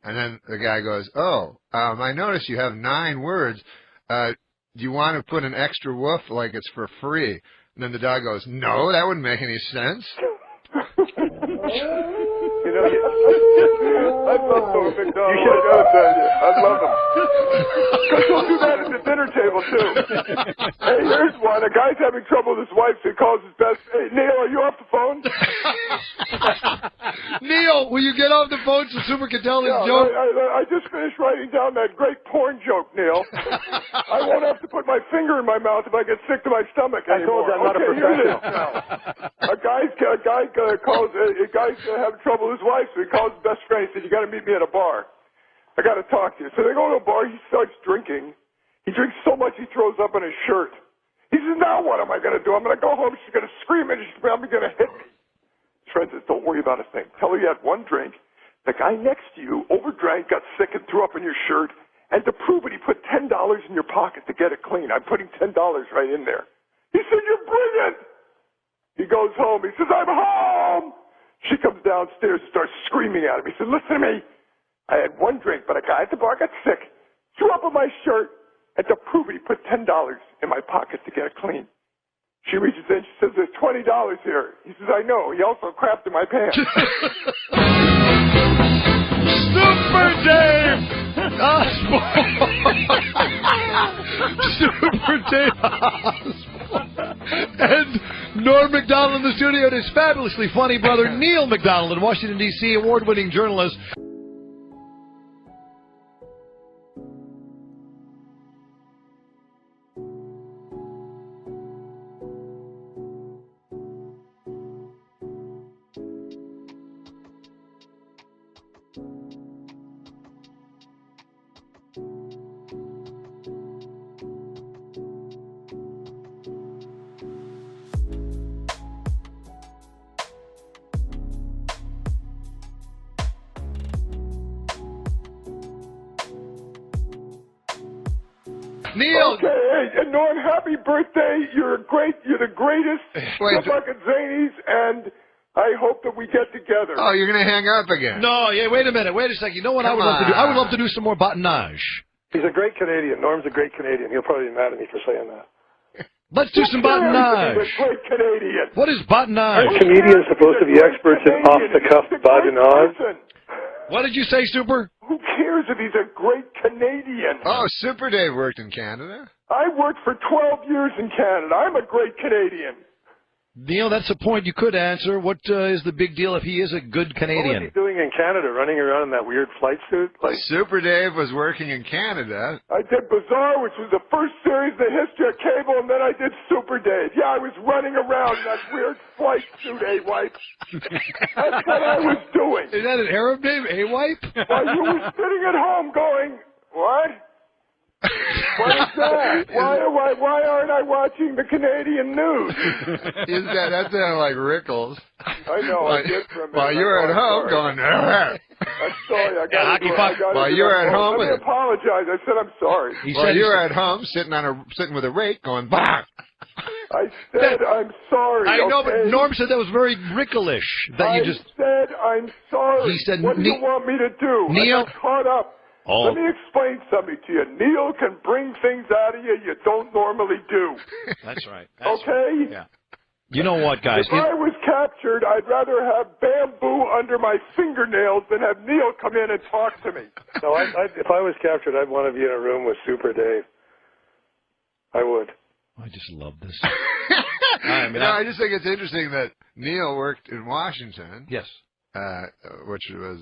And then the guy goes, "Oh, I notice you have 9 words. Do you want to put an extra woof like it's for free?" And then the dog goes, "No, that wouldn't make any sense." You know, I love Norm MacDonald. I gotta tell you, I love him. Because he'll do that at the dinner table too. Hey, here's one. A guy's having trouble with his wife, so he calls his best. Hey, Neil, are you off the phone? Neil, will you get off the phone so Super can tell his joke? I just finished writing down that great porn joke, Neil. I won't have to put my finger in my mouth if I get sick to my stomach anymore. I told you I'm not a professional. A guy calls. A guy's having trouble with his wife, so he calls his best friend. He said, "You got to meet me at a bar. I got to talk to you." So they go to a bar. He starts drinking. He drinks so much he throws up in his shirt. He says, "Now what am I going to do? I'm going to go home. She's going to scream and she's probably going to hit me." His friend says, "Don't worry about a thing. Tell her you had one drink. The guy next to you overdrank, got sick, and threw up in your shirt. And to prove it, he put $10 in your pocket to get it clean. I'm putting $10 right in there." He said, "You're brilliant." He goes home. He says, "I'm home." She comes downstairs and starts screaming at him. He said, "Listen to me. I had one drink, but a guy at the bar got sick, threw up in my shirt, and to prove it, he put $10 in my pocket to get it clean." She reaches in. She says, "There's $20 here." He says, "I know. He also crapped in my pants." Super Dave Osborne. Super Dave Osborne. And Norm MacDonald in the studio and his fabulously funny brother Neil MacDonald in Washington, D.C., award-winning journalist. Neil. Okay, hey, and Norm, happy birthday. You're great. You're the greatest. Wait, Good luck at Zanies, and I hope that we get together. Oh, you're going to hang up again. No, yeah, wait a minute. Wait a second. You know what I would love to do? I would love to do some more badinage. He's a great Canadian. Norm's a great Canadian. He'll probably be mad at me for saying that. Let's do some badinage. He's a great Canadian. What is badinage? Are comedians supposed to be experts in off-the-cuff badinage? What did you say, Super? Who cares if he's a great Canadian? Oh, Super Dave worked in Canada? I worked for 12 years in Canada. I'm a great Canadian. Neil, that's a point you could answer. What is the big deal if he is a good Canadian? What was he doing in Canada, running around in that weird flight suit? Super Dave was working in Canada. I did Bizarre, which was the first series in the history of cable, and then I did Super Dave. Yeah, I was running around in that weird flight suit, A-Wipe. That's what I was doing. Is that an Arab name, A-Wipe? While you were sitting at home going, what? What is that? Why aren't I watching the Canadian news? That sounded like Rickles. I know, I did for a minute. While you were at home going, I'm sorry, I got it. While you were at home, let me apologize. I said I'm sorry. While you were at home sitting with a rake going, bah! I said I'm sorry. I know, okay? but Norm said that was very Ricklish. I said I'm sorry. He said, what do you want me to do? Neil, I got caught up. Oh. Let me explain something to you. Neil can bring things out of you don't normally do. That's right. Okay? Right. Yeah. You know what, guys? If I was captured, I'd rather have bamboo under my fingernails than have Neil come in and talk to me. No, if I was captured, I'd want to be in a room with Super Dave. I would. I just love this. I just think it's interesting that Neil worked in Washington. Yes. Which was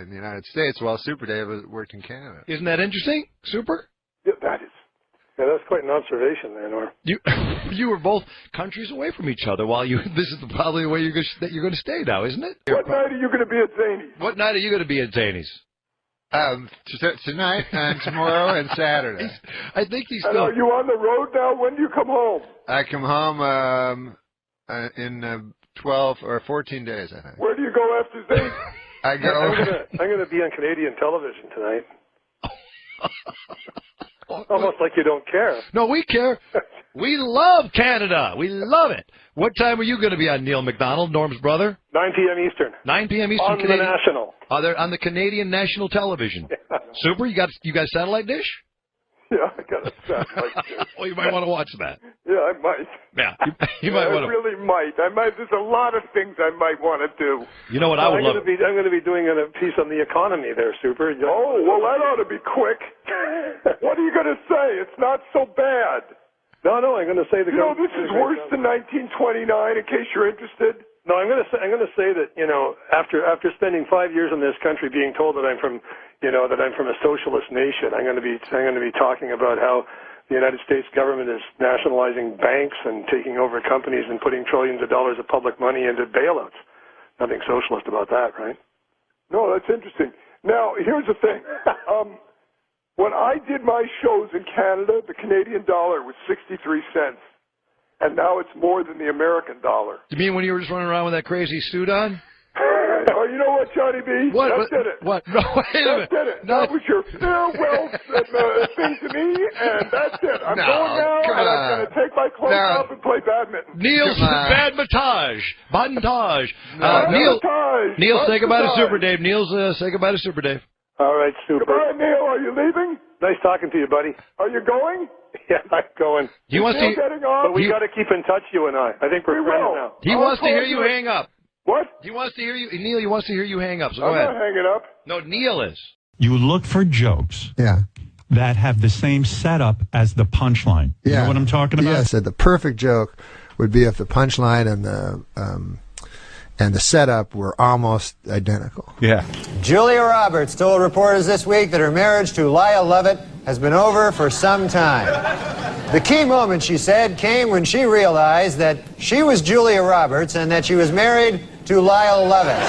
in the United States, while Super Dave worked in Canada. Isn't that interesting, Super? Yeah, that is. Yeah, that's quite an observation there, Norm. You were both countries away from each other while you. This is probably the way you're going to stay now, isn't it? What night are you going to be at Zany's? What night are you going to be at Zany's? Tonight and tomorrow and Saturday. I think he's And still. are you on the road now? When do you come home? I come home in 12 or 14 days, I think. Where do you go after Zany's? I go. I'm gonna be on Canadian television tonight. Almost like you don't care. No, we care. We love Canada. We love it. What time are you going to be on, Neil MacDonald, Norm's brother? 9 p.m. Eastern. 9 p.m. Eastern. On the National. They're on the Canadian national television. Yeah. Super. You got satellite dish? Yeah, I got a satellite dish. Well, you might want to watch that. Yeah, I might. Yeah, you might want to. I really might. There's a lot of things I might want to do. You know what I would love? I'm going to be doing a piece on the economy there, Super. Oh, well, that ought to be quick. What are you going to say? It's not so bad. No, I'm going to say the. This is worse than 1929. In case you're interested. No, I'm going to say that after spending 5 years in this country, being told that I'm from a socialist nation, I'm going to be talking about how the United States government is nationalizing banks and taking over companies and putting trillions of dollars of public money into bailouts. Nothing socialist about that, right? No, that's interesting. Now, here's the thing. When I did my shows in Canada, the Canadian dollar was 63 cents. And now it's more than the American dollar. You mean when you were just running around with that crazy suit on? Oh, you know what, Johnny B? What? That did it. What? No, wait a minute. That did it. That was your farewell thing to me, and that's it. I'm going now, and I'm going to take my clothes off and play badminton. Neil's badmintage. Neil, say goodbye to Super Dave. Say goodbye to Super Dave. All right, Super. Goodbye, Neil. Are you leaving? Nice talking to you, buddy. Are you going? Yeah, I'm going. He wants to. Getting off? But we got to keep in touch, you and I. I think we're friends now. He wants to hear you hang up. What? He wants to hear you, Neil. He wants to hear you hang up. So go I'm ahead. not hanging up. No, Neil is. You look for jokes. Yeah. That have the same setup as the punchline. You know what I'm talking about? Yes, the perfect joke would be if the punchline and the setup were almost identical. Yeah. Julia Roberts told reporters this week that her marriage to Lyle Lovett has been over for some time. The key moment, she said, came when she realized that she was Julia Roberts and that she was married to Lyle Lovett.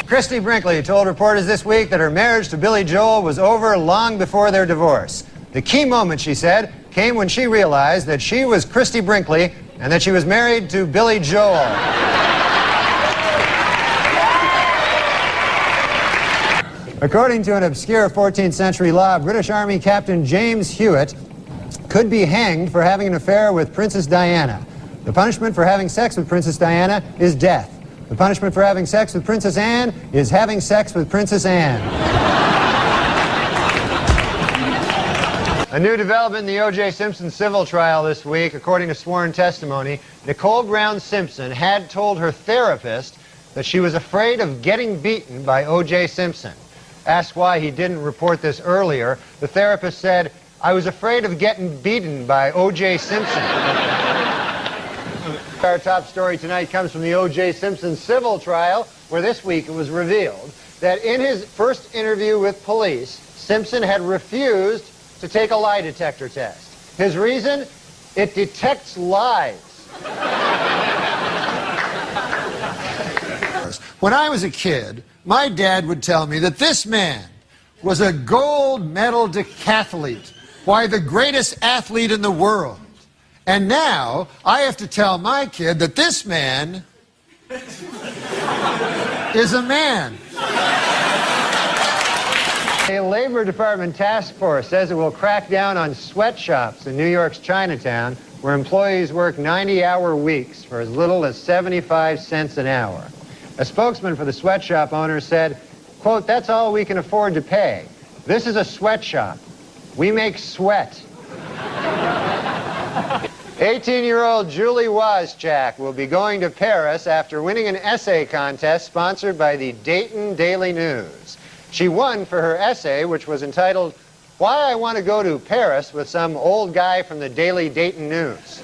Christy Brinkley told reporters this week that her marriage to Billy Joel was over long before their divorce. The key moment, she said, came when she realized that she was Christy Brinkley and that she was married to Billy Joel. According to an obscure 14th century law, British Army Captain James Hewitt could be hanged for having an affair with Princess Diana. The punishment for having sex with Princess Diana is death. The punishment for having sex with Princess Anne is having sex with Princess Anne. A new development in the O.J. Simpson civil trial this week. According to sworn testimony, Nicole Brown Simpson had told her therapist that she was afraid of getting beaten by O.J. Simpson. Asked why he didn't report this earlier, the therapist said, "I was afraid of getting beaten by O.J. Simpson." Our top story tonight comes from the O.J. Simpson civil trial, where this week it was revealed that in his first interview with police, Simpson had refused to take a lie detector test. His reason? It detects lies. When I was a kid, my dad would tell me that this man was a gold medal decathlete. Why, the greatest athlete in the world. And now I have to tell my kid that this man is a man. A Labor Department task force says it will crack down on sweatshops in New York's Chinatown, where employees work 90-hour weeks for as little as 75 cents an hour. A spokesman for the sweatshop owner said, quote, "That's all we can afford to pay. This is a sweatshop. We make sweat." 18-year-old Julie Wozchak will be going to Paris after winning an essay contest sponsored by the Dayton Daily News. She won for her essay, which was entitled, "Why I Want to Go to Paris with Some Old Guy from the Daily Dayton News."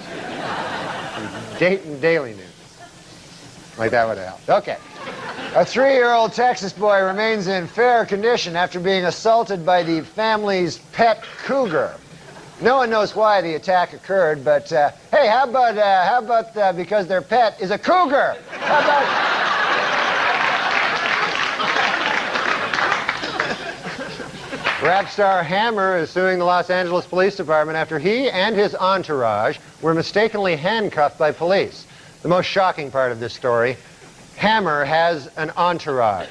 Dayton Daily News. Like that would have helped. Okay. A 3-year-old Texas boy remains in fair condition after being assaulted by the family's pet cougar. No one knows why the attack occurred, but hey, how about because their pet is a cougar? How about... Rap star Hammer is suing the Los Angeles Police Department after he and his entourage were mistakenly handcuffed by police. The most shocking part of this story, Hammer has an entourage.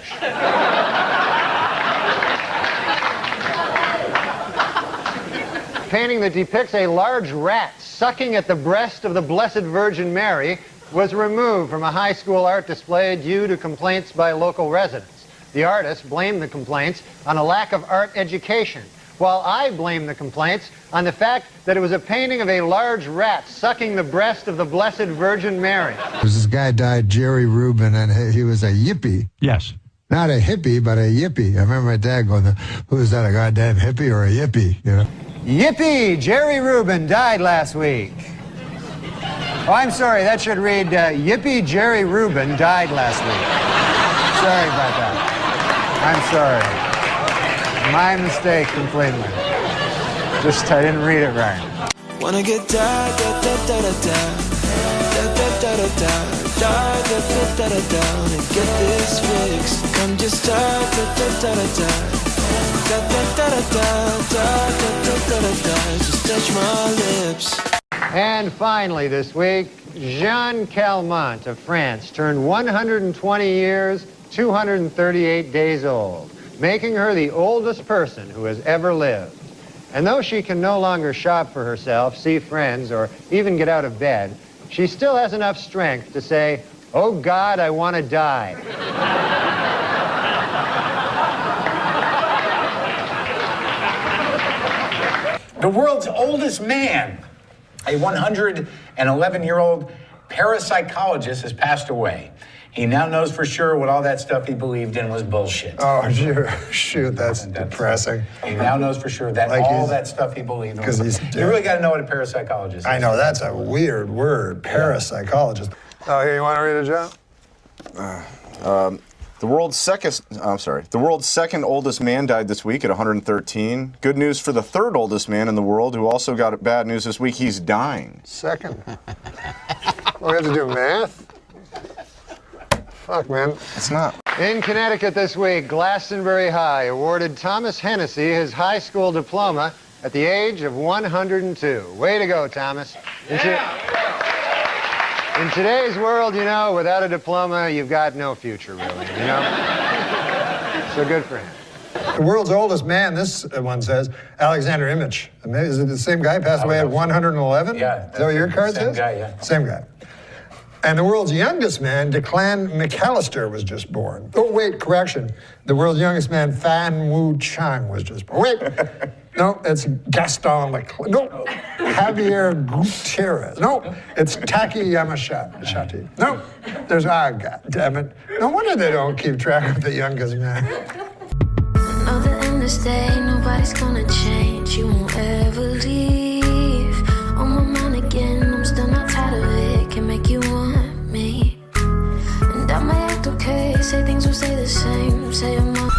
Painting that depicts a large rat sucking at the breast of the Blessed Virgin Mary was removed from a high school art display due to complaints by local residents. The artist blamed the complaints on a lack of art education, while I blame the complaints on the fact that it was a painting of a large rat sucking the breast of the Blessed Virgin Mary. This guy died, Jerry Rubin, and he was a yippie. Yes. Not a hippie, but a yippie. I remember my dad going, who is that, a goddamn hippie or a yippie? You know? Yippee! Jerry Rubin died last week. Oh, I'm sorry, that should read, Yippee Jerry Rubin died last week. Sorry about that. I'm sorry. My mistake completely. Just, I didn't read it right. Wanna get da da da da da da da da da da da da da da da and get this fix. Come just da da da da da da da da da da da da da. Just touch my lips. And finally this week, Jeanne Calment of France turned 120 years, 238 days old, making her the oldest person who has ever lived. And though she can no longer shop for herself, see friends, or even get out of bed, she still has enough strength to say, "Oh God, I want to die." The world's oldest man, a 111-year-old parapsychologist, has passed away. He now knows for sure what all that stuff he believed in was bullshit. Oh, shoot, that's depressing. He now knows for sure that all that stuff he believed in was bullshit. You really got to know what a parapsychologist is. I know, that's a weird word, parapsychologist. Oh, here, you want to read it, Joe? The world's second oldest man died this week at 113. Good news for the third oldest man in the world, who also got bad news this week. He's dying. Second. We have to do math? Fuck, man. It's not. In Connecticut this week, Glastonbury High awarded Thomas Hennessy his high school diploma at the age of 102. Way to go, Thomas. In today's world, you know, without a diploma, you've got no future, really, you know? So good for him. The world's oldest man, this one says, Alexander Imich. Is it the same guy, passed away at 111? Yeah. Is that what your card says? Same guy, yeah. Same guy. And the world's youngest man, Declan McAllister, was just born. Oh, wait, correction. The world's youngest man, Fan Wu Chang, was just born. Wait, no, it's Gaston Leclerc. No, Javier Gutierrez. No, it's Taki Yamashati. No, there's, God damn it. No wonder they don't keep track of the youngest man. Know that in this day, nobody's gonna change. You won't ever leave. On my mind again, I'm still not tired of it. Can make you want me. And I might act okay, say things will stay the same. Say I'm not.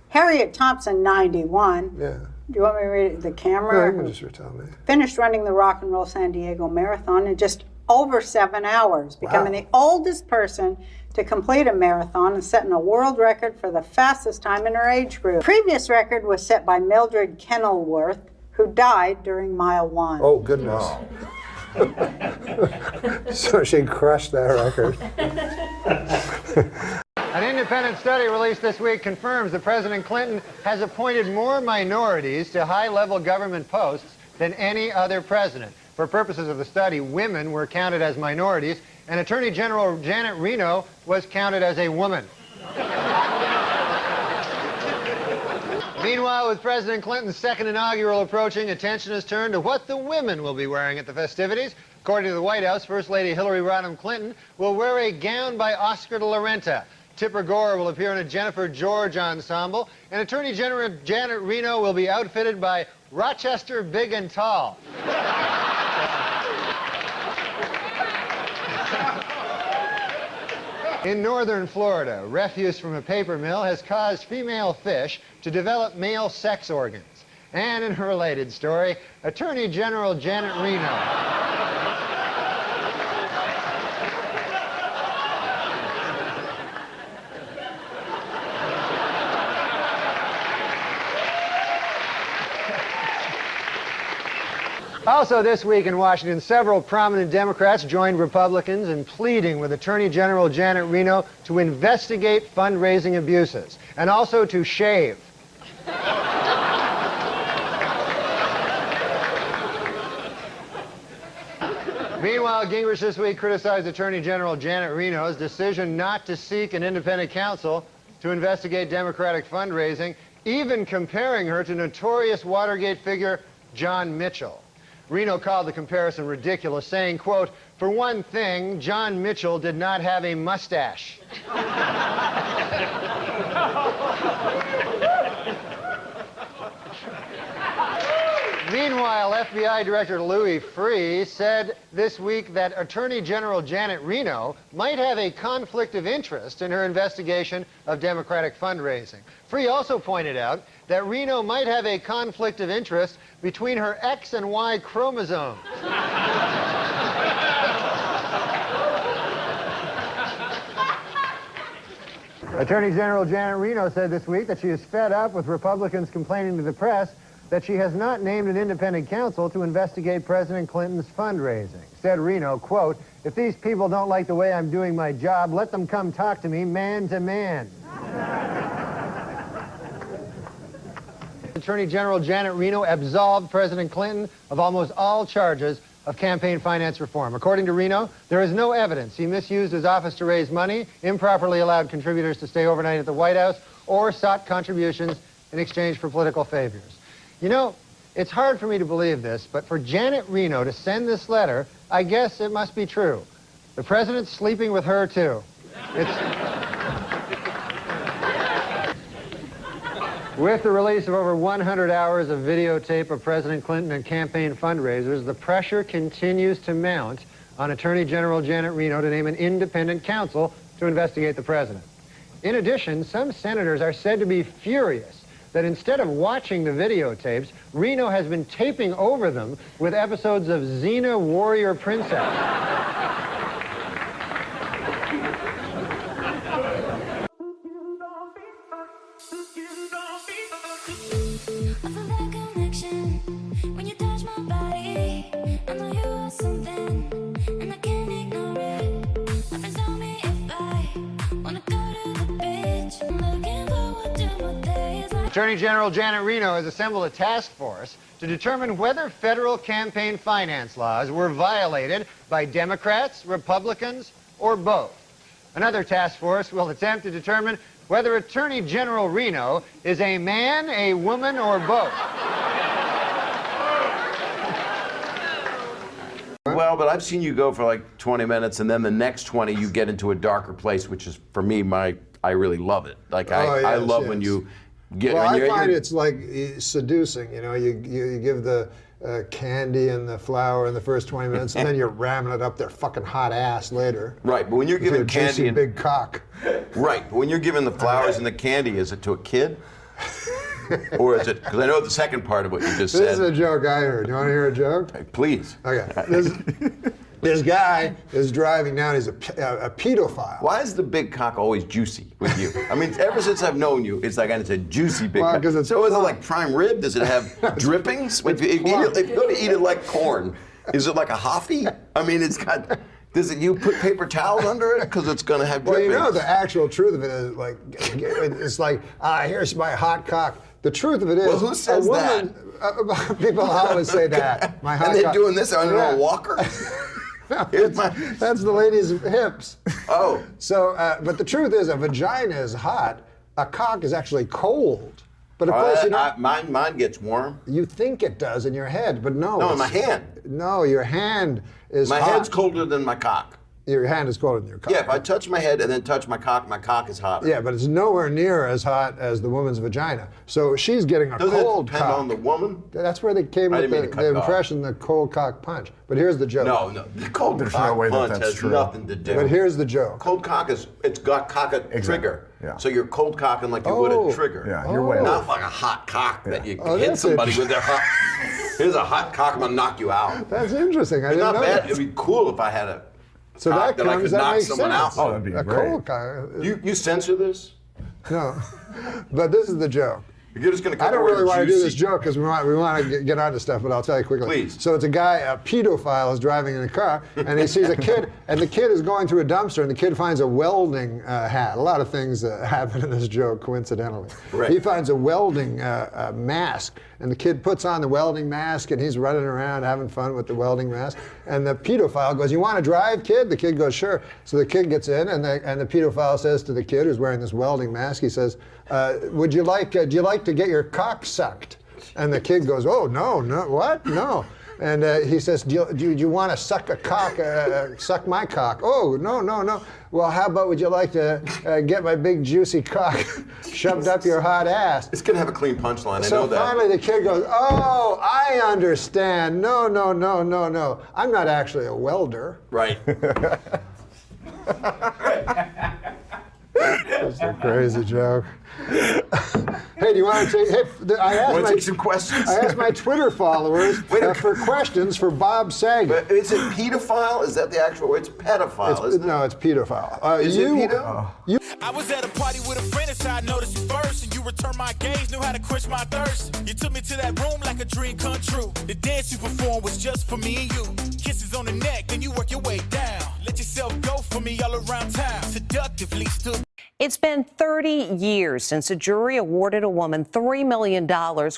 Harriet Thompson, 91. Yeah. Do you want me to read it? The camera? Yeah, you can just retell me. Finished running the Rock and Roll San Diego Marathon in just over 7 hours, becoming the oldest person to complete a marathon and setting a world record for the fastest time in her age group. Previous record was set by Mildred Kenilworth, who died during mile 1. Oh, goodness. So she crushed that record. An independent study released this week confirms that President Clinton has appointed more minorities to high-level government posts than any other president. For purposes of the study, women were counted as minorities, and Attorney General Janet Reno was counted as a woman. Meanwhile, with President Clinton's second inaugural approaching, attention has turned to what the women will be wearing at the festivities. According to the White House, First Lady Hillary Rodham Clinton will wear a gown by Oscar de la Renta. Tipper Gore will appear in a Jennifer George ensemble, and Attorney General Janet Reno will be outfitted by Rochester Big and Tall. In northern Florida, refuse from a paper mill has caused female fish to develop male sex organs. And in a related story, Attorney General Janet Reno. Also this week in Washington, several prominent Democrats joined Republicans in pleading with Attorney General Janet Reno to investigate fundraising abuses and also to shave. Meanwhile, Gingrich this week criticized Attorney General Janet Reno's decision not to seek an independent counsel to investigate Democratic fundraising, even comparing her to notorious Watergate figure John Mitchell. Reno called the comparison ridiculous, saying, quote, "For one thing, John Mitchell did not have a mustache." Meanwhile, FBI Director Louis Freeh said this week that Attorney General Janet Reno might have a conflict of interest in her investigation of Democratic fundraising. Freeh also pointed out that Reno might have a conflict of interest between her X and Y chromosomes. Attorney General Janet Reno said this week that she is fed up with Republicans complaining to the press that she has not named an independent counsel to investigate President Clinton's fundraising. Said Reno, quote, "If these people don't like the way I'm doing my job, let them come talk to me man to man." Attorney General Janet Reno absolved President Clinton of almost all charges of campaign finance reform. According to Reno, there is no evidence he misused his office to raise money, improperly allowed contributors to stay overnight at the White House, or sought contributions in exchange for political favors. You know, it's hard for me to believe this, but for Janet Reno to send this letter, I guess it must be true. The president's sleeping with her, too. With the release of over 100 hours of videotape of President Clinton and campaign fundraisers, the pressure continues to mount on Attorney General Janet Reno to name an independent counsel to investigate the president. In addition, some senators are said to be furious that instead of watching the videotapes, Reno has been taping over them with episodes of Xena Warrior Princess. Attorney General Janet Reno has assembled a task force to determine whether federal campaign finance laws were violated by Democrats, Republicans, or both. Another task force will attempt to determine whether Attorney General Reno is a man, a woman, or both. Well, but I've seen you go for like 20 minutes, and then the next 20 you get into a darker place, which is, for me, I really love it. Like, I love when you get... Well, when I find it's like seducing, you know, you give the candy and the flour in the first 20 minutes, and then you're ramming it up their fucking hot ass later. Right, but when you're giving candy and... big cock. Right, but when you're giving the flowers and the candy, is it to a kid? Or is it, because I know the second part of what you just said. This is a joke I heard. You want to hear a joke? Please. Okay. This guy is driving down, he's a pedophile. Why is the big cock always juicy with you? I mean, ever since I've known you, it's like, and it's a juicy big cock. It's so is it like prime rib? Does it have drippings? If you go to eat it like corn, is it like a Hoffy? I mean, it's got... you put paper towels under it because it's going to have drippings? Well, you know, the actual truth of it is like, it's like, here's my hot cock. The truth of it is, well, who says that? People always say that. My hot and they're cock. Doing this on a walker? No, that's the lady's hips. Oh. So, but the truth is, a vagina is hot. A cock is actually cold. But of course, you know, mine gets warm. You think it does in your head, but no. No, in my hand. No, your hand is my hot. head's colder than my cock. Your hand is colder than your cock. Yeah, if I touch my head and then touch my cock is hotter. Yeah, but it's nowhere near as hot as the woman's vagina. So she's getting a cold depend cock. on the woman? That's where they came with the impression, the cold cock punch. But here's the joke. No, the cold cock punch has nothing to do. But here's the joke. Cold cock it's got cock a trigger. Yeah. So you're cold cocking like you would a trigger. Yeah, you're way Not off. like a hot cock that you hit somebody with their hot. Here's a hot cock, I'm gonna knock you out. That's interesting. I It's didn't not know bad. that. It'd be cool if I had a So cock that I comes, could that knock makes someone sense. out. Oh, that'd be a great. cold cock. You censor this? No. But this is the joke. You're just gonna cut I don't the word really want to do juicy. this joke because we want to get onto stuff, but I'll tell you quickly. Please. So it's a guy, a pedophile, is driving in a car, and he sees a kid, and the kid is going through a dumpster, and the kid finds a welding hat. A lot of things happen in this joke, coincidentally. Right. He finds a welding mask, and the kid puts on the welding mask, and he's running around having fun with the welding mask. And the pedophile goes, "You want to drive, kid?" The kid goes, "Sure." So the kid gets in, and the pedophile says to the kid who's wearing this welding mask, he says, "Do you like to get your cock sucked?" And the kid goes, "Oh, no, what? No." And he says, do you want to suck a cock, suck my cock?" "Oh, no. Well, how about would you like to get my big juicy cock shoved up your hot ass?" It's gonna have a clean punchline. I So know that. finally the kid goes, "Oh, I understand. No. I'm not actually a welder." Right. That's a crazy joke. Hey, do you want to take? Hey, Want to take some questions? I asked my Twitter followers for questions for Bob Saget. But is it pedophile? Is that the actual word? It's pedophile, isn't it? No, it's pedophile. Is it pedo? I was at a party with a friend and I noticed you first, and you returned my gaze, knew how to quench my thirst. You took me to that room like a dream come true. The dance you performed was just for me and you. Kisses on the neck, then you work your way down. Let yourself go for me all around town. Seductively still. It's been 30 years since a jury awarded a woman $3 million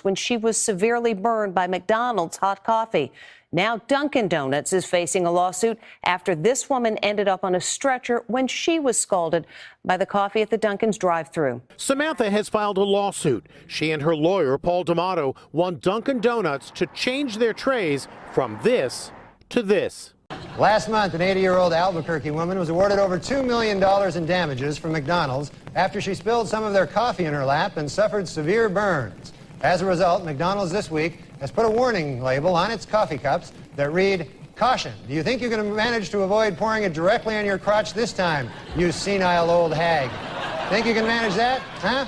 when she was severely burned by McDonald's hot coffee. Now Dunkin' Donuts is facing a lawsuit after this woman ended up on a stretcher when she was scalded by the coffee at the Dunkin's drive-thru. Samantha has filed a lawsuit. She and her lawyer, Paul D'Amato, want Dunkin' Donuts to change their trays from this to this. Last month, an 80-year-old Albuquerque woman was awarded over $2 million in damages from McDonald's after she spilled some of their coffee in her lap and suffered severe burns. As a result, McDonald's this week has put a warning label on its coffee cups that read, "Caution, do you think you can manage to avoid pouring it directly on your crotch this time, you senile old hag? Think you can manage that, huh?"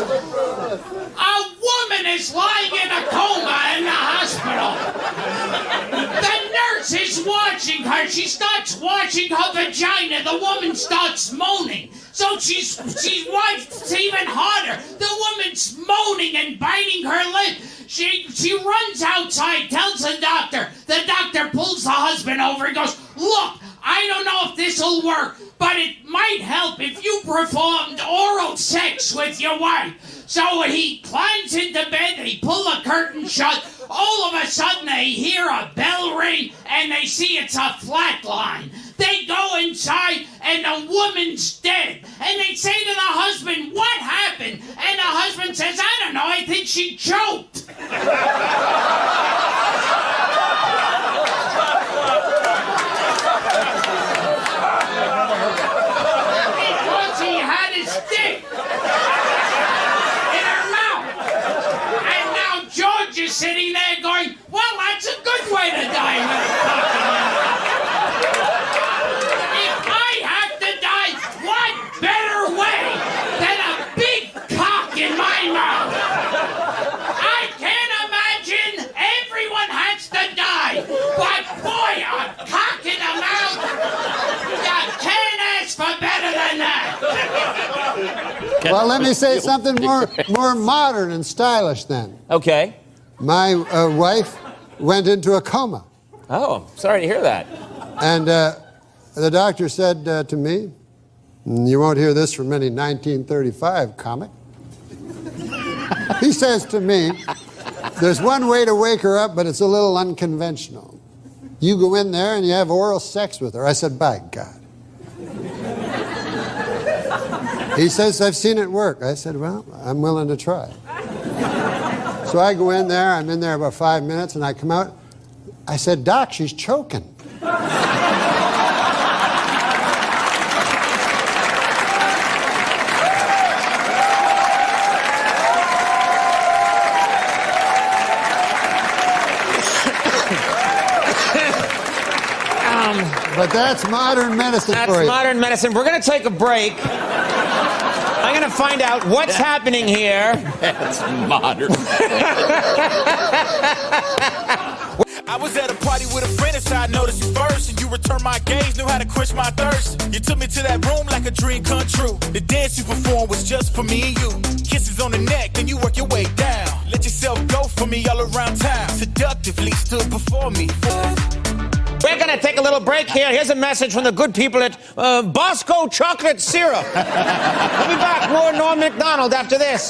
A woman is lying in a coma in the hospital. The nurse is watching her. She starts watching her vagina. The woman starts moaning. So she's it's even harder. The woman's moaning and biting her lip. She runs outside, tells the doctor. The doctor pulls the husband over and goes, "Look, I don't know if this'll work, but it might help if you performed oral sex with your wife." So he climbs into bed, they pull the curtain shut. All of a sudden they hear a bell ring and they see it's a flat line. They go inside and the woman's dead. And they say to the husband, "What happened?" And the husband says, "I don't know, I think she choked." Because he had his dick in her mouth. And now George is sitting there going, "Well, that's a good way to die with a cock in your mouth." If I have to die, what better way than a big cock in my mouth? I can't imagine everyone has to die, but boy, a cock in the mouth, you can't ask for better than that. Well, let me say something more modern and stylish then. Okay. My wife went into a coma. Oh, sorry to hear that. And the doctor said to me, "You won't hear this from any 1935 comic." He says to me, "There's one way to wake her up, but it's a little unconventional. You go in there and you have oral sex with her. I said, by God. He says, I've seen it work. I said, well, I'm willing to try. So I go in there, I'm in there about 5 minutes, and I come out. I said, Doc, she's choking. But that's modern medicine for you. That's modern medicine. We're going to take a break. I'm going to find out what's happening here. That's modern. I was at a party with a friend, and so I noticed you first. And you returned my gaze, knew how to quench my thirst. You took me to that room like a dream come true. The dance you performed was just for me and you. Kisses on the neck, then you work your way down. Let yourself go for me all around town. Seductively stood before me. We're going to take a little break here. Here's a message from the good people at Bosco Chocolate Syrup. We'll be back. More Norm MacDonald after this.